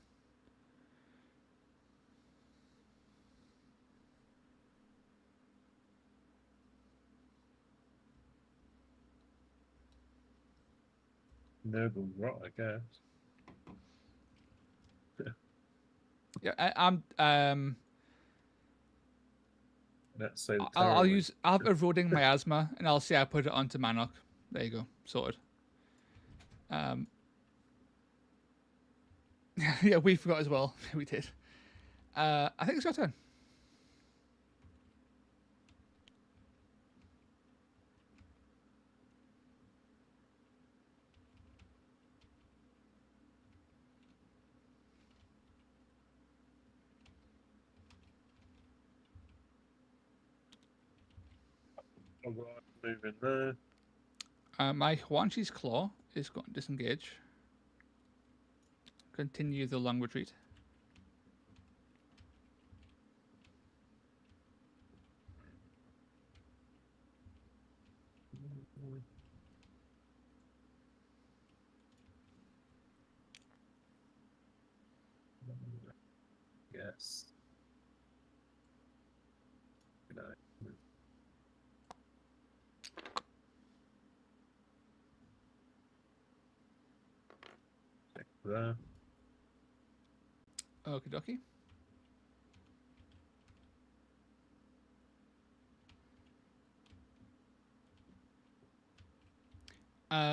Noble rot, I guess. Yeah, I'm. Let's say I'll have eroding miasma, and I'll say I put it onto Manok. There you go, sorted. Yeah, we forgot as well. We did. I think it's your turn. Move in there. My Huanchi's Claw is going to disengage. Continue the long retreat. Yes. Good night. Check there. Okie dokie.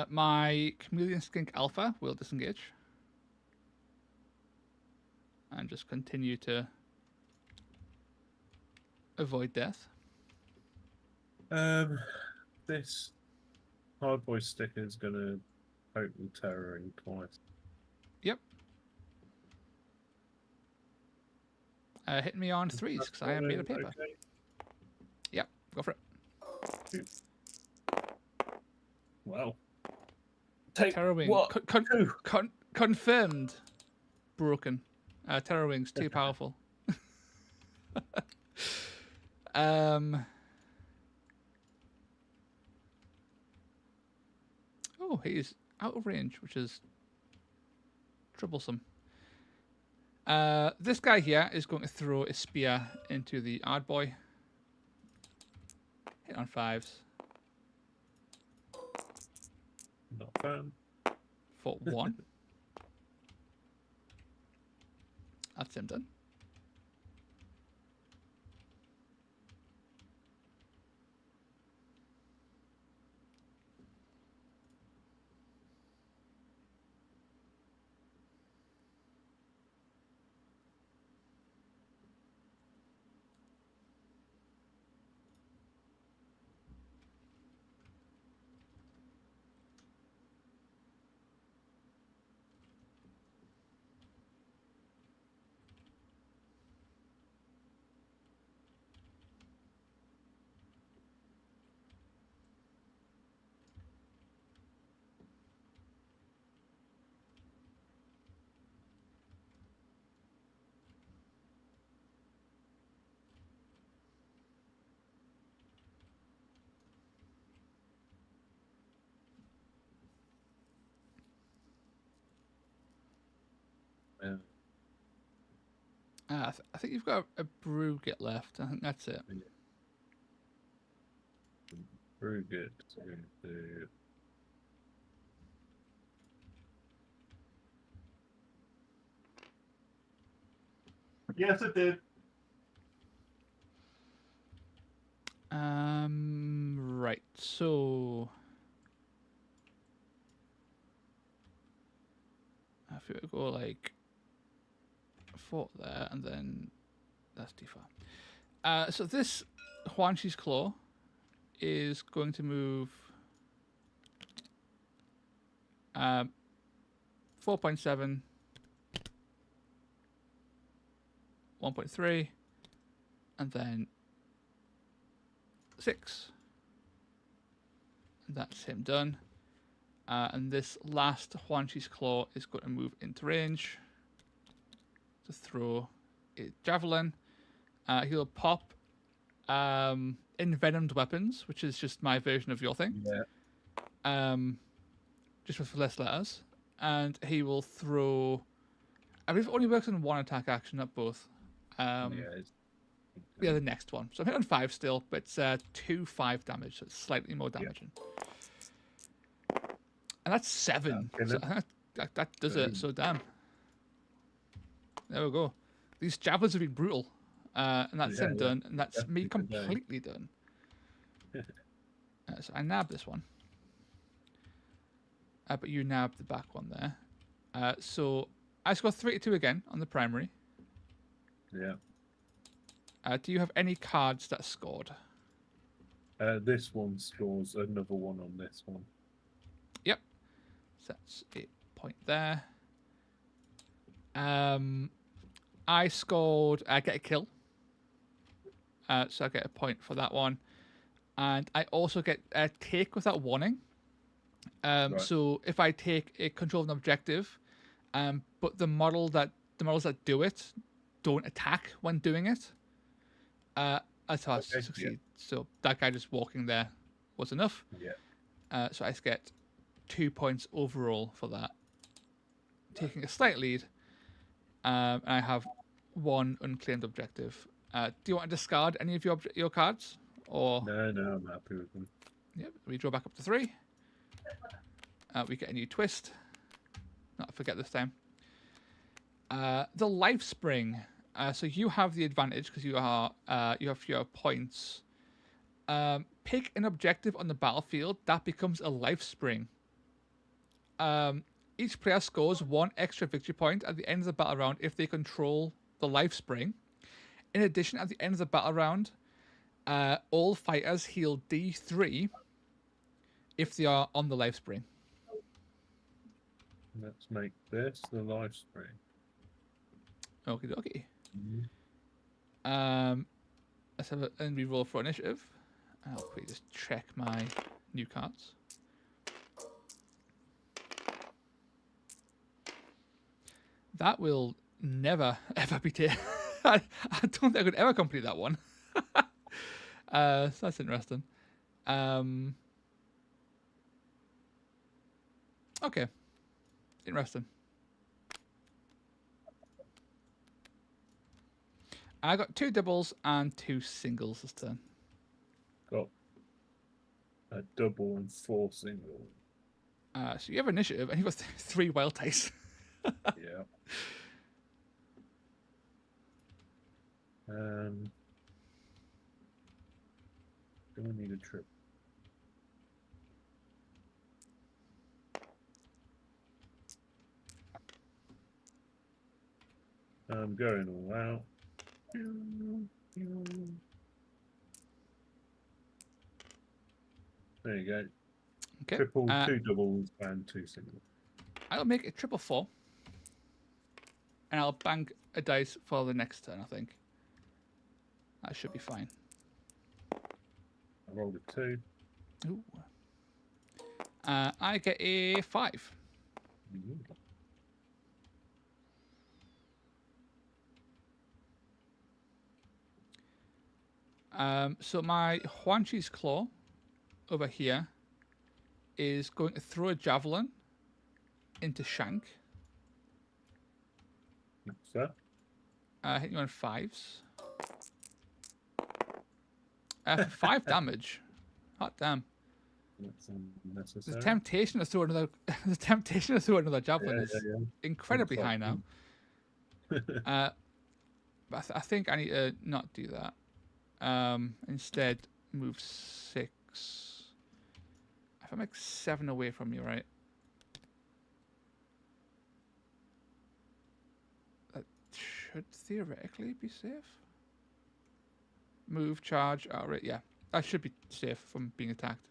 My Chameleon Skink Alpha will disengage. And just continue to avoid death. This hard boy sticker is going to potent terroring twice. Yep. Hit me on 3s because I am made of paper. Okay. Yep, go for it. Wow. Take Terrorwing. what? Confirmed. Broken. Terrorwing's too powerful. Oh, he's out of range, which is troublesome. This guy here is going to throw a spear into the Ard boy. Hit on 5s. Not a fan. For 1. That's him done. Yeah. I think you've got a brew get left. I think that's it. Very good. Yes, it did. Right. So if we go like 4 there, and then that's too far. So this Huanshi's Claw is going to move 4.7, 1.3, and then 6. And that's him done. And this last Huanshi's Claw is going to move into range to throw a javelin. He'll pop envenomed weapons, which is just my version of your thing. Yeah. Just with less letters. And he will throw. I believe it only works on 1 attack action, not both. Yeah. The next one. So I'm hitting on 5 still, but it's 2 5 damage, so it's slightly more damaging. And that's 7. So that does it. So damn. There we go. These javelins have been brutal. And that's him done, and that's me completely done. So I nab this one. But you nab the back one there. So I score 3-2 again on the primary. Yeah. Do you have any cards that scored? This one scores another one on this one. Yep. So that's a point there. I scored. I get a kill. So I get a point for that one. And I also get a take without warning. Right. So if I take a control of an objective, but the models that do it don't attack when doing it, that's how I succeed. Yeah. So that guy just walking there was enough. Yeah. So I get 2 points overall for that, taking a slight lead. And I have 1 unclaimed objective. Do you want to discard any of your cards? Or No, I'm happy with them. Yep, we draw back up to 3. We get a new twist. Not forget this time. The life spring. So you have the advantage because you have fewer points. Pick an objective on the battlefield that becomes a life spring. Each player scores 1 extra victory point at the end of the battle round if they control the life spring. In addition, at the end of the battle round, all fighters heal D3 if they are on the life spring. Let's make this the life spring. Okie dokie. Let's have a re-roll for initiative. I'll quickly just check my new cards. That will never ever be taken. I don't think I could ever complete that one. So that's interesting. Okay. Interesting. I got 2 doubles and 2 singles this turn. Cool. A double and 4 single. So you have initiative, and you've got 3 wild dice. Yeah. Do I need a trip? I'm going all out. There you go. Okay. Triple, 2 doubles, and 2 singles. I'll make it triple 4. And I'll bank a dice for the next turn, I think. That should be fine. I rolled a 2. Ooh. I get a 5. So my Huanchi's Claw over here is going to throw a javelin into Shank. What's that? Hitting you on 5s. 5 damage. Hot damn. That's unnecessary. The temptation to throw another javelin is incredibly high now. But I think I need to not do that. Instead, move 6. If I make 7 away from you, right? That should theoretically be safe. Move, charge, right, yeah. That should be safe from being attacked,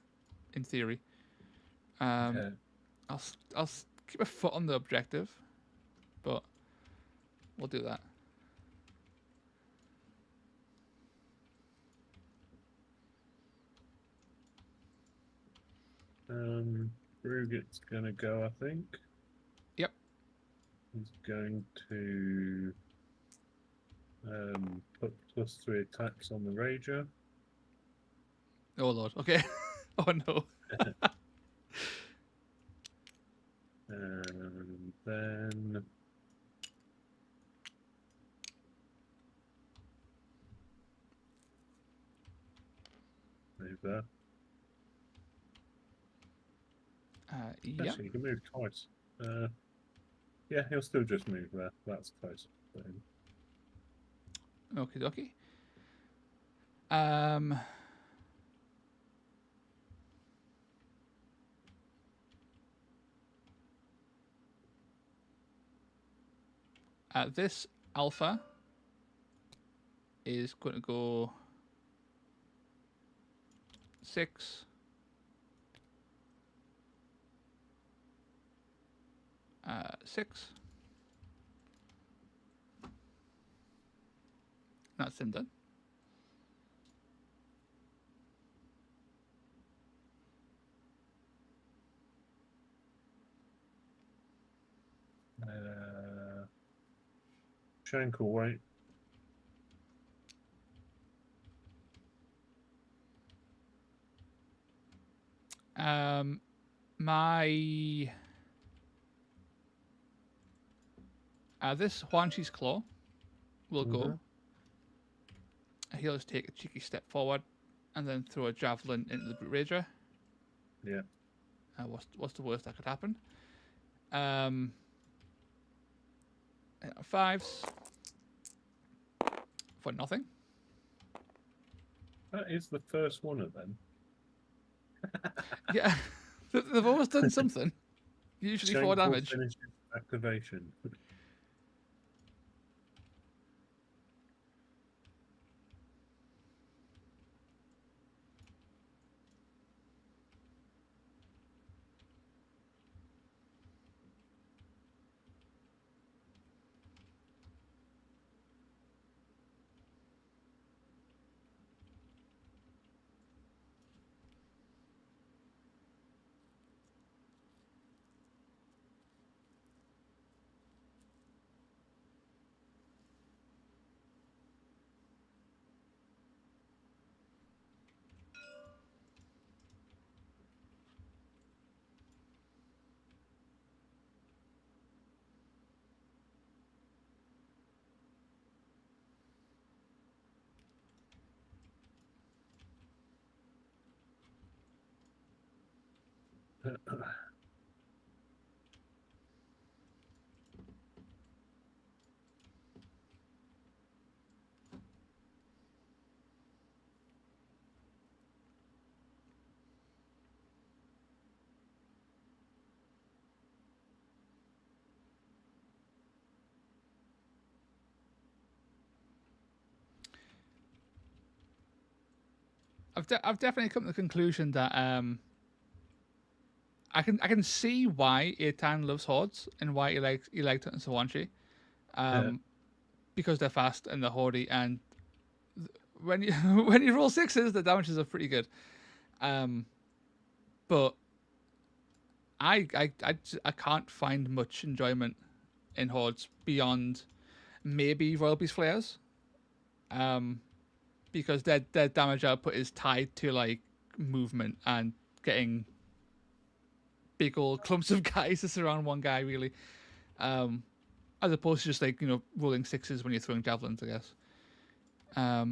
in theory. Okay. I'll keep a foot on the objective, but we'll do that. Brugit's gonna go, I think. Yep. He's going to put +3 attacks on the Rager. Oh lord. Okay. Oh no. And then move there. Yeah. Actually, you can move twice. Yeah, he'll still just move there. That's close for him. Okie dokie. This alpha is going to go 6. 6. That's him done. Shank will wait. My this Huanchi's Claw will go. He'll just take a cheeky step forward and then throw a javelin into the Brute Rager. Yeah. What's the worst that could happen? 5s for nothing. That is the first one of them. Yeah, they've always done something. Usually Shank 4 damage. will finish activation. I've definitely come to the conclusion that I can see why Eitan loves hordes and why he liked hunting Sawanchi, because they're fast and they're hardy, and when you when you roll sixes, the damages are pretty good. But I can't find much enjoyment in hordes beyond maybe Royal Beast Flares, because their damage output is tied to like movement and getting big old clumps of guys to surround one guy, really, as opposed to just like rolling sixes when you're throwing javelins, I guess. I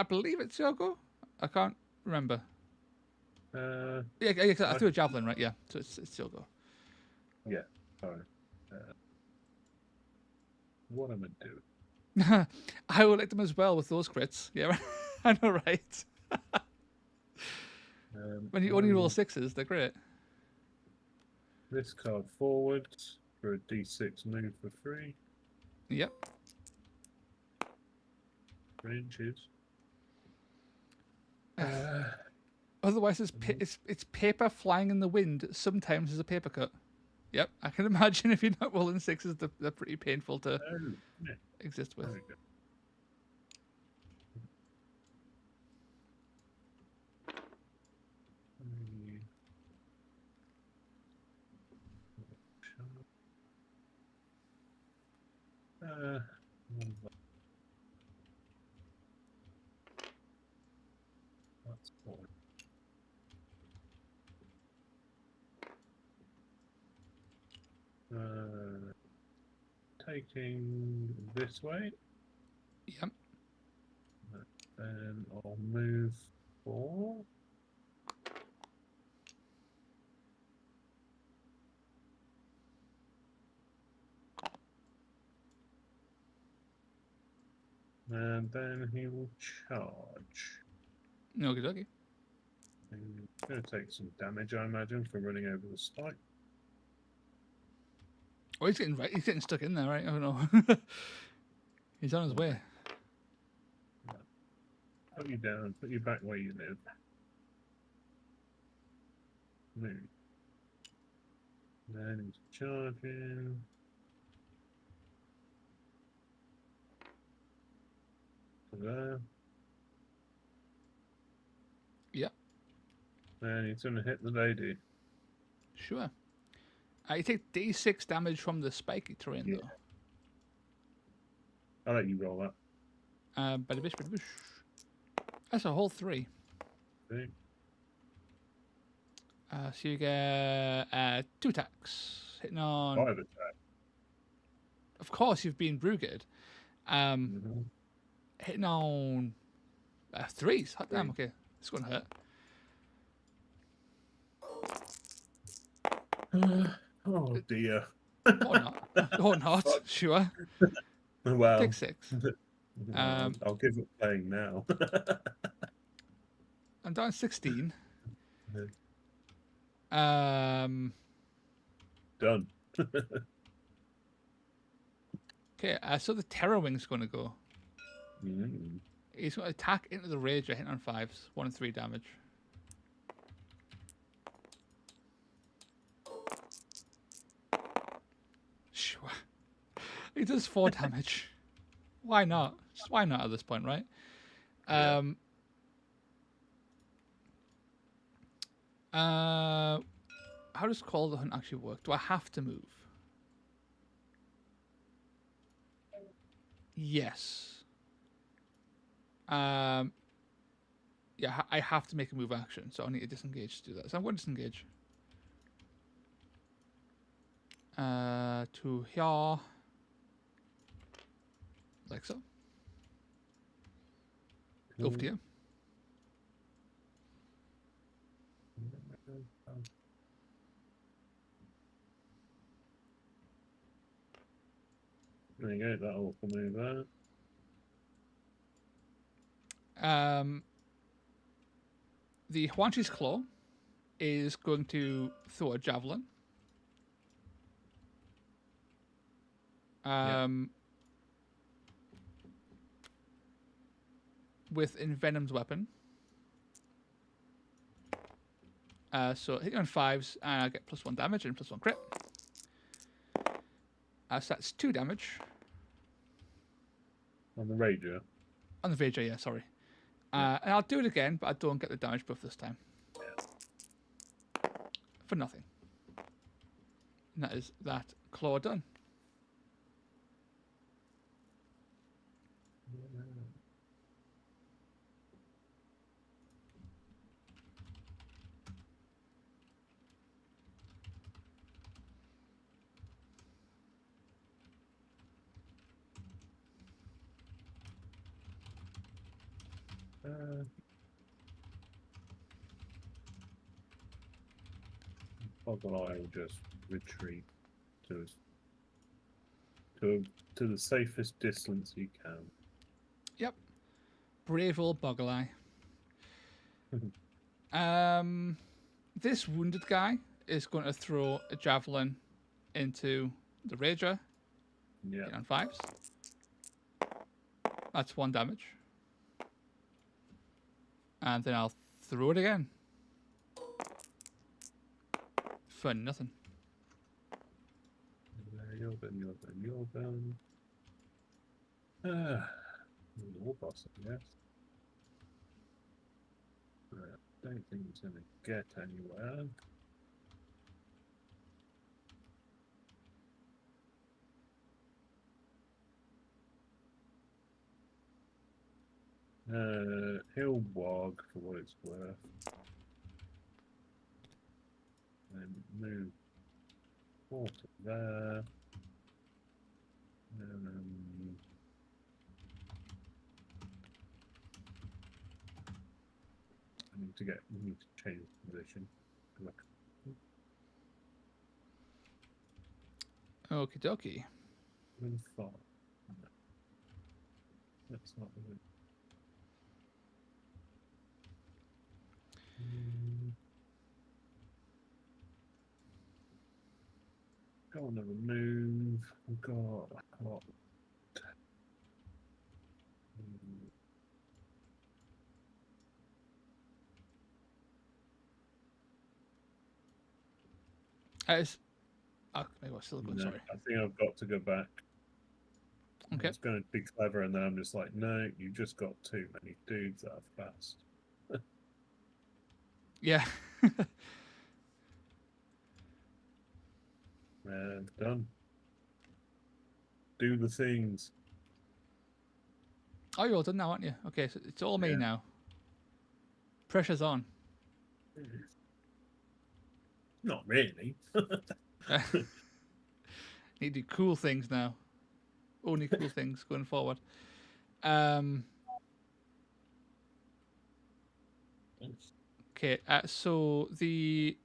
believe it's Yogo. I can't remember. Yeah, I threw a javelin, right? Yeah, so it's Yogo. Yeah. Sorry. What am I doing? I will like them as well with those crits. Yeah, I know, right? When you only roll sixes, they're great. This card forward for a D6 move for free. Yep. 3 inches. Otherwise, it's paper flying in the wind. Sometimes as a paper cut. Yep, I can imagine if you're not rolling sixes, they're pretty painful to exist with. That's fine. Taking this way. Yep. Then I'll move 4. And then he will charge. Okie dokie. He's going to take some damage, I imagine, for running over the spike. Oh, he's getting stuck in there, right? Oh no. He's on his way. Put you down, put you back where you live. Move. Then he's charging. To there. Yep. And he's going to hit the lady. Sure. You take D6 damage from the spiky terrain, though. I'll let you roll that. Bada bish, bada bish. That's a whole 3. Okay. So you get 2 attacks. Hitting on... 5 attack. Of course, you've been Brugid. Hitting on 3s. Hot damn, okay. It's going to hurt. Oh dear. Or not. Or not, sure. Well, Take 6. I'll give it playing now. I'm down 16. Done. Okay, so the Terror Wing's going to go. Mm. He's going to attack into the Rager, hitting on 5s. 1 and 3 damage. Sure. He does 4 damage. Why not? Just why not at this point, right? Yeah. How does Call the Hunt actually work? Do I have to move? Yes. Yeah, I have to make a move action, so I need to disengage to do that. So I'm going to disengage. To here. Like so. Over to you. There you go. That awful move there. The Huanchi's Claw is going to throw a javelin. With Envenom's weapon. So hit you on 5s, and I get +1 damage and +1 crit. So that's 2 damage. On the Rager? On the Rager, yeah, sorry. And I'll do it again, but I don't get the damage buff this time. For nothing. And that is that claw done. Boggle Eye will just retreat to the safest distance you can. Yep. Brave old Boggle Eye. This wounded guy is going to throw a javelin into the Rager. Yeah. Hit on 5s. That's 1 damage. And then I'll throw it again. For nothing. You're done. War boss, I guess. Right, I don't think it's going to get anywhere. He'll wog for what it's worth. And move 4 to there. We need to change position. Okie dokie. Far. No. That's not the way. Go on, another move. We've got what? Maybe I'm still going, No, sorry. I think I've got to go back. Okay. It's going to be clever, and then I'm just like, no, you just got too many dudes that are fast. Yeah. And done. Do the things. Oh, you're all done now, aren't you? Okay, so it's all me now. Pressure's on. Not really. Need to do cool things now. Only cool things going forward. Okay, so the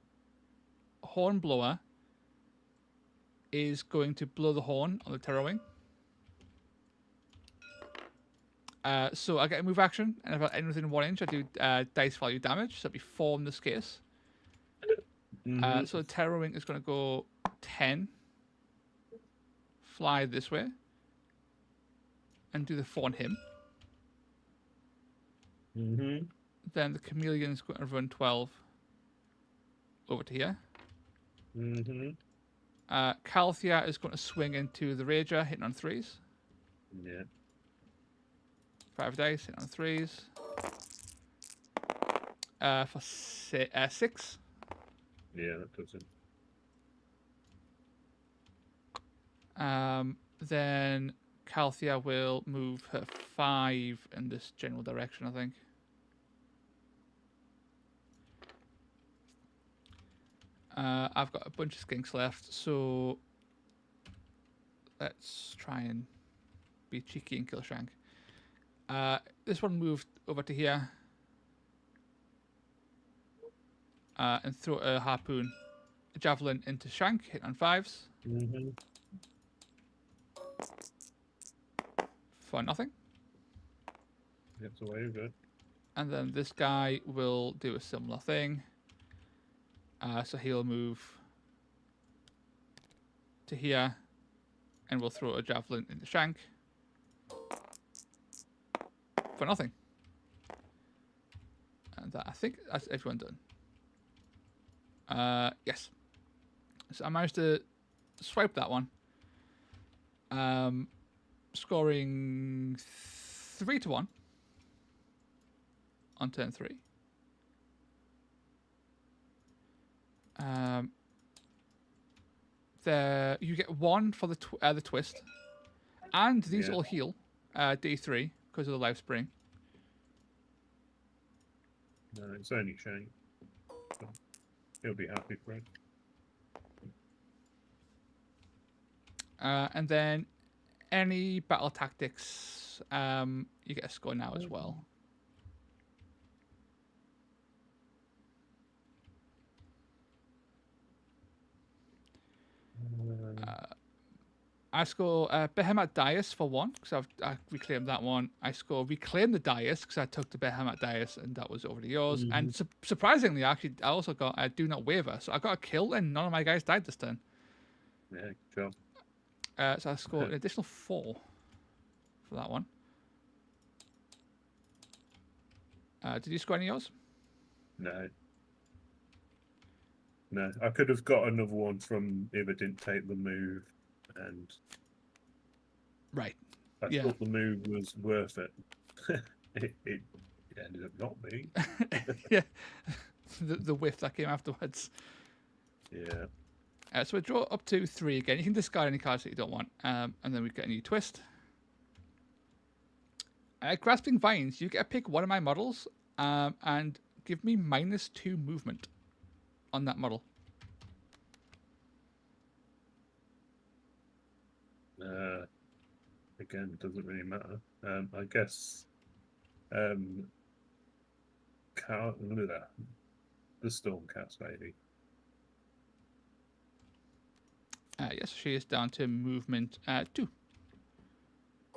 hornblower is going to blow the horn on the terror wing. So I get a move action, and if I end within 1 inch, I do dice value damage. So that'd be 4 in this case. So the terror wing is going to go 10, fly this way, and do the 4 on him. Then the chameleon is going to run 12 over to here. Calthea is going to swing into the Rager, hitting on 3s. Yeah. 5 dice, hitting on 3s. For 6. Yeah, that does it. Then Calthea will move her 5 in this general direction, I think. I've got a bunch of skinks left, so let's try and be cheeky and kill Shank. This one moved over to here. and throw a harpoon, a javelin into Shank, hit on 5s. Mm-hmm. For nothing. Gets away with it. And then this guy will do a similar thing. So he'll move to here, and we'll throw a javelin into Shank. For nothing. And that, I think that's everyone done. Yes. So I managed to swipe that one. Scoring 3-1 on turn 3. There you get 1 for the twist, and these all heal D3 because of the life spring. No, it's only Shane. So he'll be happy for it. And then any battle tactics, you get a score now as well. I score Behemoth Dais for 1 because I reclaimed that one. I score Reclaim the Dais because I took the Behemoth Dais and that was already yours. Mm-hmm. And surprisingly, I also got Do Not Waver, so I got a kill and none of my guys died this turn. Yeah, good job. So I scored an additional 4 for that one. Did you score any of yours? No. No, I could have got another one from if I didn't take the move, and Right. I thought the move was worth it. it ended up not being. Yeah. The whiff that came afterwards. Yeah. So we draw up to 3 again. You can discard any cards that you don't want, and then we get a new twist. Grasping Vines, you get to pick one of my models and give me -2 movement on that model. Again, it doesn't really matter. I guess the Stormcast lady. Yes, she is down to movement 2.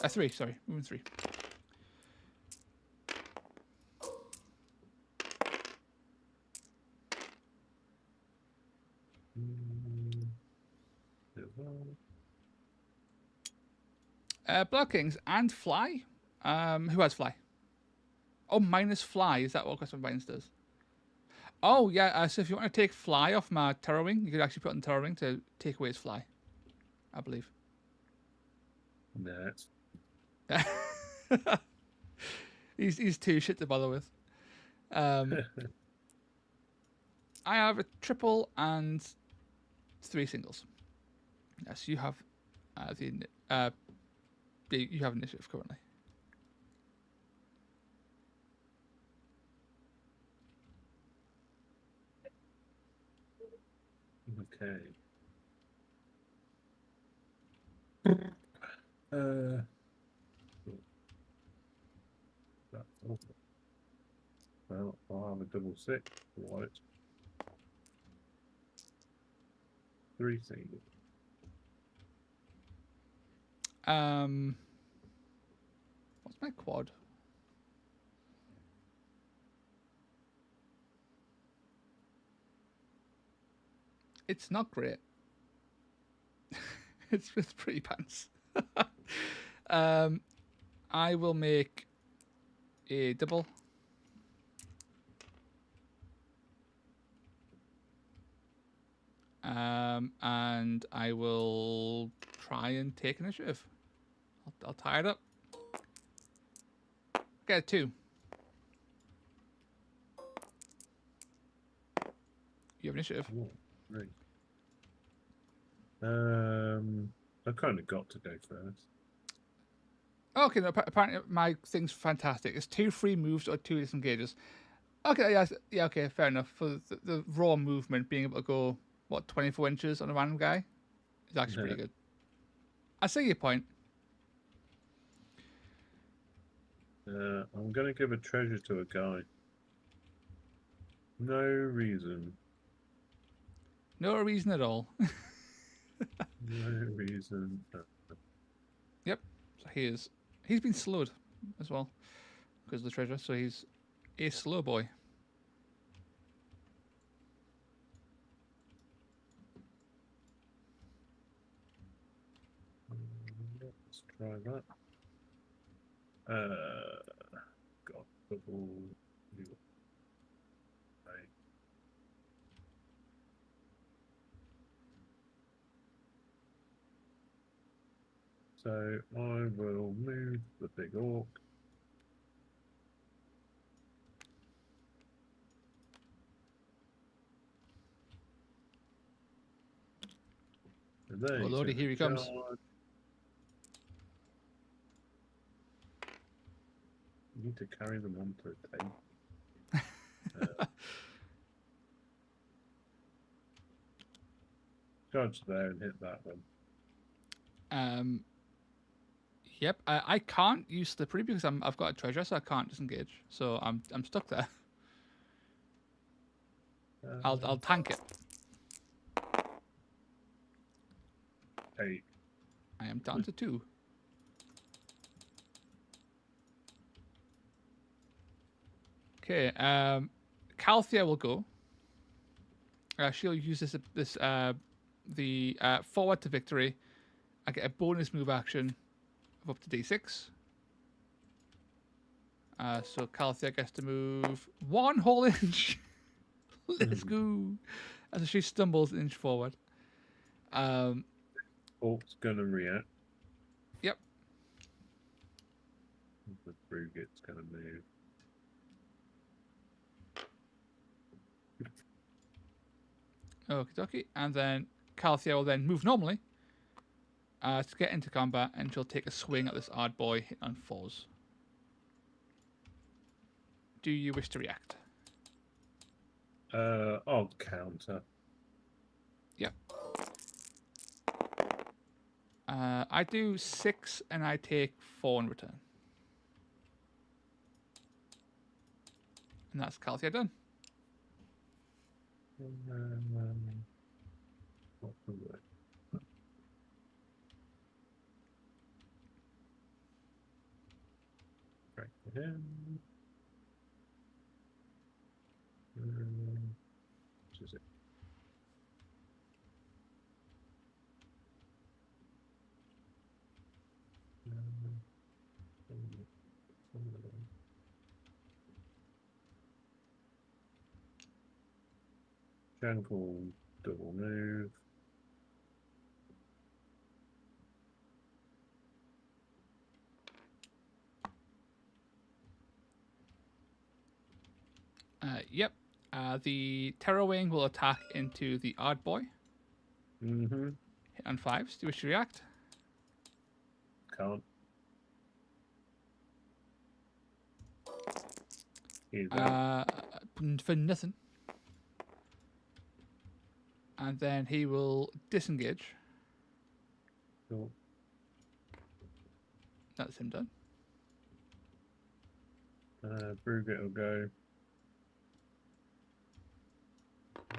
3, sorry. Movement 3. Blood Kings and Fly. Who has Fly? Oh, minus Fly. Is that what Grasping Vines does? Oh, yeah. So if you want to take Fly off my Terror Wing, you could actually put on Terror Wing to take away his Fly, I believe. No. He's too shit to bother with. I have a triple and 3 singles. Yes, you have you have initiative currently. Okay. That's awful. Well, I'll have a double 6 for it. 3 singles. What's my quad? It's not great. It's with pretty pants. I will make a double. And I will try and take initiative. I'll tie it up. Get a 2. You have initiative. Oh, right. I kind of got to go first. Okay, no, apparently my thing's fantastic. It's 2 free moves or 2 disengages. Okay, yeah, okay, fair enough. For the raw movement, being able to go, 24 inches on a random guy is actually pretty good. I see your point. I'm going to give a treasure to a guy. No reason. No reason at all. No reason. Yep. So he's been slowed as well because of the treasure. So he's a slow boy. Let's try that. Got double. Right. So I will move the big orc. And then Oh he's lordy, gonna here he comes. charge. You need to carry them onto a tape. Charge there and hit that one. Yep. I can't use slippery because I've got a treasure, so I can't disengage. So I'm stuck there. I'll tank it. 8. I am down to 2. Okay. Calthea will go. She'll use the forward to victory. I get a bonus move action of up to D6. So Calthea gets to move 1 whole inch. Let's go. As she stumbles an inch forward. Orc's gonna react. Yep. The Bruget's gonna move. Okie dokie. And then Calthea will then move normally to get into combat, and she'll take a swing at this odd boy hit on 4s. Do you wish to react? I'll counter. Yep. I do 6 and I take 4 in return. And that's Calthea done. What's the word? Right to him. Which is it? Jangle double move. Yep. The Terror Wing will attack into the odd boy. Mm-hmm. Hit on 5s. Do you wish to react? Can't. For nothing. And then he will disengage. Cool. That's him done. Bruget will go.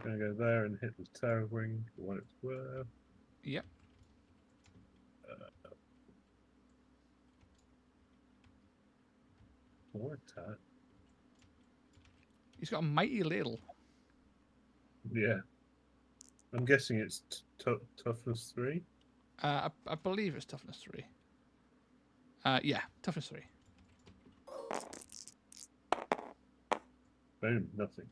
Gonna go there and hit the Terror Wing for what it's worth. Yep. What attack? He's got a mighty ladle. Yeah. I'm guessing it's toughness 3. I believe it's toughness 3. Yeah, toughness 3. Boom, nothing.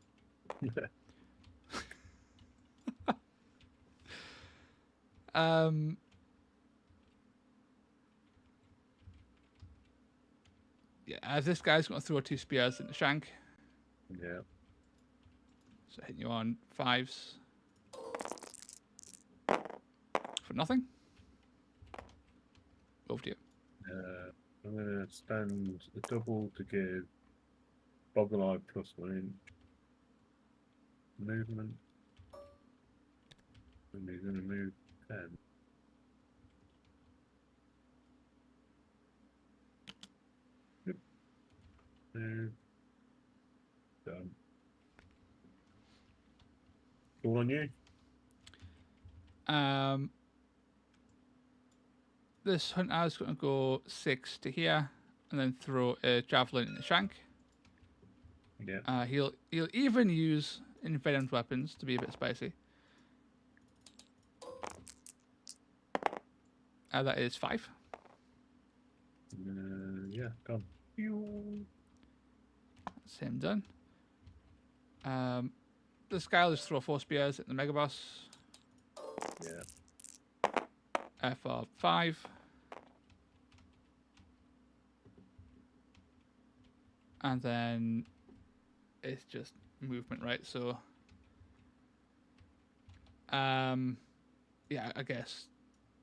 Yeah, this guy's going to throw 2 spears into Shank. Yeah. So hitting you on 5s. For nothing. Over to you. I'm going to spend a double to give Boggle Eye plus 1 inch movement. And he's going to move 10. Yep. Move. Done. on you. This hunter is going to go 6 to here, and then throw a javelin in the shank. Yeah. He'll even use envenomed weapons to be a bit spicy. That is 5. Yeah, gone. Same done. This guy will just throw 4 spears at the mega boss. Yeah. For 5. And then it's just movement, right? So, yeah, I guess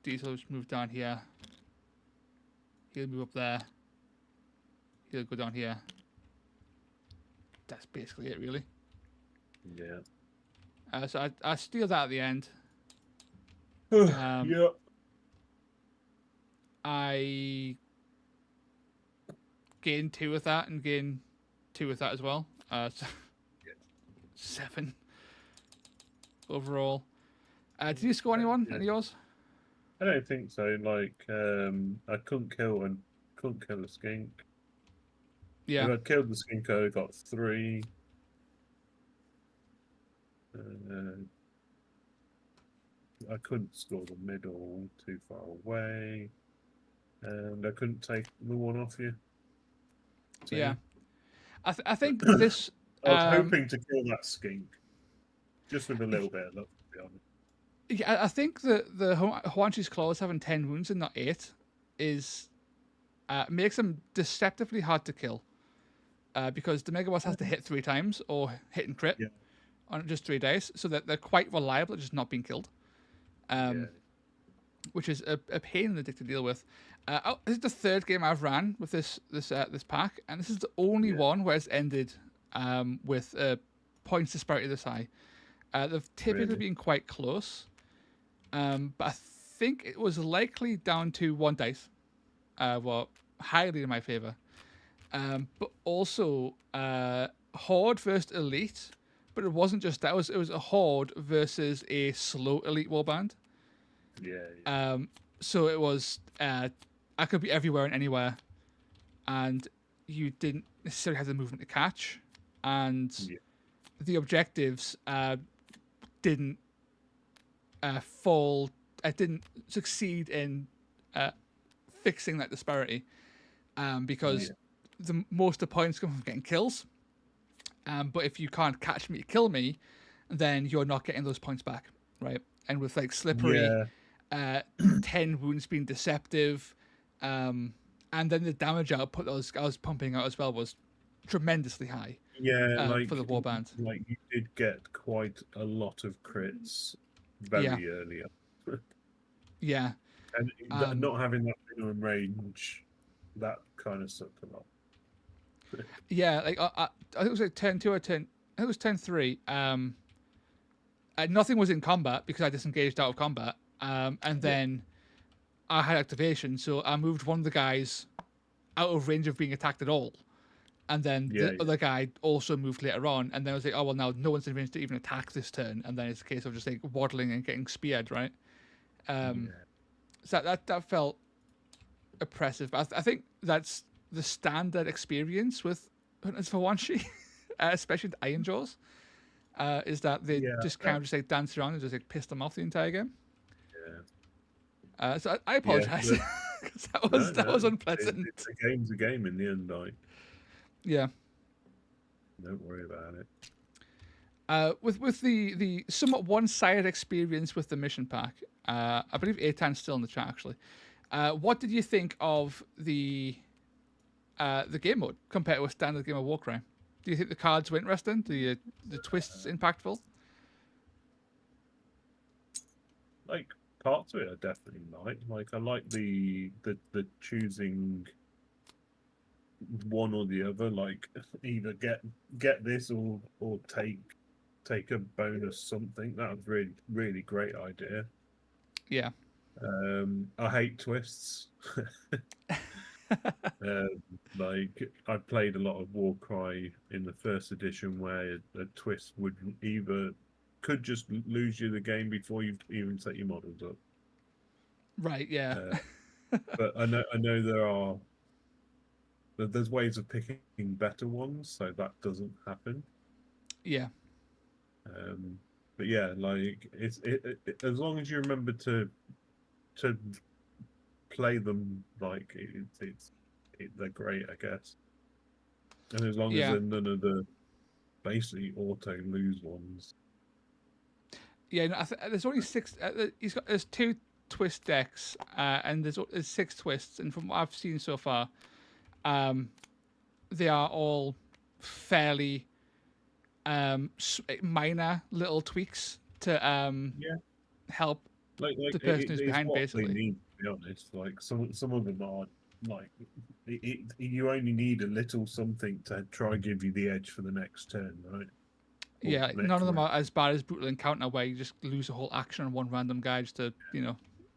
Diesel just move down here. He'll move up there. He'll go down here. That's basically it, really. Yeah. So I steal that at the end. Yeah. I gain 2 with that and gain 2 with that as well. So 7 overall. Did you score anyone? Yeah. Any of yours? I don't think so. Like, I couldn't kill a skink. Yeah. If I killed the skink, I got 3. I couldn't score the middle, too far away, and I couldn't take the one off you. So, Yeah. I think this. I was hoping to kill that skink, just with a little bit of luck, to be honest. Yeah, I think the Huanchi's claws having 10 wounds and not 8 is makes them deceptively hard to kill. Because the Mega Boss has to hit 3 times or hit and crit on just 3 dice, so that they're quite reliable at just not being killed. Which is a pain in the dick to deal with. This is the 3rd game I've ran with this pack, and this is the only one where it's ended with points disparity this high. They've typically been quite close, but I think it was likely down to 1 dice, well, highly in my favour. But also Horde versus Elite, but it wasn't just that. It was a Horde versus a slow Elite warband. Yeah. So it was I could be everywhere and anywhere, and you didn't necessarily have the movement to catch, and the objectives didn't fall. Didn't succeed in fixing that disparity, because most of the points come from getting kills. But if you can't catch me, kill me, then you're not getting those points back, right? And with like slippery, 10 wounds being deceptive, and then the damage output that I was pumping out as well was tremendously high. Like for the warband. Like you did get quite a lot of crits very early on. Yeah. And not having that minimum range, that kind of sucked a lot. Yeah, like I think it was like turn 2 or turn. I think it was turn 3. Nothing was in combat because I disengaged out of combat, and then I had activation, so I moved one of the guys out of range of being attacked at all, and then the other guy also moved later on, and then I was like, oh well, now no one's in range to even attack this turn, and then it's a case of just like waddling and getting speared, right? So that felt oppressive, but I think that's the standard experience with Hunters for Wanshi, especially the Iron Jaws, is that they just kind of just like dance around and just like piss them off the entire game. So I apologize. That was unpleasant. It's a game's a game in the end, like. Yeah. Don't worry about it. With the somewhat one-sided experience with the mission pack, I believe Aitan's still in the chat actually. What did you think of the game mode compared to a standard game of Warcry? Do you think the cards were interesting? The twists impactful? Like parts of it, I definitely like. Like I like the choosing one or the other. Like either get this or take a bonus something. That was really great idea. Yeah. I hate twists. Like I played a lot of Warcry in the first edition where a twist would either could just lose you the game before you even set your models up. Right. Yeah. But I know there's ways of picking better ones, so that doesn't happen. Yeah. But yeah, like as long as you remember to play them like they're great, I guess. And as long as they're none of the basically auto lose ones. Yeah. No, there's only 6. There's 2 twist decks, and there's 6 twists, and from what I've seen so far, they are all fairly minor little tweaks to help the person who's behind, basically. They need, to be honest. Like some of them are like you only need a little something to try and give you the edge for the next turn, right? Or Yeah, next none of them round. are as bad as Brutal Encounter, where you just lose a whole action on one random guy just to,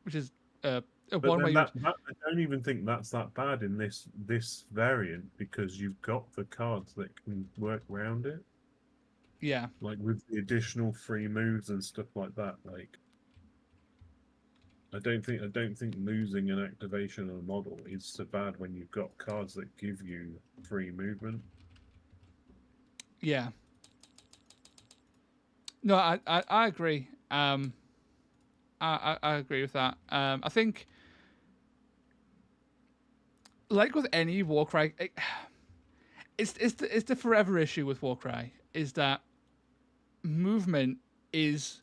which is a But one then where I don't even think that's that bad in this variant, because you've got the cards that can work around it. Yeah. Like with the additional free moves and stuff like that. Like I don't think losing an activation on a model is so bad when you've got cards that give you free movement. Yeah. No, I agree. I agree with that. I think, like with any Warcry, it's the forever issue with Warcry is that movement is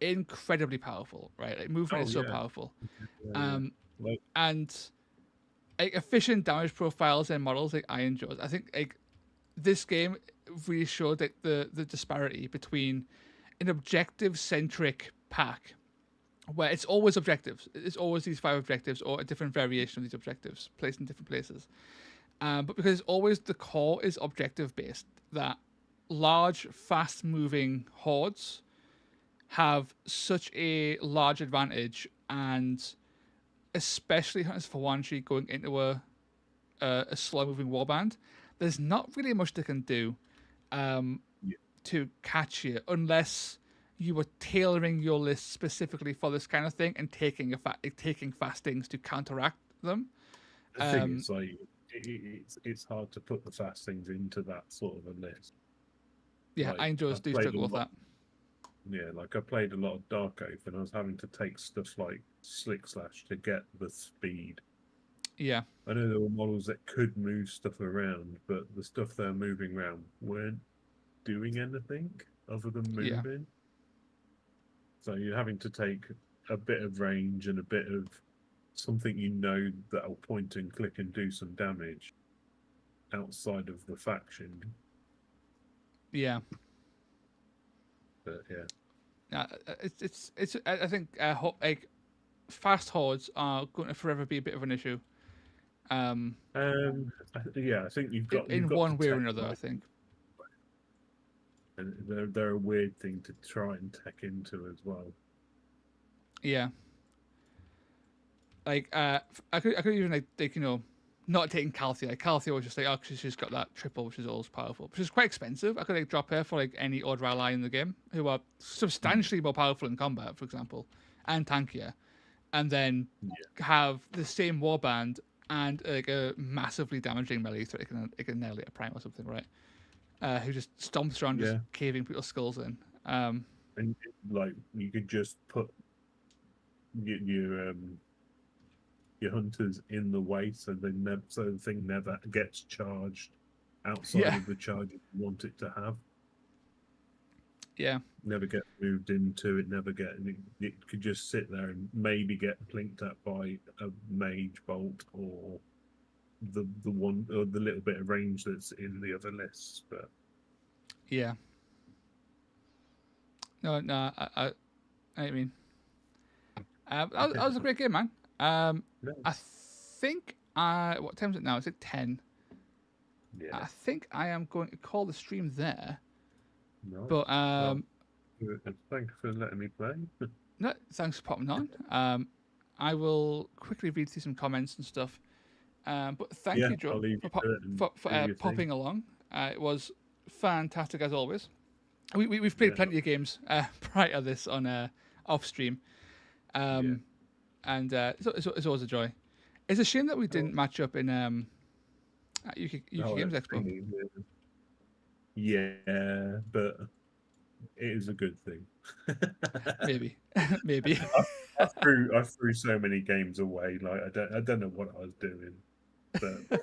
incredibly powerful, right? Like movement is so powerful, Like, and efficient damage profiles and models like Iron Jaws. I think this game really showed that the disparity between an objective centric pack where it's always objectives. It's always these 5 objectives or a different variation of these objectives placed in different places. But because it's always the core is objective based, that large, fast moving hordes have such a large advantage, and especially Hunters for Warcry going into a slow moving warband, there's not really much they can do to catch you unless you were tailoring your list specifically for this kind of thing and taking fastings to counteract them. the thing is, like, it's hard to put the fast things into that sort of a list. Yeah, Like, Iron Jaws do struggle with that. Yeah, like I played a lot of Dark Oath, and I was having to take stuff like Slick Slash to get the speed. Yeah. I know there were models that could move stuff around, but the stuff they're moving around weren't doing anything other than moving. Yeah. So you're having to take a bit of range and a bit of something that'll point and click and do some damage outside of the faction. Yeah. But yeah. It's I think like fast hordes are going to forever be a bit of an issue. Yeah, I think you've got in one way or another. I think. And they're a weird thing to try and tech into as well. Yeah. Like I could even like not taking Calthea. Like Calthea was just like, oh, she's got that triple, which is always powerful, which is quite expensive. I could like drop her for like any order ally in the game who are substantially more powerful in combat, for example, and tankier, and then have the same warband and like a massively damaging melee threat. It can annihilate a prime or something, right? Who just stomps around, just caving people's skulls in. And like you could just put your hunters in the way, so the thing never gets charged outside of the charge you want it to have. Yeah. Never get moved into it. It could just sit there and maybe get plinked at by a mage bolt or the one or the little bit of range that's in the other lists. But yeah. No, I mean, that was a great game, man. I think what time is it now? Is it 10? Yeah. I think I am going to call the stream there. No. But thanks for letting me play. No, thanks for popping on. I will quickly read through some comments and stuff. But thank you, Joe, for popping along. It was fantastic as always. we've played plenty of games prior to this on off stream, and it's always a joy. It's a shame that we didn't match up in at UK Games Expo. Yeah, but it is a good thing. Maybe. I threw so many games away. Like I don't know what I was doing, but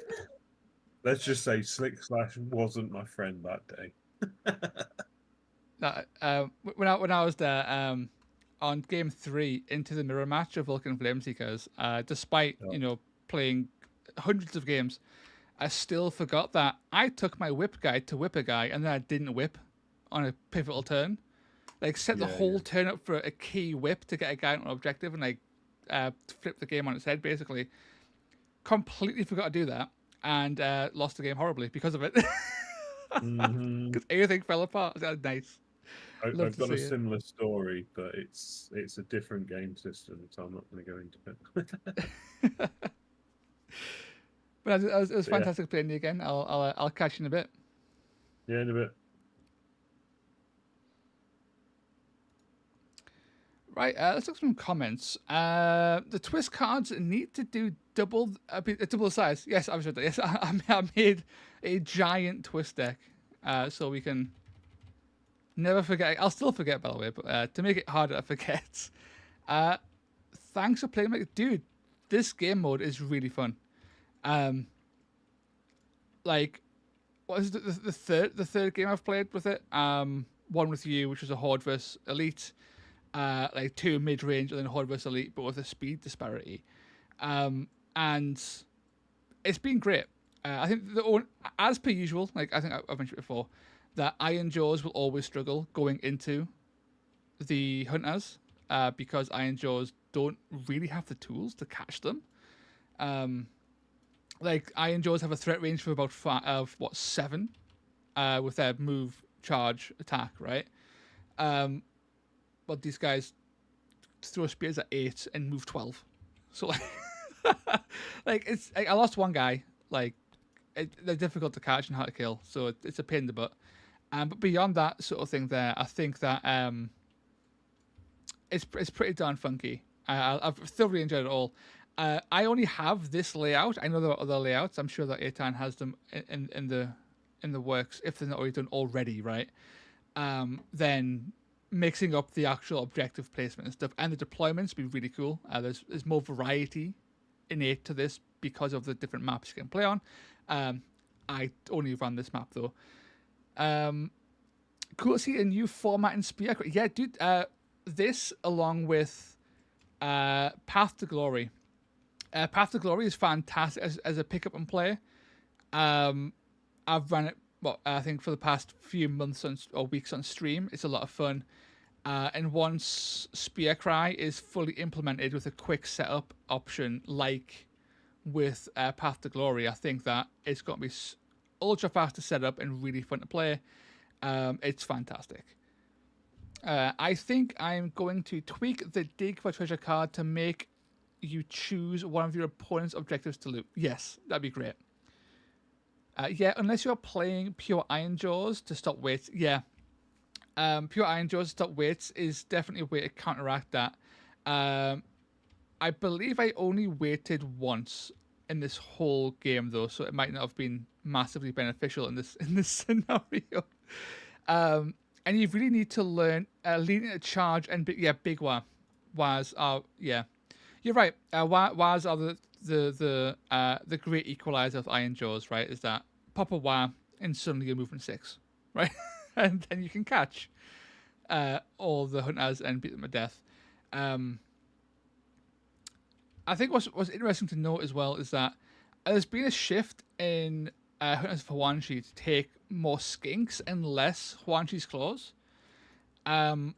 let's just say Slick Slash wasn't my friend that day. When I was there on game 3 into the mirror match of Vulcan Flameseekers, despite playing hundreds of games, I still forgot that I took my whip guide to whip a guy and then I didn't whip on a pivotal turn. Like set the whole turn up for a key whip to get a guy on an objective and like flip the game on its head basically. Completely forgot to do that and lost the game horribly because of it. Because everything fell apart. That was nice. I've got a similar story, but it's a different game system, so I'm not going to go into it. But it was fantastic playing you again. I'll catch you in a bit. Yeah, in a bit. Right, let's look at some comments. The twist cards need to do double the size. Yes, I was right. Yes, I made a giant twist deck, so we can never forget. I'll still forget, by the way, but to make it harder to forget. Thanks for playing, dude. This game mode is really fun. Like, what is it, the third game I've played with it? One with you, which was a Horde versus Elite. Like 2 mid-range and then Horde versus Elite, but with a speed disparity. And it's been great. I think as per usual, like I think I've mentioned before, that Iron Jaws will always struggle going into the Hunters because Iron Jaws don't really have the tools to catch them. Like Iron Jaws have a threat range for about 7 with their move, charge, attack, right? But these guys throw spears at 8 and move 12. So like it's I lost one guy. Like they're difficult to catch and hard to kill, so it's a pain in the butt. But beyond that sort of thing, there I think that it's pretty darn funky. I've thoroughly enjoyed it all. I only have this layout. I know there are other layouts. I'm sure that Eitan has them in the works if they're not already done already, right? Then mixing up the actual objective placement and stuff and the deployments would be really cool. There's more variety innate to this because of the different maps you can play on. I only ran this map though. Cool to see a new format in SPEARCRY. Yeah, dude. This along with Path to Glory. Path to Glory is fantastic as a pick up and play. I've run it. Well, I think for the past few months or weeks on stream, it's a lot of fun. And once SPEARCRY is fully implemented with a quick setup option, like with Path to Glory, I think that it's going to be ultra fast to set up and really fun to play. It's fantastic. I think I'm going to tweak the dig for treasure card to make you choose one of your opponent's objectives to loot. Yes, that'd be great. Yeah, unless you're playing pure Iron Jaws to stop weights. Yeah. Pure Iron Jaws to stop weights is definitely a way to counteract that. I believe I only waited once in this whole game though, so it might not have been massively beneficial in this scenario. And you really need to learn leading a charge and big Waz are You're right. Waz are the great equalizer of Iron Jaws, right? Is that pop a Wah and suddenly you're moving 6, right? And then you can catch all the Hunters and beat them to death. I think what's interesting to note as well is that there's been a shift in Hunters for Huanshi to take more skinks and less Huanshi's claws. The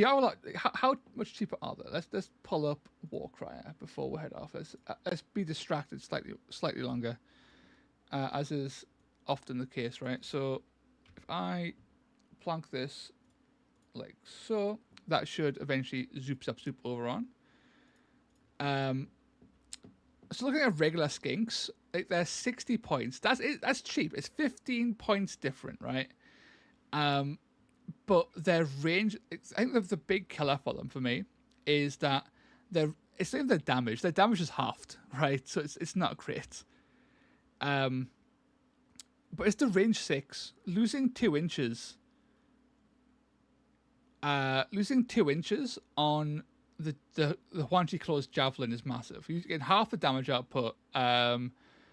hour, how much cheaper are they? Let's pull up Warcry before we head off. Let's be distracted slightly longer, as is often the case, right? So if I plonk this like so, that should eventually zoop over on. So looking at regular skinks, like they're 60 points. That's it. That's cheap. It's 15 points different, right? But their range, I think the big killer for them, for me, is that it's not even their damage. Their damage is halved, right? So it's not great. But it's the range 6. Losing 2 inches. Losing 2 inches on the Huanchi Claw's javelin is massive. You get half the damage output.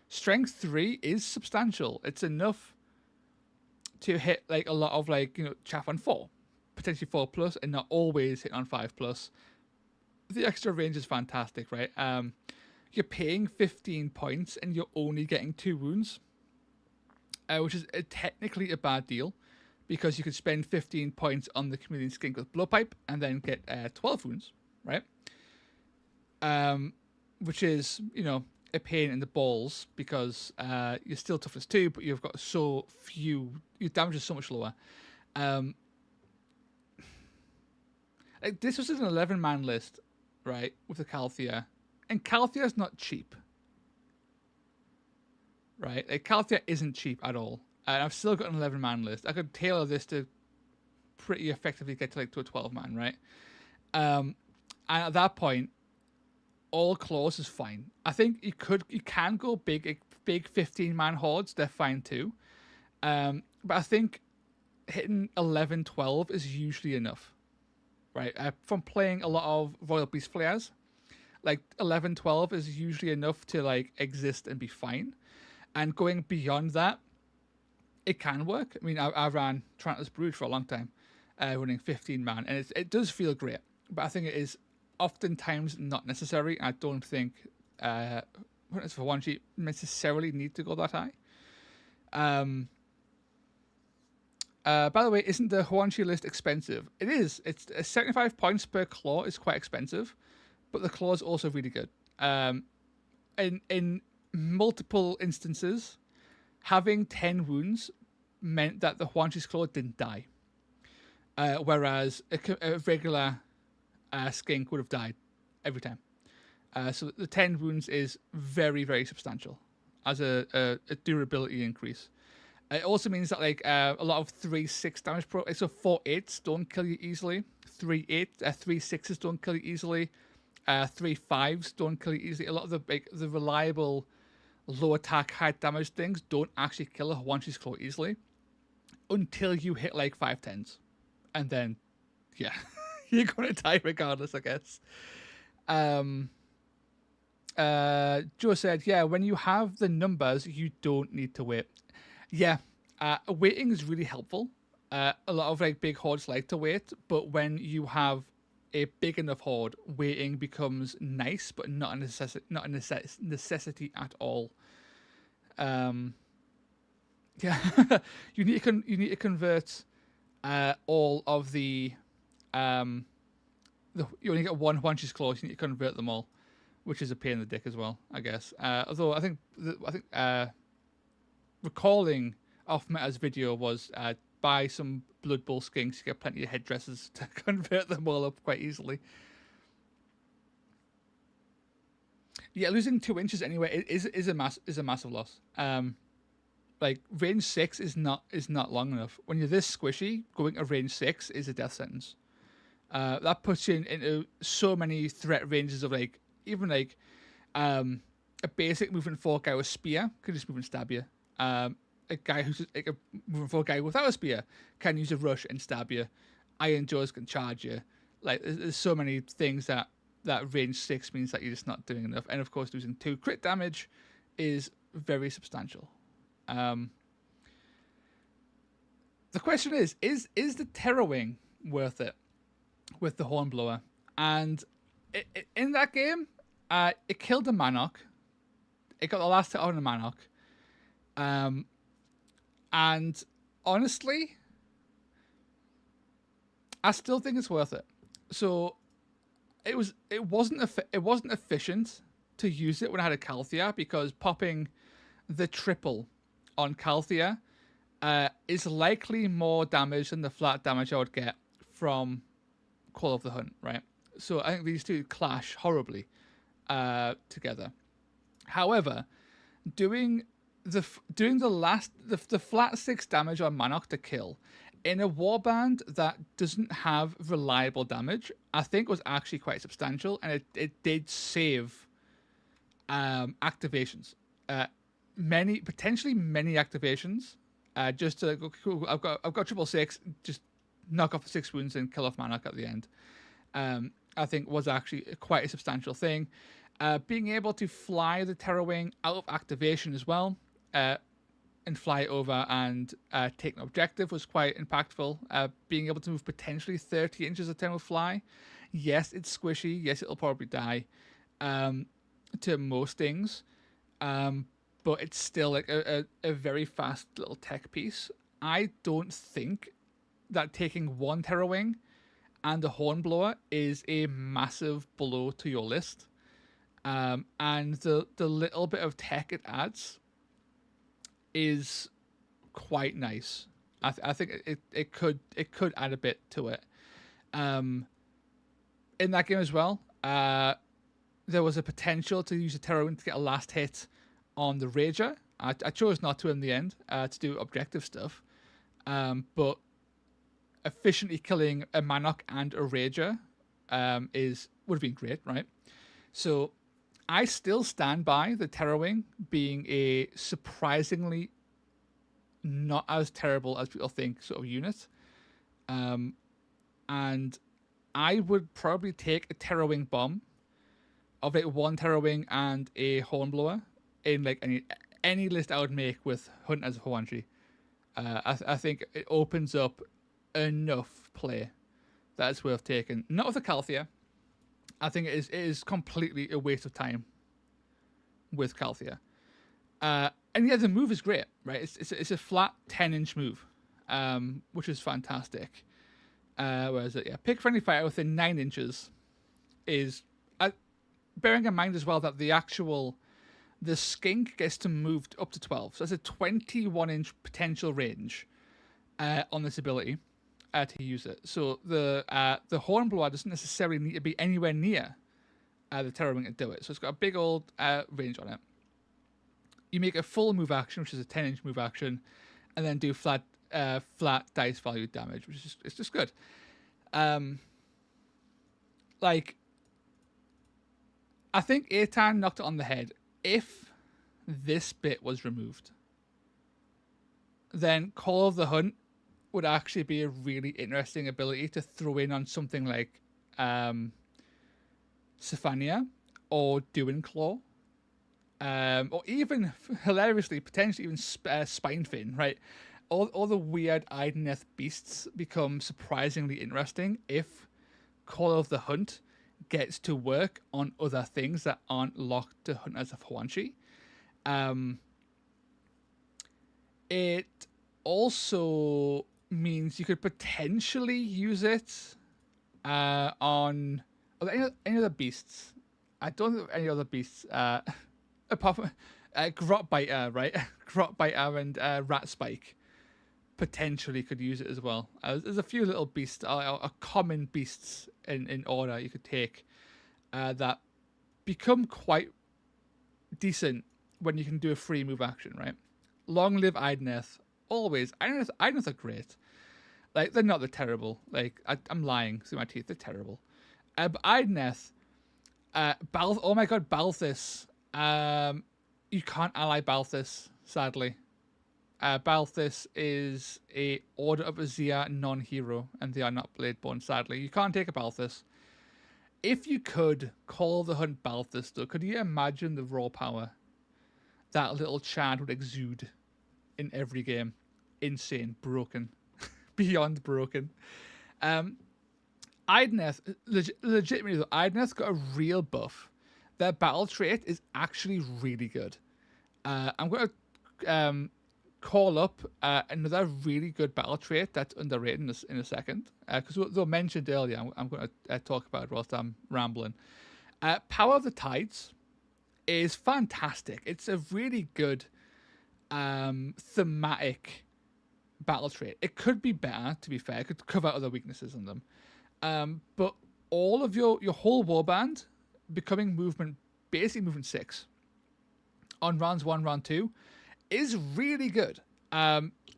Strength 3 is substantial. It's enough to hit like a lot of chaff on 4, potentially 4+, and not always hit on 5+. The extra range is fantastic, right? You're paying 15 points and you're only getting 2 wounds, which is technically a bad deal, because you could spend 15 points on the Chameleon Skink with Blowpipe and then get 12 wounds, right? Which is, a pain in the balls, because you're still toughness 2, but you've got so few. Your damage is so much lower. Like this was an 11-man list, right, with the Calthea, and Calthea is not cheap, right? Like Calthea isn't cheap at all, and I've still got an 11-man list. I could tailor this to pretty effectively get to a 12-man, right? And at that point, all claws is fine. I think you can go big 15-man hordes. They're fine too. But I think hitting 11, 12 is usually enough, right? From playing a lot of Royal Beast Flayers, 11, 12 is usually enough to exist and be fine. And going beyond that, it can work. I mean, I ran Tarantulas Brood for a long time, running 15-man, and it does feel great. But I think it is oftentimes not necessary. I don't think for one sheet necessarily need to go that high. By the way, isn't the Huanchi list expensive? It is. It's 75 points per claw is quite expensive, but the claw is also really good. In multiple instances, having 10 wounds meant that the Huanchi's claw didn't die, whereas a regular skink would have died every time. So the 10 wounds is very, very substantial as a durability increase. It also means that a lot of 3/6 damage so 4/8s don't kill you easily. 3/6s don't kill you easily. 3/5s don't kill you easily. A lot of the reliable low attack, high damage things don't actually kill a Huanchi's Claw easily until you hit 5/10s, and then yeah, you're gonna die regardless, I guess. Joe said, yeah, when you have the numbers, you don't need to wait. Yeah, waiting is really helpful. A lot of big hordes like to wait, but when you have a big enough horde, waiting becomes nice, but not a necessity at all. Yeah, you need to convert all of the you only get one Huanchi's Claw, you need to convert them all, which is a pain in the dick as well, I guess. Although I think recalling off Meta's video was buy some Blood Bowl skinks, you get plenty of headdresses to convert them all up quite easily. Yeah, losing 2 inches anyway is a massive loss. Range 6 is not long enough. When you're this squishy, going to range 6 is a death sentence. That puts you into so many threat ranges of even a basic movement 4 guy with spear could just move and stab you. A guy who's a movement 4 guy without a spear can use a rush and stab you. Iron Jaws can charge you. There's so many things that range 6 means that you're just not doing enough. And of course, losing 2 crit damage is very substantial. The question is the Terror Wing worth it with the Hornblower? And in that game, it killed a Manok. It got the last hit on a Manok. And honestly, I still think it's worth it. So it wasn't efficient to use it when I had a Calthea, because popping the triple on Calthea is likely more damage than the flat damage I would get from Call of the Hunt, right? So I think these two clash horribly together. However, doing the flat 6 damage on Manok to kill in a warband that doesn't have reliable damage, I think was actually quite substantial, and it did save activations. Potentially many activations. Just to go, cool, I've got 666, just knock off the 6 wounds and kill off Manok at the end. I think was actually quite a substantial thing. Being able to fly the Terror Wing out of activation as well, and fly over and take an objective was quite impactful. Being able to move potentially 30 inches a turn with fly. Yes, it's squishy. Yes, it'll probably die to most things. But it's still like a very fast little tech piece. I don't think that taking one Terror Wing and a Hornblower is a massive blow to your list. And the little bit of tech it adds is quite nice. I think it could add a bit to it. In that game as well, there was a potential to use a Terror Wing to get a last hit on the Rager. I chose not to in the end to do objective stuff. But efficiently killing a Manok and a Rager would have been great, right? So I still stand by the Terror Wing being a surprisingly not as terrible as people think sort of unit. And I would probably take a Terror Wing bomb of it, one Terror Wing and a Hornblower in like any list I would make with Hunt as a Huanchi. I think it opens up enough play that it's worth taking. Not with the Calthea. I think it is completely a waste of time with Calthea. And yeah, the move is great, right? It's a flat 10-inch move, which is fantastic. Whereas pick friendly fire within 9 inches is bearing in mind as well that the skink gets to move up to 12, so that's a 21-inch potential range on this ability to use it. So the Hornblower doesn't necessarily need to be anywhere near the Terror Wing to do it. So it's got a big old range on it. You make a full move action, which is a 10-inch move action, and then do flat dice value damage, which is it's just good. I think Eitan knocked it on the head. If this bit was removed, then Call of the Hunt would actually be a really interesting ability to throw in on something like Sephania or Doing Claw. Or even, hilariously, potentially even Spinefin, right? All the weird Idoneth beasts become surprisingly interesting if Call of the Hunt gets to work on other things that aren't locked to Hunt as a Huanchi. It also means you could potentially use it on any other beasts. I don't think any other beasts apart from Grotbiter, right? Grotbiter and Rat Spike potentially could use it as well. There's a few little beasts, common beasts in order you could take that become quite decent when you can do a free move action, right? Long live Idoneth. Always. Idoneth are great. Like, they're not the terrible. Like, I'm lying through my teeth. They're terrible. But Idoneth, oh my god, Balthus. You can't ally Balthus, sadly. Balthus is a Order of Azir non-hero, and they are not Bladeborn, sadly. You can't take a Balthus. If you could Call the Hunt Balthus, though, could you imagine the raw power that little Chad would exude in every game? Insane. Broken. Beyond broken. Idoneth, legitimately though, Idoneth's got a real buff. Their battle trait is actually really good. I'm going to call up another really good battle trait that's underrated in a second. Because they were mentioned earlier. I'm going to talk about it whilst I'm rambling. Power of the Tides is fantastic. It's a really good thematic battle trait. It could be better, to be fair. It could cover other weaknesses in them. But all of your whole warband becoming basically movement 6 on rounds 1, round 2 is really good.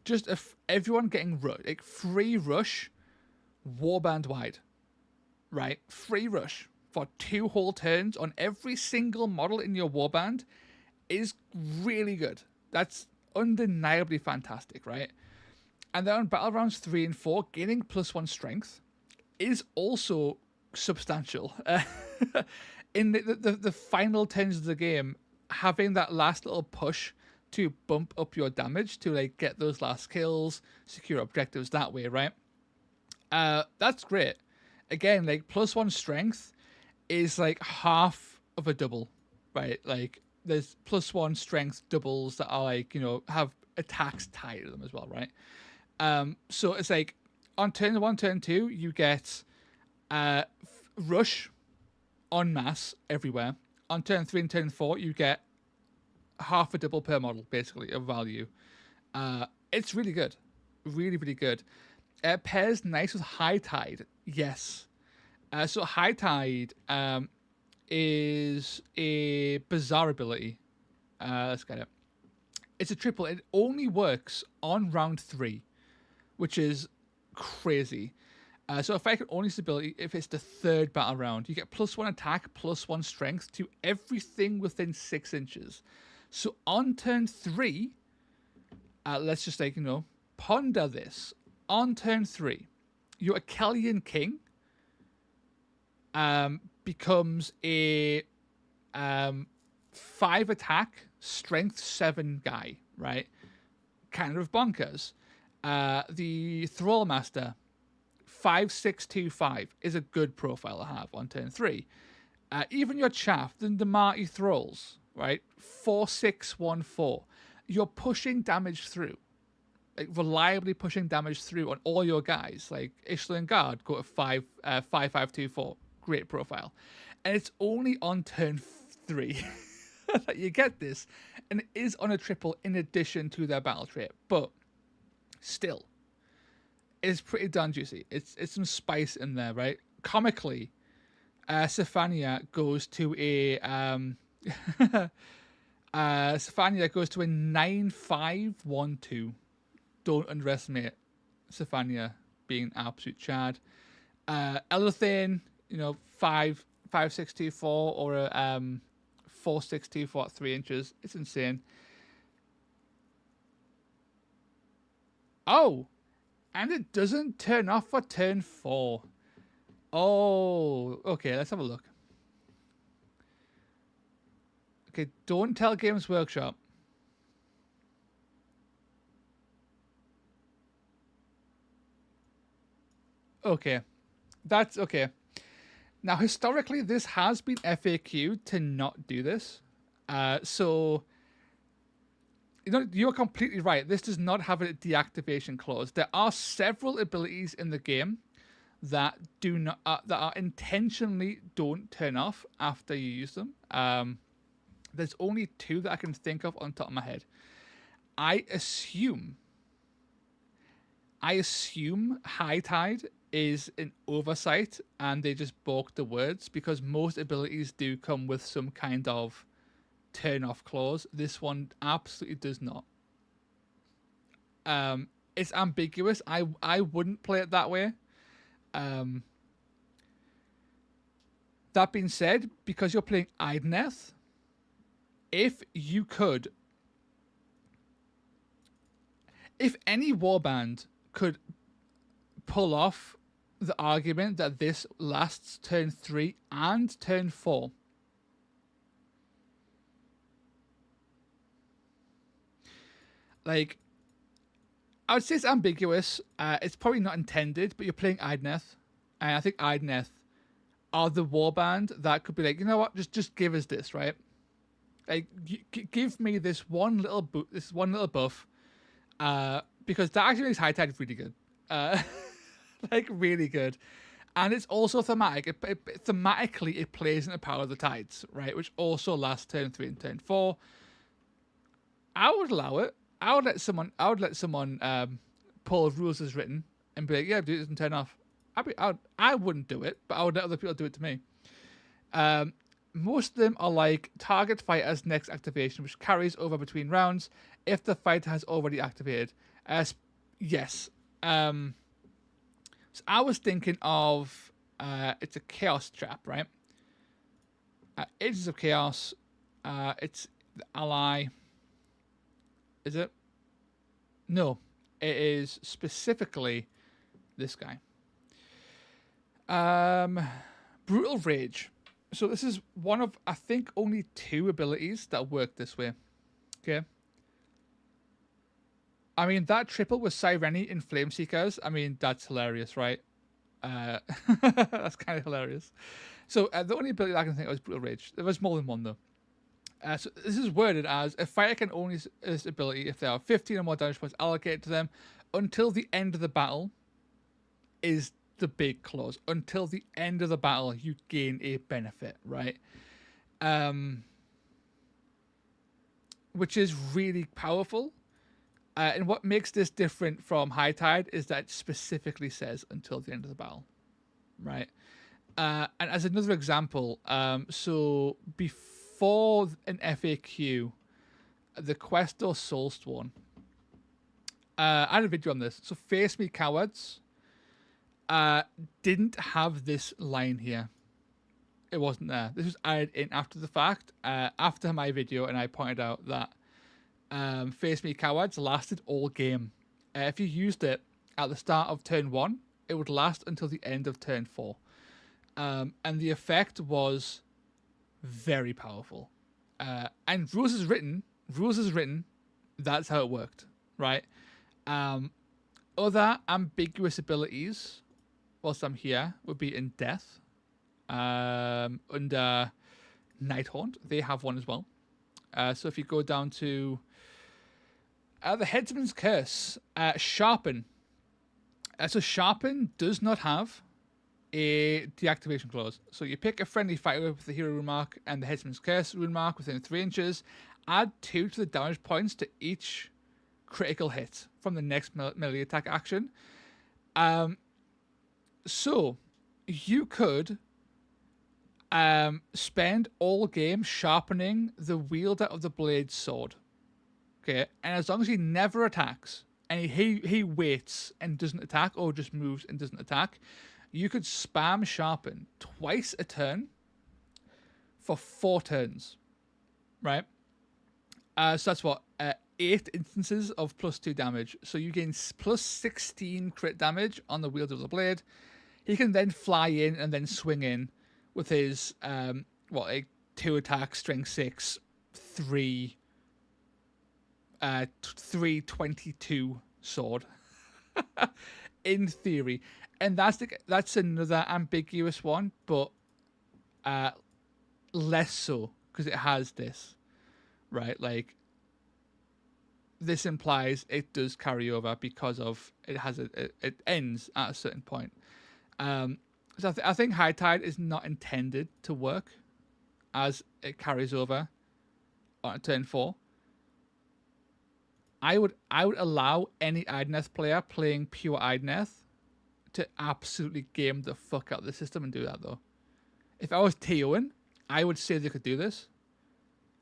Just if everyone getting like free rush warband wide, right? Free rush for 2 whole turns on every single model in your warband is really good. That's undeniably fantastic, right? And then on battle rounds 3 and 4, gaining +1 strength is also substantial. In the final turns of the game, having that last little push to bump up your damage to like get those last kills, secure objectives that way, right? That's great. Again, like +1 strength is like half of a double, right? Like there's +1 strength doubles that are like, you know, have attacks tied to them as well, right? So it's like on turn 1, turn 2, you get rush en masse everywhere. On turn 3 and turn 4, you get half a double per model, basically, of value. It's really good. Really, really good. It pairs nice with High Tide. Yes. So High Tide is a bizarre ability. Let's get it. It's a triple. It only works on round 3, which is crazy. So effect only use ability if it's the 3rd battle round. You get +1 attack, +1 strength to everything within 6 inches. So on turn 3, let's just like, you know, ponder this. On turn 3, your Achillean King becomes a 5 attack, strength 7 guy, right? Kind of bonkers. The Thrall Master, 5-6-2-5 is a good profile to have on turn 3. Even your Chaff, the Marty Thralls, right? 4-6-1-4. You're pushing damage through. Like reliably pushing damage through on all your guys. Like Ishlan Guard go to 5-5-2-4. Great profile. And it's only on turn 3 that you get this. And it is on a triple in addition to their battle trait. But still, it's pretty darn juicy. It's some spice in there, right? Comically, Sephania goes to a 9-5-1-2. Don't underestimate Sephania being an absolute chad. Elithane, you know, 5-6-2-4 or a 4-6-2-4 at 3 inches. It's insane. Oh, and it doesn't turn off for turn 4. Oh, okay, let's have a look. Okay, don't tell Games Workshop. Okay, that's okay. Now, historically, this has been FAQ'd to not do this. So, you know, you're completely right. This does not have a deactivation clause. There are several abilities in the game that do not that are intentionally don't turn off after you use them. There's only 2 that I can think of on top of my head. I assume High Tide is an oversight and they just balked the words, because most abilities do come with some kind of turn off clause. This one absolutely does not. It's ambiguous. I wouldn't play it that way. That being said, because you're playing Idneth, if any warband could pull off the argument that this lasts turn 3 and turn 4, like, I would say it's ambiguous. It's probably not intended, but you're playing Idneth, and I think Idneth are the warband that could be like, you know what, just give us this, right? Like, give me this one little buff, because that actually makes High Tide really good, like really good, and it's also thematic. Thematically, it plays into Power of the Tides, right? Which also lasts turn 3 and turn 4. I would allow it. I would let someone pull rules as written and be like, yeah, do it and turn off. I wouldn't do it, but I would let other people do it to me. most of them are like target fighter's next activation, which carries over between rounds if the fighter has already activated. Yes. So I was thinking of it's a chaos trap, right? Agents of Chaos. It's the ally. Is it? No, it is specifically this guy. Brutal Rage. So this is one of, I think, only 2 abilities that work this way. Okay. I mean, that triple with Sireni in Flame Seekers, I mean, that's hilarious, right? That's kind of hilarious. So the only ability I can think of is Brutal Rage. There was more than one, though. So this is worded as, a fighter can only use this ability if there are 15 or more damage points allocated to them until the end of the battle is the big clause. Until the end of the battle, you gain a benefit, right? Which is really powerful. And what makes this different from High Tide is that it specifically says until the end of the battle, right? And as another example, so before an FAQ, the Questor Soulstorm, I had a video on this. So Face Me Cowards didn't have this line here. It wasn't there. This was added in after the fact, after my video, and I pointed out that Face Me Cowards lasted all game. If you used it at the start of turn 1, it would last until the end of turn 4. And the effect was very powerful. And rules is written, that's how it worked, right? Other ambiguous abilities, whilst I'm here, would be in Death. Under Nighthaunt, they have one as well. So if you go down to the Headsman's Curse, Sharpen. So Sharpen does not have a deactivation clause. So you pick a friendly fighter with the hero rune mark and the Headsman's Curse rune mark within 3 inches, add 2 to the damage points to each critical hit from the next melee attack action. So you could spend all game sharpening the wielder of the blade sword. Okay, and as long as he never attacks, and he waits and doesn't attack, or just moves and doesn't attack, you could spam sharpen twice a turn for 4 turns, right? So that's what 8 instances of +2 damage. So you gain +16 crit damage on the wielder of the blade. He can then fly in and then swing in with his 2 attack, strength 6, 322 sword. In theory. And that's another ambiguous one, but less so, because it has this, right? Like, this implies it does carry over because of it ends at a certain point. So I think High Tide is not intended to work as it carries over on turn 4. I would allow any Idneth player playing pure Idneth to absolutely game the fuck out of the system and do that, though. If I was TOing, I would say they could do this.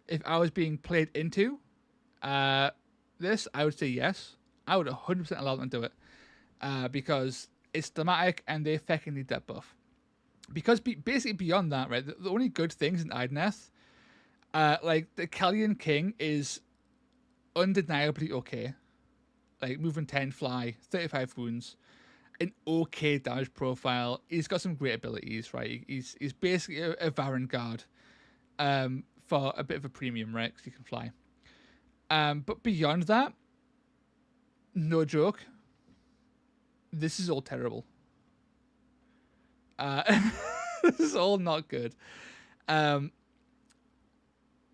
If I was being played into this, I would say yes. I would 100% allow them to do it because it's thematic and they fucking need that buff. Because basically beyond that, right, the only good things in Idneth, like the Kellyan King is undeniably okay. Like moving 10, fly, 35 wounds, an okay damage profile. He's got some great abilities, right? He's basically a Varan guard for a bit of a premium, right? Because he can fly. But beyond that, no joke, this is all terrible. This is all not good.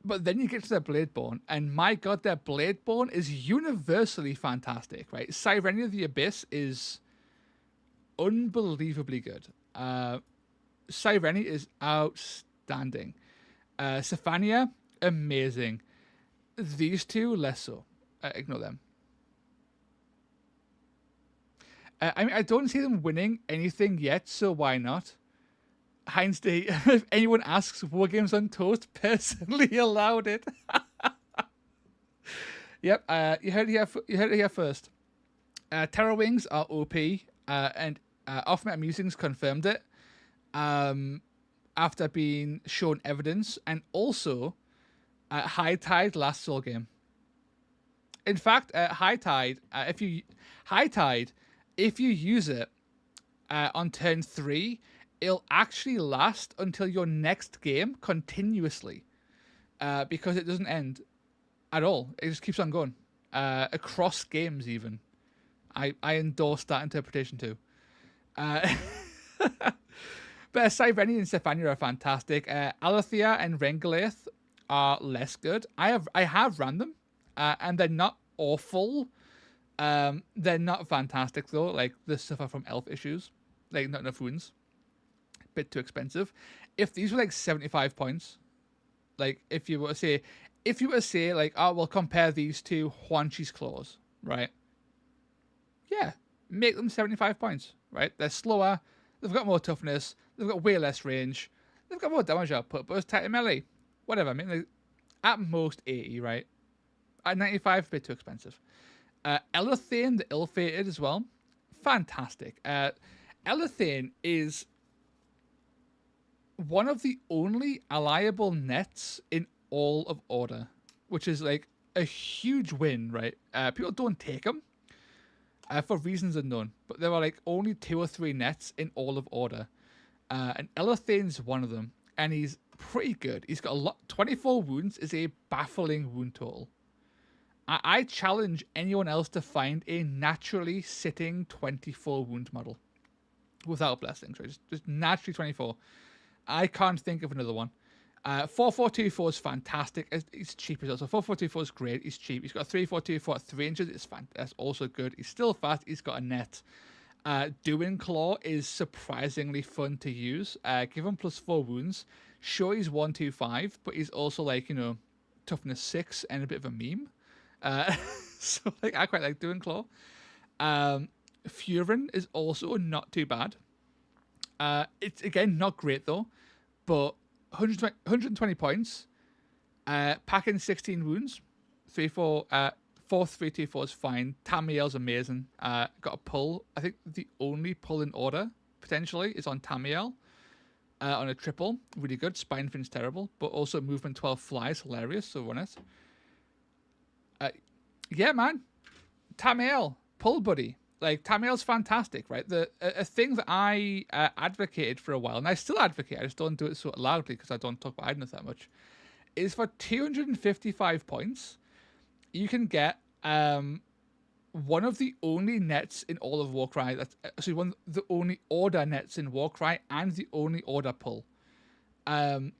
But then you get to their Bladeborn, and my god, their Bladeborn is universally fantastic, right? Sirenia of the Abyss is unbelievably good. Sirenia is outstanding. Sephania, amazing. These two, less so. Ignore them. I mean, I don't see them winning anything yet, so why not? Heinz D, if anyone asks, War Games on Toast personally allowed it. Yep, you heard it here first. Terror Wings are OP, and Off-Meta Musings confirmed it after being shown evidence, and also High Tide last Soul game. In fact, High Tide, if you use it on turn 3, it'll actually last until your next game continuously, because it doesn't end at all. It just keeps on going across games. Even I endorse that interpretation too. But Cyreni and Stephania are fantastic. Alethea and Rengalaith are less good. I have ran them, and they're not awful. They're not fantastic though. Like, they suffer from elf issues, like not enough wounds, bit too expensive. If these were like 75 points, like if you were to say like, oh, we'll compare these to Huanchi's Claws, right? Yeah, make them 75 points, right? They're slower, they've got more toughness, they've got way less range, they've got more damage output, but it's tighter melee. Whatever, I mean, like, at most 80, right? At 95, a bit too expensive. Elethane, the Ill-Fated as well, fantastic. Elethane is one of the only alliable nets in all of Order, which is like a huge win, right? People don't take them for reasons unknown, but there are like only 2 or 3 nets in all of Order, and Elethane's one of them, and he's pretty good. He's got a lot. 24 wounds is a baffling wound total. I challenge anyone else to find a naturally sitting 24 wound model without blessings, right? Just naturally 24. I can't think of another one. 4424 is fantastic. It's cheap as well. So 4424 is great. He's cheap. He's got a 3424 at 3 inches. That's also good. He's still fast. He's got a net. Doing Claw is surprisingly fun to use. Give him +4 wounds. Sure, he's 125, but he's also like, toughness 6 and a bit of a meme. So like, I quite like Doing Claw. Furin is also not too bad. It's again not great though, but 120 points, packing 16 wounds, 4-3-2-4 is fine. Tamiel's amazing. Got a pull. I think the only pull in Order potentially is on Tamiel, on a triple. Really good. Spine Fin's terrible, but also movement 12 flies, hilarious. So run it. Yeah, man. Tamiel, pull buddy. Like, Tamiel's fantastic, right? A thing that I advocated for a while, and I still advocate, I just don't do it so loudly because I don't talk about Idleness that much, is for 255 points, you can get one of the only nets in all of Warcry, the only Order nets in Warcry, and the only Order pull. And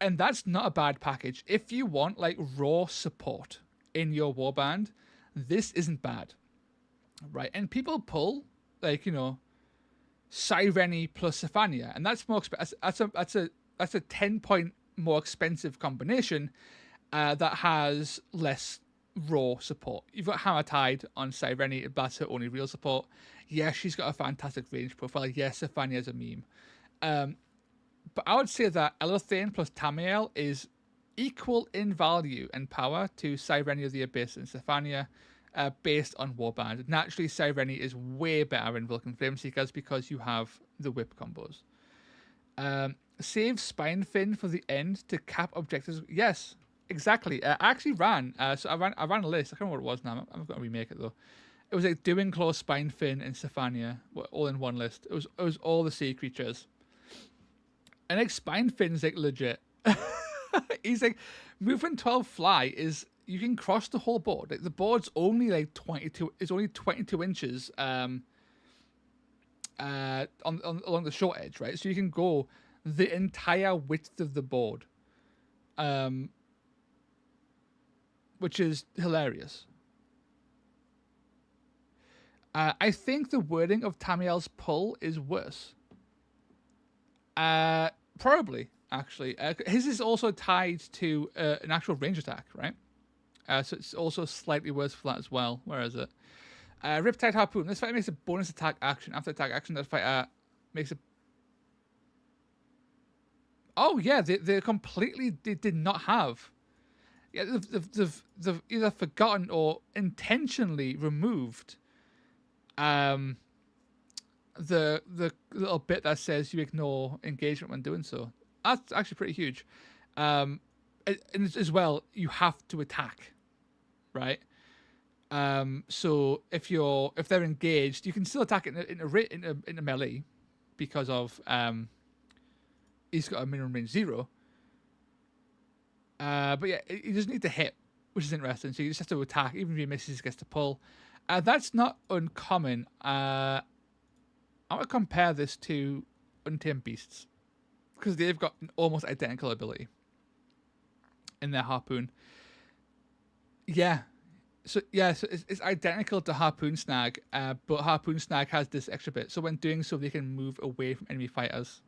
that's not a bad package. If you want, like, raw support in your warband, this isn't bad. Right, and people pull like Cyreni plus Stephania, and that's more expensive. That's a 10 point more expensive combination that has less raw support. You've got Hammer Tide on Cyreni, that's her only real support. Yeah, she's got a fantastic range profile. Yes, Stephania's a meme, but I would say that Elethane plus Tamiel is equal in value and power to Cyreni of the Abyss and Stephania. Based on warband. Naturally, Cyreni is way better in Vulcan Flameseekers because you have the whip combos. Save Spine Fin for the end to cap objectives. Yes, exactly. I actually ran. So I ran a list. I can't remember what it was now. I'm going to remake it though. It was like Doing Claw, Spine Fin, and Stephania all in one list. It was all the sea creatures. And like Spine Fin's like legit. He's like movement 12 fly is. You can cross the whole board. Like, the board's only like 22. It's only 22 inches along the short edge, right? So you can go the entire width of the board, which is hilarious. I think the wording of Tamiel's pull is worse. Probably, actually. His is also tied to an actual range attack, right? So it's also slightly worse for that as well. Where is it? Riptide Harpoon. This fighter makes a bonus attack action. After attack action, that fighter makes a... Oh yeah, they completely they did not have. Yeah, they've either forgotten or intentionally removed the little bit that says you ignore engagement when doing so. That's actually pretty huge. And as well, you have to attack, right? So if they're engaged, you can still attack it in a melee because of he's got a minimum range 0. But yeah, he doesn't need to hit, which is interesting. So you just have to attack, even if he misses, he gets to pull. That's not uncommon. I'm gonna compare this to Untamed Beasts because they've got an almost identical ability in their harpoon. So it's identical to Harpoon Snag, but Harpoon Snag has this extra bit. So when doing so, they can move away from enemy fighters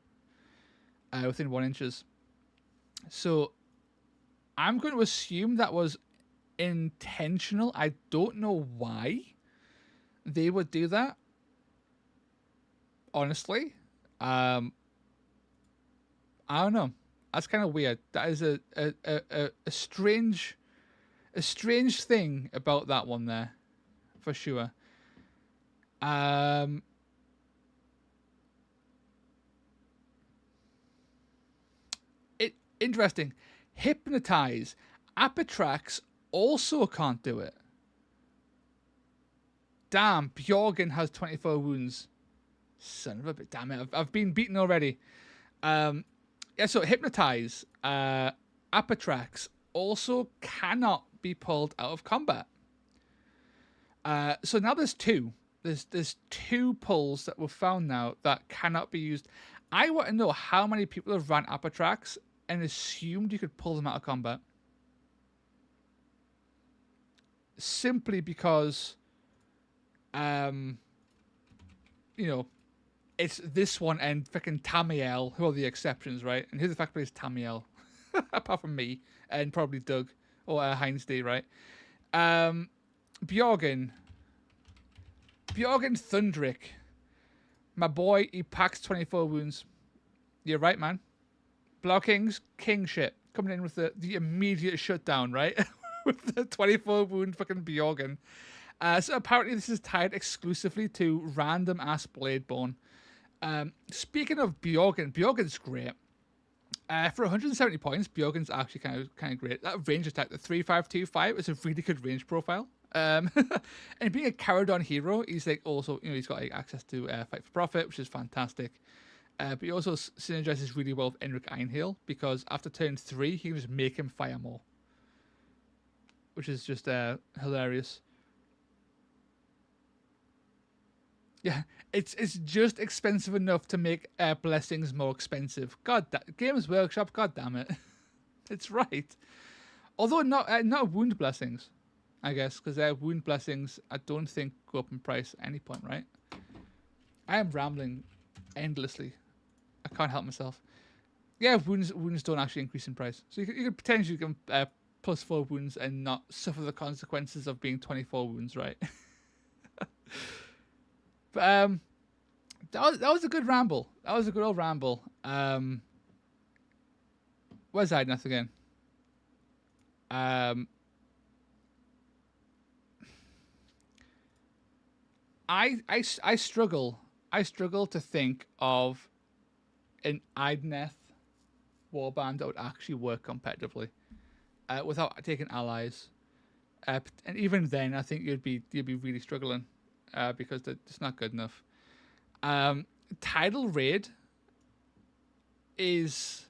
within 1 inches. So I'm going to assume that was intentional. I don't know why they would do that. Honestly, I don't know. That's kind of weird. That is a strange thing about that one there, for sure. Interesting. Hypnotize. Apitrax also can't do it. Damn, Bjorgen has 24 wounds. Son of a bit. Damn it, I've been beaten already. Yeah, so Hypnotize, Apitrax also cannot be pulled out of combat. So now there's two. There's 2 pulls that were found now that cannot be used. I want to know how many people have ran Apitrax and assumed you could pull them out of combat. Simply because, you know, it's this one and freaking Tamiel, who are the exceptions, right? And who the fuck plays Tamiel? Apart from me and probably Doug or Heinz D, right? Bjorgen Thundrick. My boy, he packs 24 wounds. You're right, man. Blocking's king shit. Coming in with the immediate shutdown, right? With the 24 wound fucking Bjorgen. So apparently this is tied exclusively to random ass Bladeborn. Speaking of Bjorgen's great. For 170 points, Bjorgen's actually kind of great. That range attack, the 3525, is a really good range profile. And being a Caradon hero, he's like also, you know, he's got like access to Fight for Profit, which is fantastic. But he also synergizes really well with Enric Einhail because after turn 3, he can just make him fire more, which is just hilarious. Yeah, it's just expensive enough to make blessings more expensive. Games Workshop, god damn it, it's right. Although not wound blessings, I guess, because wound blessings I don't think go up in price at any point, right? I am rambling endlessly. I can't help myself. Yeah, wounds don't actually increase in price, so you could potentially get +4 wounds and not suffer the consequences of being 24 wounds, right? But that was a good ramble. That was a good old ramble. Where's Idnath again? I struggle to think of an Idnath warband that would actually work competitively without taking allies. And even then, I think you'd be really struggling. Because it's not good enough. Tidal Raid it's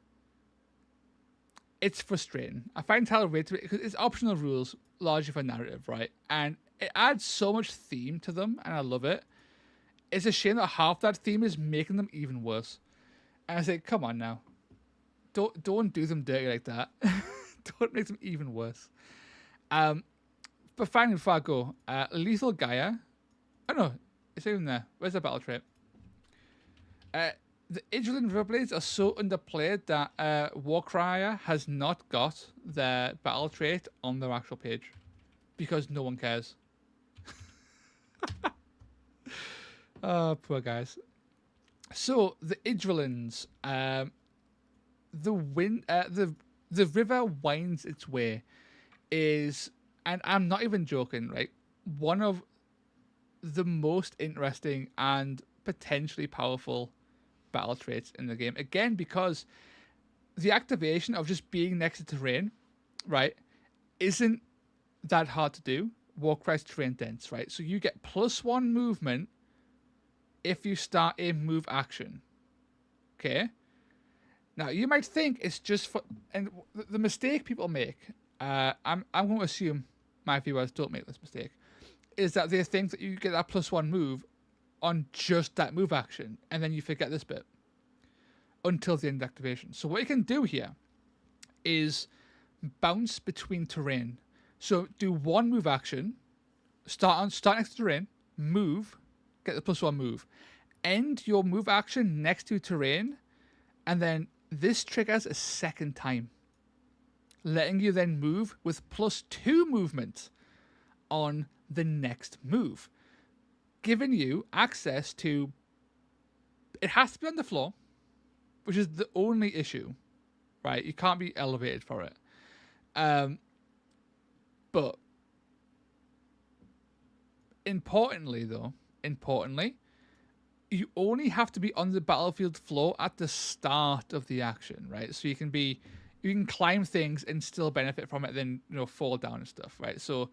frustrating. I find Tidal Raid to be, because it's optional rules largely for narrative, right? And it adds so much theme to them, and I love it. It's a shame that half that theme is making them even worse. And I say, come on now, don't do them dirty like that. Don't make them even worse. But finally, before I go, Lethal Gaia. Oh no, it's even there. Where's the battle trait? The Idrilin Riverblades are so underplayed that Warcry has not got their battle trait on their actual page because no one cares. Oh, poor guys. So the Idrilins, the river winds its way is, and I'm not even joking, right? One of the most interesting and potentially powerful battle traits in the game. Again, because the activation of just being next to terrain, right, isn't that hard to do. Warcry's terrain dense, right? So you get +1 movement if you start a move action. Okay? Now, you might think it's just for... And the mistake people make, I'm going to assume my viewers don't make this mistake, is that they think that you get that +1 move on just that move action, and then you forget this bit until the end of activation. So what you can do here is bounce between terrain. So do one move action, start next to terrain, move, get the +1 move, end your move action next to terrain, and then this triggers a second time, letting you then move with +2 movement on the next move, giving you access to... It has to be on the floor, which is the only issue, right? You can't be elevated for it. But importantly, you only have to be on the battlefield floor at the start of the action, right? So you can climb things and still benefit from it, then fall down and stuff, right? So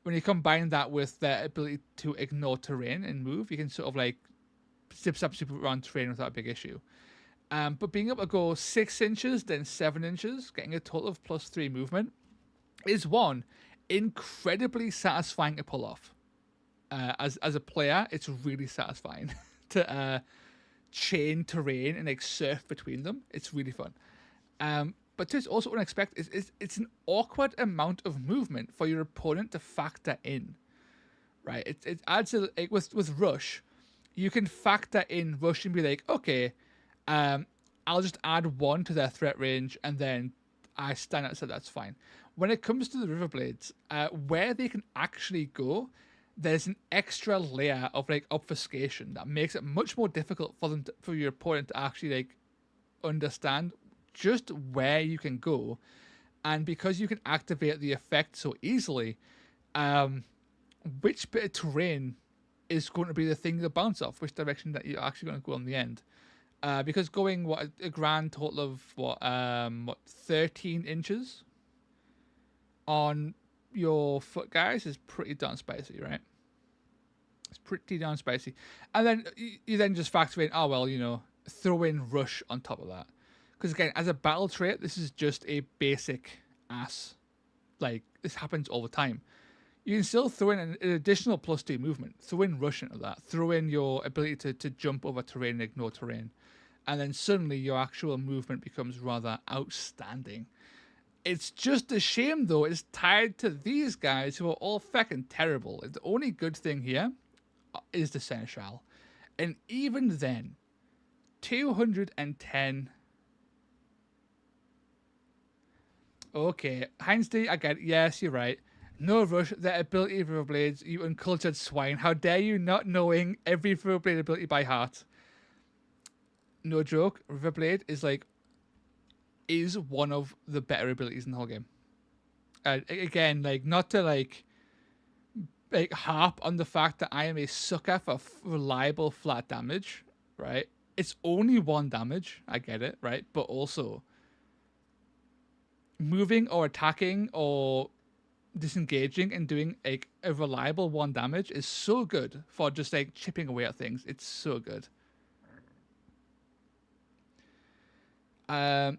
when you combine that with the ability to ignore terrain and move, you can sort of like zip around terrain without a big issue. But being able to go 6 inches, then 7 inches, getting a total of +3 movement, is one incredibly satisfying to pull off. As a player, it's really satisfying to chain terrain and like surf between them. It's really fun. But it's also unexpected. It's an awkward amount of movement for your opponent to factor in, right? It adds like with rush, you can factor in rush and be like, okay, I'll just add 1 to their threat range, and then I stand outside. That's fine. When it comes to the Riverblades, where they can actually go, there's an extra layer of like obfuscation that makes it much more difficult for your opponent to actually like understand just where you can go. And because you can activate the effect so easily, which bit of terrain is going to be the thing to bounce off, which direction that you're actually going to go in the end. Because going a grand total of 13 inches on your foot, guys, is pretty darn spicy, right? It's pretty darn spicy. And then you then just factor in, throw in rush on top of that. Because again, as a battle trait, this is just a basic ass. Like, this happens all the time. You can still throw in an additional +2 movement. Throw in rush into that. Throw in your ability to jump over terrain and ignore terrain. And then suddenly your actual movement becomes rather outstanding. It's just a shame, though, it's tied to these guys who are all fucking terrible. The only good thing here is the Seneschal. And even then, 210... Okay, Heinz-D, I get it. Yes, you're right. No rush, the ability of Riverblades, you uncultured swine. How dare you not knowing every Riverblade ability by heart? No joke, Riverblade is one of the better abilities in the whole game. Again, like, not to like harp on the fact that I am a sucker for reliable flat damage, right? It's only 1 damage, I get it, right? But also, moving or attacking or disengaging and doing like a reliable 1 damage is so good for just like chipping away at things. It's so good. So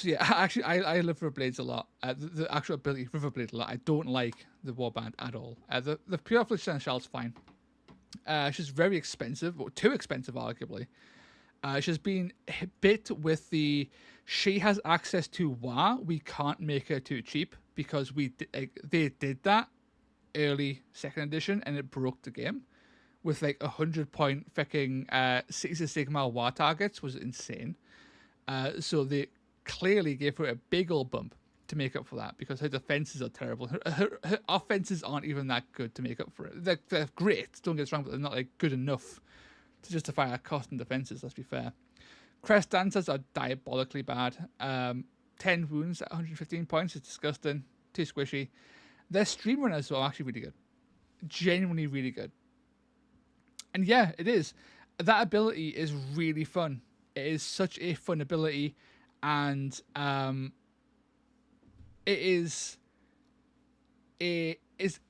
yeah, actually, I love Riverblades a lot. The actual ability Riverblade a lot. I don't like the warband at all. The pure flesh Seneschal's fine. She's very expensive, or too expensive, arguably. She's been bit with the... She has access to WoW. We can't make her too cheap because they did that early 2nd edition and it broke the game. With like 100-point freaking Six of Sigmar WoW targets was insane. So they clearly gave her a big old bump to make up for that because her defenses are terrible. Her offenses aren't even that good to make up for it. They're great, don't get us wrong, but they're not like good enough to justify our cost and defenses, let's be fair. Crest Dancers are diabolically bad. 10 wounds at 115 points is disgusting. Too squishy. Their stream runners are actually really good. Genuinely really good. And yeah, it is. That ability is really fun. It is such a fun ability, and it is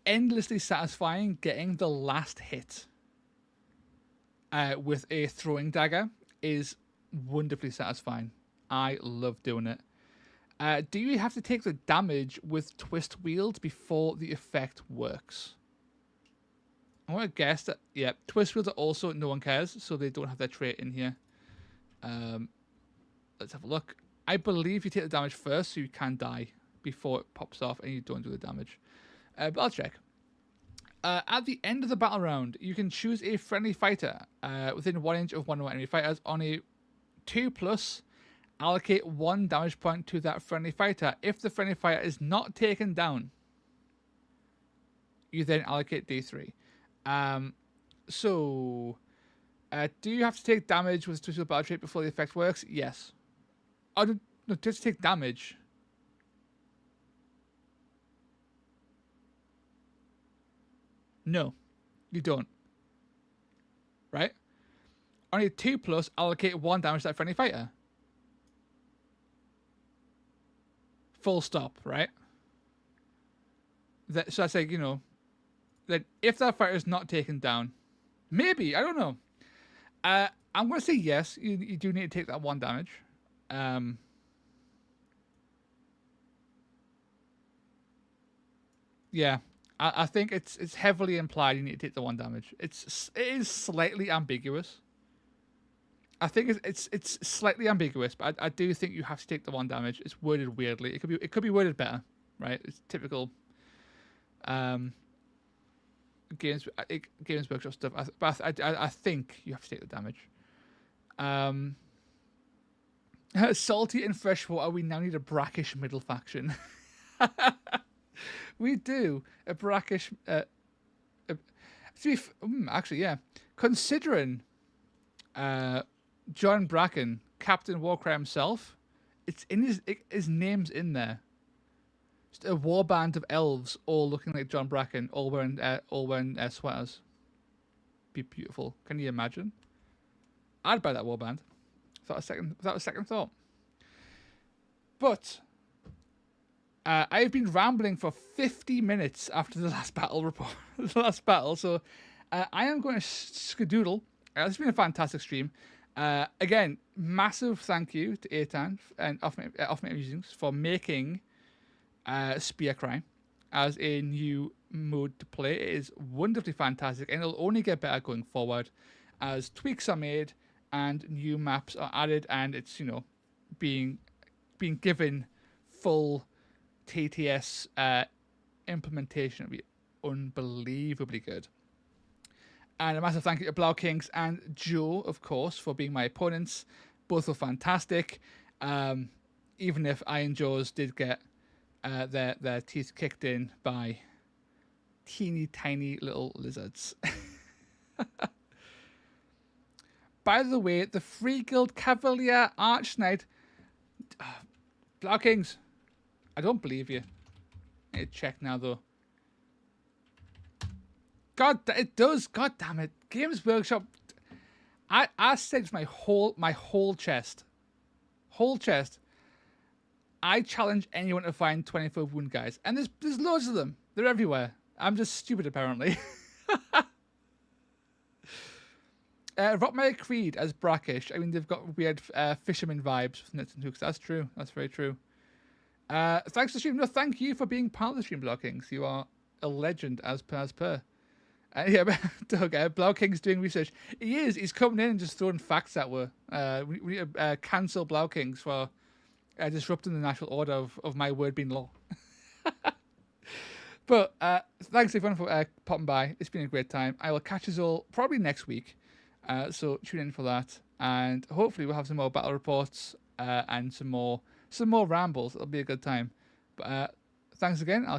endlessly satisfying getting the last hit with a throwing dagger is wonderfully satisfying. I love doing it. Do you have to take the damage with twist wield before the effect works? I want to guess that, yeah, twist wields are also no one cares, so they don't have their trait in here. Let's have a look. I believe you take the damage first, so you can die before it pops off and you don't do the damage. But I'll check. At the end of the battle round, you can choose a friendly fighter within 1 inch of one of my enemy fighters. On a 2+, allocate 1 damage point to that friendly fighter. If the friendly fighter is not taken down, you then allocate D3. Do you have to take damage with Twisted Battle Trait before the effect works? Yes. Oh, no, just take damage. No, you don't. Right? Only 2+, allocate 1 damage to that friendly fighter. Full stop, right? So that's like, that if that fighter is not taken down, maybe, I don't know. I'm going to say yes, you do need to take that 1 damage. Yeah, I think it's heavily implied you need to take the 1 damage. It is slightly ambiguous. I think it's slightly ambiguous, but I do think you have to take the 1 damage. It's worded weirdly. It could be worded better, right? It's typical Games Workshop stuff. But I think you have to take the damage. Salty and freshwater. We now need a brackish middle faction. We do a brackish. Actually, yeah. Considering John Bracken, Captain Warcry himself, it's in his name's in there. Just a warband of elves, all looking like John Bracken, all wearing sweaters. Be beautiful. Can you imagine? I'd buy that warband. Without a second thought. But I've been rambling for 50 minutes after the last battle report. The last battle, so I am going to skedoodle. It's been a fantastic stream. Again, massive thank you to Eitan and Off Musings for making SPEARCRY as a new mode to play. It is wonderfully fantastic, and it'll only get better going forward as tweaks are made and new maps are added, and it's being given full TTS implementation. It'll be unbelievably good. And a massive thank you to Blau Kings and Joe, of course, for being my opponents. Both were fantastic. Even if I and Joe's did get their teeth kicked in by teeny tiny little lizards. By the way, the Free Guild Cavalier Arch Knight. Blau Kings, I don't believe you. I need to check now, though. God, it does. God damn it. Games Workshop. I said my whole chest. Whole chest. I challenge anyone to find 24 wound guys. And there's loads of them. They're everywhere. I'm just stupid, apparently. Rotmire Creed as brackish. I mean, they've got weird fisherman vibes with nets and hooks. That's true. That's very true. Thanks for the stream. No, thank you for being part of the stream, Blau Kings. You are a legend as per. Yeah, Doug, Blau King's doing research. He is. He's coming in and just throwing facts at we need to cancel Blau Kings for disrupting the natural order of my word being law. But thanks everyone for popping by. It's been a great time. I will catch us all probably next week. So tune in for that, and hopefully we'll have some more battle reports and some more rambles. It'll be a good time. But thanks again. I'll